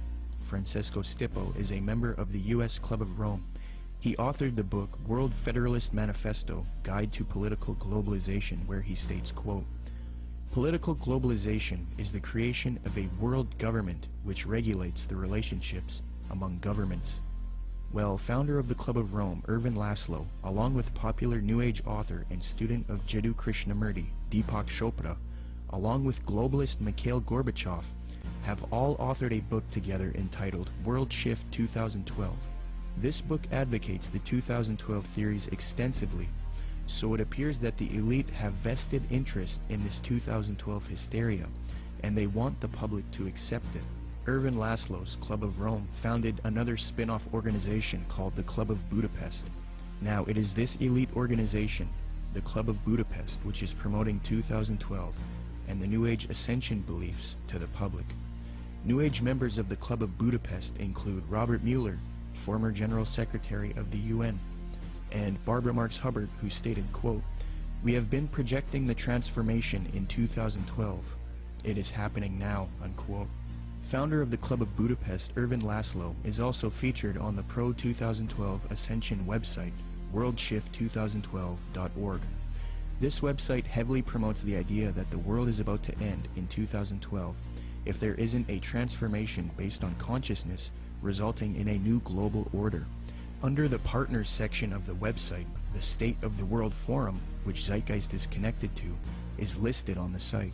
Francesco Stippo is a member of the U.S. Club of Rome. He authored the book World Federalist Manifesto, Guide to Political Globalization, where he states, quote, "Political globalization is the creation of a world government which regulates the relationships among governments." Well, founder of the Club of Rome, Erwin Laszlo, along with popular New Age author and student of Jiddu Krishnamurti, Deepak Chopra, along with globalist Mikhail Gorbachev, have all authored a book together entitled World Shift 2012. This book advocates the 2012 theories extensively, so it appears that the elite have vested interest in this 2012 hysteria, and they want the public to accept it. Erwin Laszlo's Club of Rome founded another spin-off organization called the Club of Budapest. Now, it is this elite organization, the Club of Budapest, which is promoting 2012 and the New Age ascension beliefs to the public. New Age members of the Club of Budapest include Robert Mueller, former General Secretary of the UN, and Barbara Marx Hubbard, who stated, quote, "We have been projecting the transformation in 2012. It is happening now." Unquote. Founder of the Club of Budapest, Erwin Laszlo, is also featured on the Pro-2012 Ascension website, worldshift2012.org. This website heavily promotes the idea that the world is about to end in 2012 if there isn't a transformation based on consciousness resulting in a new global order. Under the Partners section of the website, the State of the World Forum, which Zeitgeist is connected to, is listed on the site.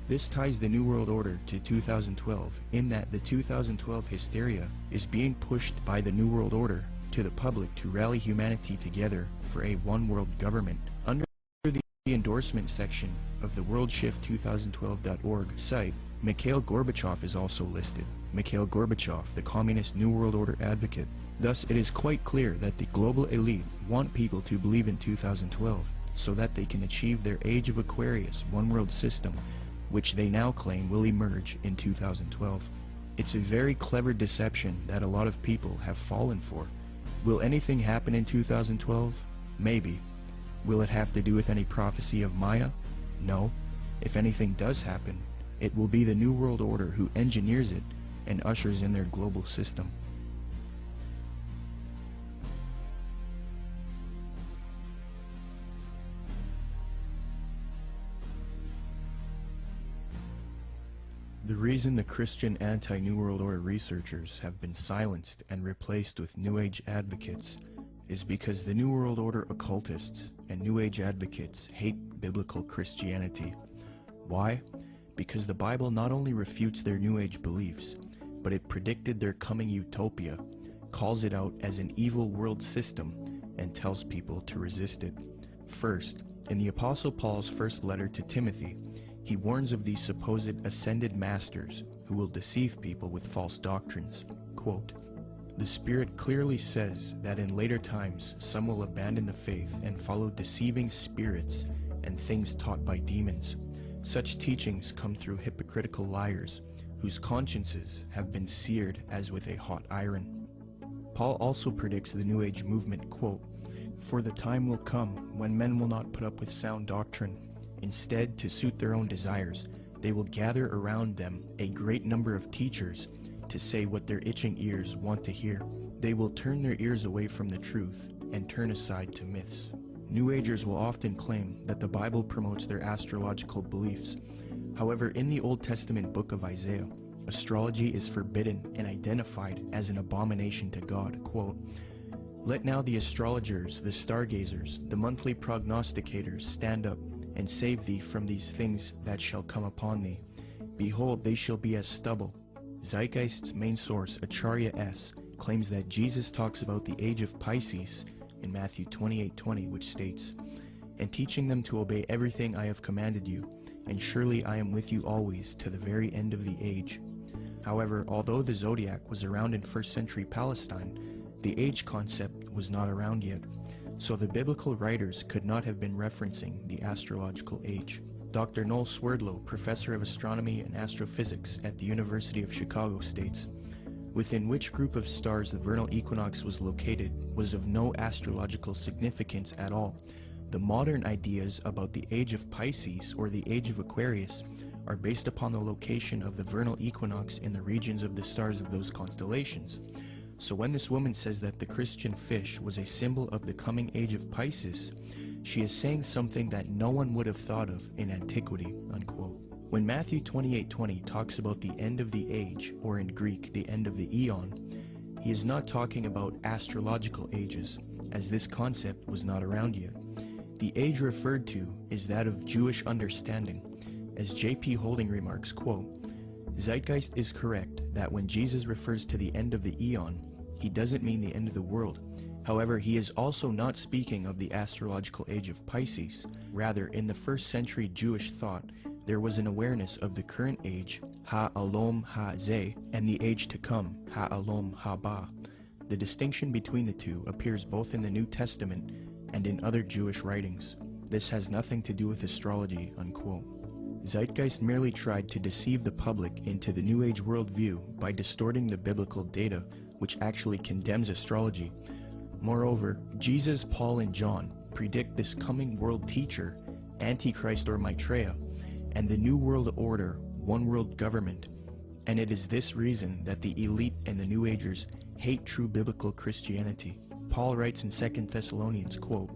This ties the New World Order to 2012 in that the 2012 hysteria is being pushed by the New World Order to the public to rally humanity together for a one-world government. Under the endorsement section of the worldshift2012.org site, Mikhail Gorbachev is also listed. Mikhail Gorbachev, the Communist New World Order advocate. Thus, it is quite clear that the global elite want people to believe in 2012 so that they can achieve their Age of Aquarius one-world system, which they now claim will emerge in 2012. It's a very clever deception that a lot of people have fallen for. Will anything happen in 2012? Maybe. Will it have to do with any prophecy of Maya? No. If anything does happen, it will be the New World Order who engineers it and ushers in their global system. The reason the Christian anti-New World Order researchers have been silenced and replaced with New Age advocates is because the New World Order occultists and New Age advocates hate biblical Christianity. Why? Because the Bible not only refutes their New Age beliefs, but it predicted their coming utopia, calls it out as an evil world system, and tells people to resist it. First, in the Apostle Paul's first letter to Timothy, he warns of these supposed ascended masters who will deceive people with false doctrines. Quote, "The Spirit clearly says that in later times some will abandon the faith and follow deceiving spirits and things taught by demons. Such teachings come through hypocritical liars, whose consciences have been seared as with a hot iron." Paul also predicts the New Age movement, quote, "For the time will come when men will not put up with sound doctrine. Instead, to suit their own desires, they will gather around them a great number of teachers to say what their itching ears want to hear. They will turn their ears away from the truth and turn aside to myths." New Agers will often claim that the Bible promotes their astrological beliefs. However, in the Old Testament book of Isaiah, astrology is forbidden and identified as an abomination to God. Quote, "Let now the astrologers, the stargazers, the monthly prognosticators stand up and save thee from these things that shall come upon thee. Behold, they shall be as stubble." Zeitgeist's main source, Acharya S., claims that Jesus talks about the age of Pisces in Matthew 28:20, which states, "And teaching them to obey everything I have commanded you, and surely I am with you always to the very end of the age." However, although the zodiac was around in 1st century Palestine, the age concept was not around yet, so the biblical writers could not have been referencing the astrological age. Dr. Noel Swerdlow, professor of astronomy and astrophysics at the University of Chicago, states, "Within which group of stars the vernal equinox was located was of no astrological significance at all. The modern ideas about the age of Pisces or the age of Aquarius are based upon the location of the vernal equinox in the regions of the stars of those constellations. So when this woman says that the Christian fish was a symbol of the coming age of Pisces, she is saying something that no one would have thought of in antiquity." Unquote. When Matthew 28:20 talks about the end of the age, or in Greek, the end of the eon, he is not talking about astrological ages, as this concept was not around yet. The age referred to is that of Jewish understanding. As J.P. Holding remarks, quote, "Zeitgeist is correct that when Jesus refers to the end of the eon, he doesn't mean the end of the world. However, he is also not speaking of the astrological age of Pisces. Rather, in the 1st century Jewish thought, there was an awareness of the current age, Ha-Alom Ha-Zeh, and the age to come, Ha-Alom Ha-Ba. The distinction between the two appears both in the New Testament and in other Jewish writings. This has nothing to do with astrology." Unquote. Zeitgeist merely tried to deceive the public into the New Age worldview by distorting the biblical data, which actually condemns astrology. Moreover, Jesus, Paul, and John predict this coming world teacher, Antichrist or Maitreya, and the New World Order, one world government. And it is this reason that the elite and the New Agers hate true biblical Christianity. Paul writes in 2 Thessalonians, quote,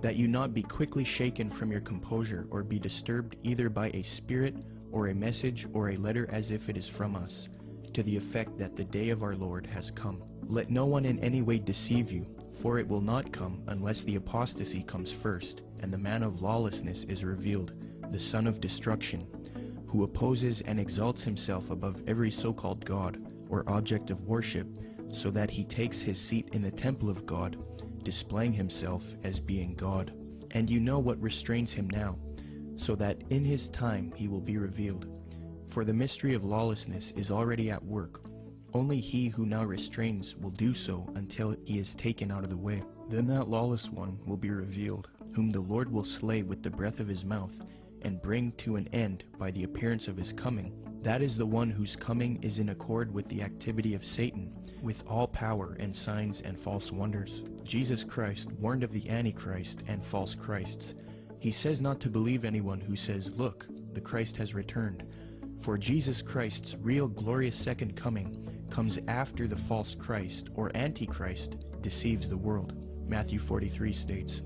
"That you not be quickly shaken from your composure, or be disturbed either by a spirit, or a message, or a letter as if it is from us, to the effect that the day of our Lord has come. Let no one in any way deceive you, for it will not come unless the apostasy comes first, and the man of lawlessness is revealed, the son of destruction, who opposes and exalts himself above every so-called God, or object of worship, so that he takes his seat in the temple of God, displaying himself as being God. And you know what restrains him now, so that in his time he will be revealed. For the mystery of lawlessness is already at work. Only he who now restrains will do so until he is taken out of the way. Then that lawless one will be revealed, whom the Lord will slay with the breath of his mouth, and bring to an end by the appearance of his coming. That is the one whose coming is in accord with the activity of Satan, with all power and signs and false wonders." Jesus Christ warned of the Antichrist and false Christs. He says not to believe anyone who says, "Look, the Christ has returned." For Jesus Christ's real glorious second coming comes after the false Christ, or Antichrist, deceives the world. Matthew 43 states,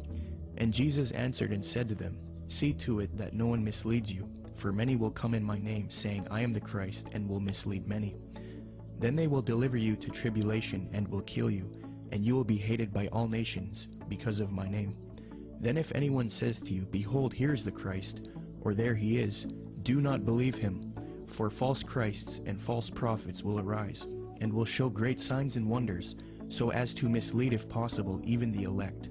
"And Jesus answered and said to them, See to it that no one misleads you, for many will come in my name, saying, I am the Christ, and will mislead many. Then they will deliver you to tribulation and will kill you, and you will be hated by all nations because of my name. Then if anyone says to you, Behold, here is the Christ, or there he is, do not believe him. For false Christs and false prophets will arise, and will show great signs and wonders, so as to mislead, if possible, even the elect.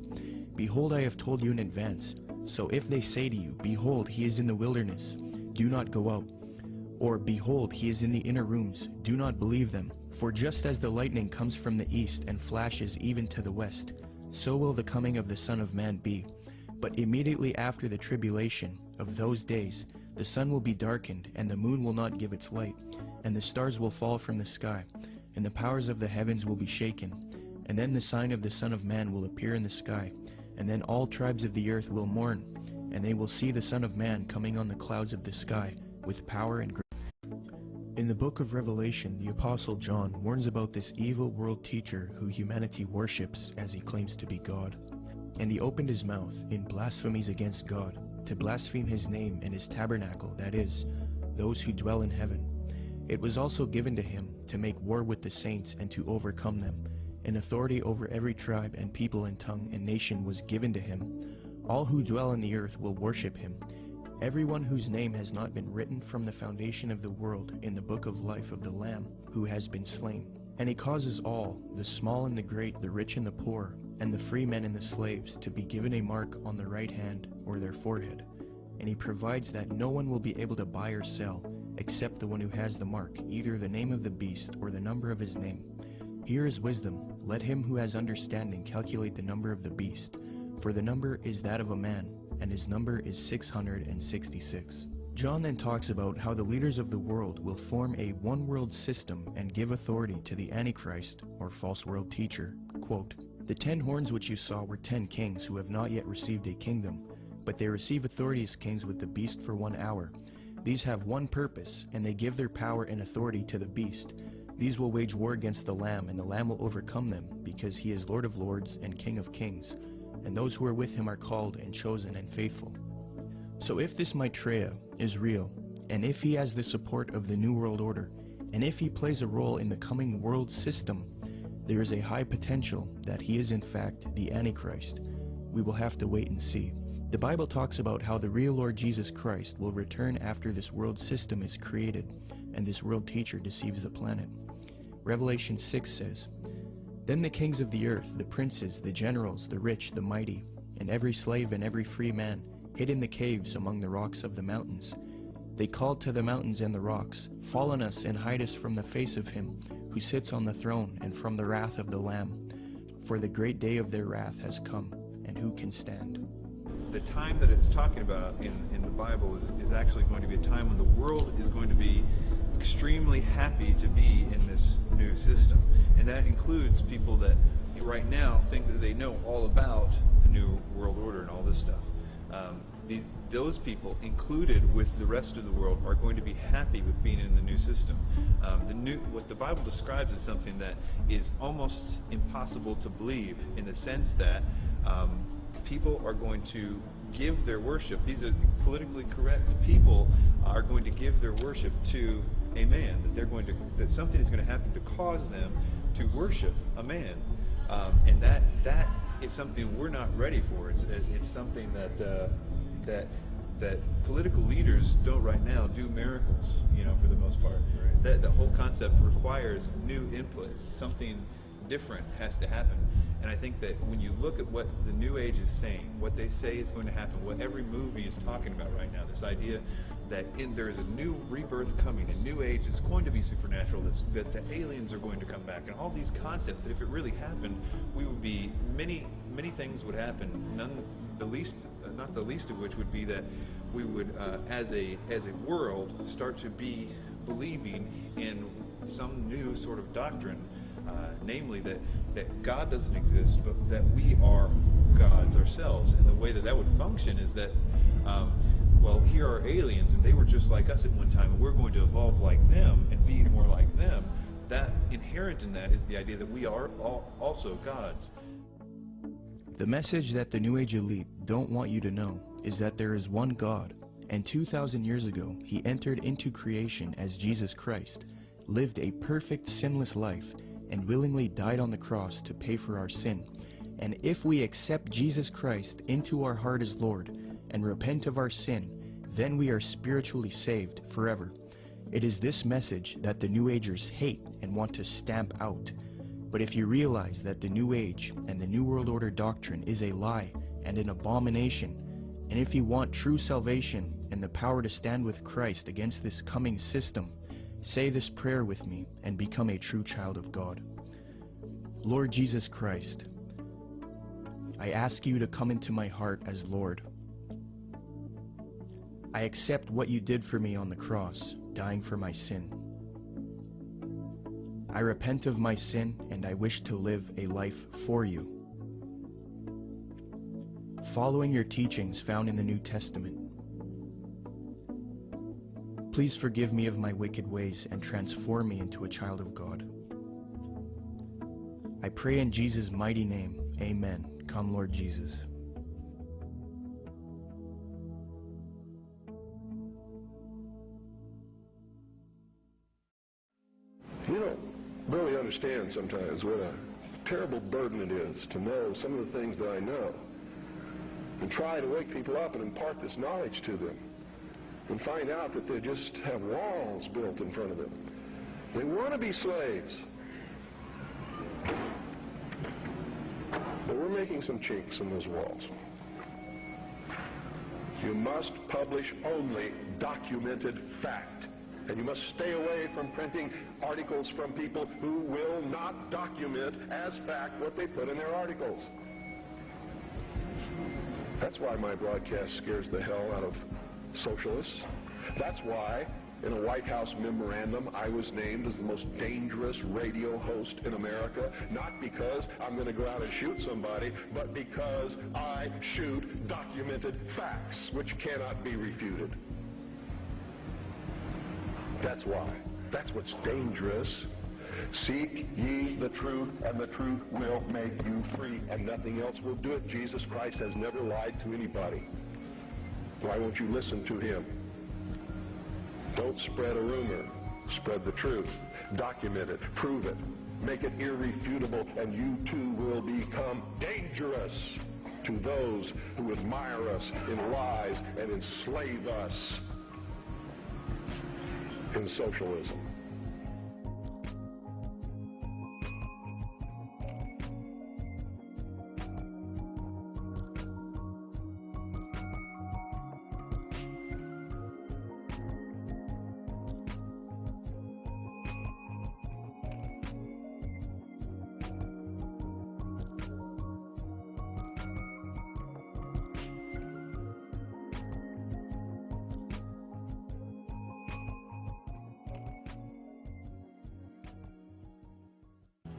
Behold, I have told you in advance. So if they say to you, Behold, he is in the wilderness, do not go out. Or, Behold, he is in the inner rooms, do not believe them. For just as the lightning comes from the east and flashes even to the west, so will the coming of the Son of Man be. But immediately after the tribulation of those days, the sun will be darkened, and the moon will not give its light, and the stars will fall from the sky, and the powers of the heavens will be shaken. And then the sign of the Son of Man will appear in the sky, and then all tribes of the earth will mourn, and they will see the Son of Man coming on the clouds of the sky with power and grace. In the book of Revelation, the Apostle John warns about this evil world teacher who humanity worships as he claims to be God. And he opened his mouth in blasphemies against God, to blaspheme his name and his tabernacle, that is, those who dwell in heaven. It was also given to him to make war with the saints and to overcome them. And authority over every tribe and people and tongue and nation was given to him. All who dwell on the earth will worship him. Everyone whose name has not been written from the foundation of the world in the book of life of the Lamb who has been slain. And he causes all, the small and the great, the rich and the poor, and the free men and the slaves, to be given a mark on the right hand or their forehead. And he provides that no one will be able to buy or sell, except the one who has the mark, either the name of the beast or the number of his name. Here is wisdom. Let him who has understanding calculate the number of the beast, for the number is that of a man, and his number is 666. John then talks about how the leaders of the world will form a one-world system and give authority to the Antichrist, or false world teacher. Quote, The 10 horns which you saw were 10 kings who have not yet received a kingdom, but they receive authority as kings with the beast for 1 hour. These have one purpose, and they give their power and authority to the beast. These will wage war against the Lamb, and the Lamb will overcome them, because he is Lord of lords and King of kings, and those who are with him are called and chosen and faithful. So if this Maitreya is real, and if he has the support of the New World Order, and if he plays a role in the coming world system, there is a high potential that he is in fact the Antichrist. We will have to wait and see. The Bible talks about how the real Lord Jesus Christ will return after this world system is created, and this world teacher deceives the planet. Revelation 6 says, Then the kings of the earth, the princes, the generals, the rich, the mighty, and every slave and every free man, hid in the caves among the rocks of the mountains. They called to the mountains and the rocks, Fall on us and hide us from the face of him who sits on the throne and from the wrath of the Lamb. For the great day of their wrath has come, and who can stand? The time that it's talking about in the Bible is actually going to be a time when the world is going to be extremely happy to be in this new system. And that includes people that right now think that they know all about the New World Order and all this stuff. Those people, included with the rest of the world, are going to be happy with being in the new system. What the Bible describes as something that is almost impossible to believe, in the sense that people are going to give their worship. These are politically correct people are going to give their worship to a man. That something is going to happen to cause them to worship a man, and that is something we're not ready for. It's something that political leaders don't right now do miracles, for the most part. Right. The whole concept requires new input. Something different has to happen. And I think that when you look at what the New Age is saying, what they say is going to happen, what every movie is talking about right now, this idea that there is a new rebirth coming, a new age is going to be supernatural, that the aliens are going to come back, and all these concepts, that if it really happened, we would be, many things would happen, not the least of which would be that we would, as a world, start to be believing in some new sort of doctrine, namely that God doesn't exist, but that we are gods ourselves. And the way that would function is that, well, here are aliens, and they were just like us at one time, and we're going to evolve like them and be more like them. That inherent in that is the idea that we are also gods. The message that the New Age elite don't want you to know is that there is one God, and 2,000 years ago, he entered into creation as Jesus Christ, lived a perfect, sinless life, and willingly died on the cross to pay for our sin. And if we accept Jesus Christ into our heart as Lord and repent of our sin, then we are spiritually saved forever. It is this message that the New Agers hate and want to stamp out. But if you realize that the New Age and the New World Order doctrine is a lie and an abomination, and if you want true salvation and the power to stand with Christ against this coming system, say this prayer with me and become a true child of God. Lord Jesus Christ, I ask you to come into my heart as Lord. I accept what you did for me on the cross, dying for my sin. I repent of my sin and I wish to live a life for you, following your teachings found in the New Testament. Please forgive me of my wicked ways and transform me into a child of God. I pray in Jesus' mighty name, amen. Come, Lord Jesus. You don't really understand sometimes what a terrible burden it is to know some of the things that I know and try to wake people up and impart this knowledge to them and find out that they just have walls built in front of them. They want to be slaves. But we're making some chinks in those walls. You must publish only documented fact. And you must stay away from printing articles from people who will not document as fact what they put in their articles. That's why my broadcast scares the hell out of socialists. That's why in a White House memorandum I was named as the most dangerous radio host in America, not because I'm going to go out and shoot somebody, but because I shoot documented facts which cannot be refuted. That's why. That's what's dangerous. Seek ye the truth, and the truth will make you free, and nothing else will do it. Jesus Christ has never lied to anybody. Why won't you listen to him? Don't spread a rumor. Spread the truth. Document it. Prove it. Make it irrefutable, and you too will become dangerous to those who admire us in lies and enslave us in socialism.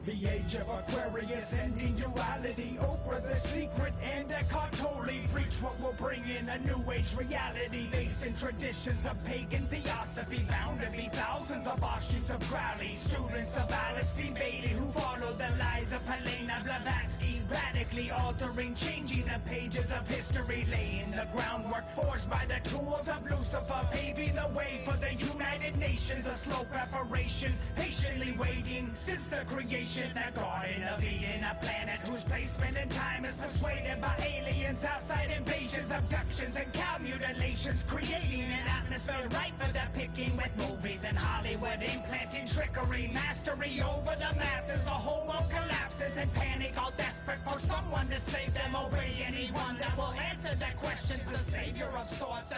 The age of Aquarius ending duality, Oprah the secret and Eckhart Tolle preach what will bring in a new age reality based in traditions of pagan theosophy, bound to be thousands of offshoots of Crowley, students of Alice C. Bailey who follow the lies of Helena Blavatsky, radically altering, changing the pages of history, laying the groundwork forged by the tools of Lucifer, paving the way for the United Nations, a slow preparation, patiently waiting since the creation. A garden of Eden, a planet whose placement in time is persuaded by aliens, outside invasions, abductions, and cow mutilations, creating an atmosphere ripe for the picking with movies and Hollywood implanting trickery, mastery over the masses. The whole world collapses in panic, all desperate for someone to save them. Obey anyone that will answer their questions. The savior of sorts,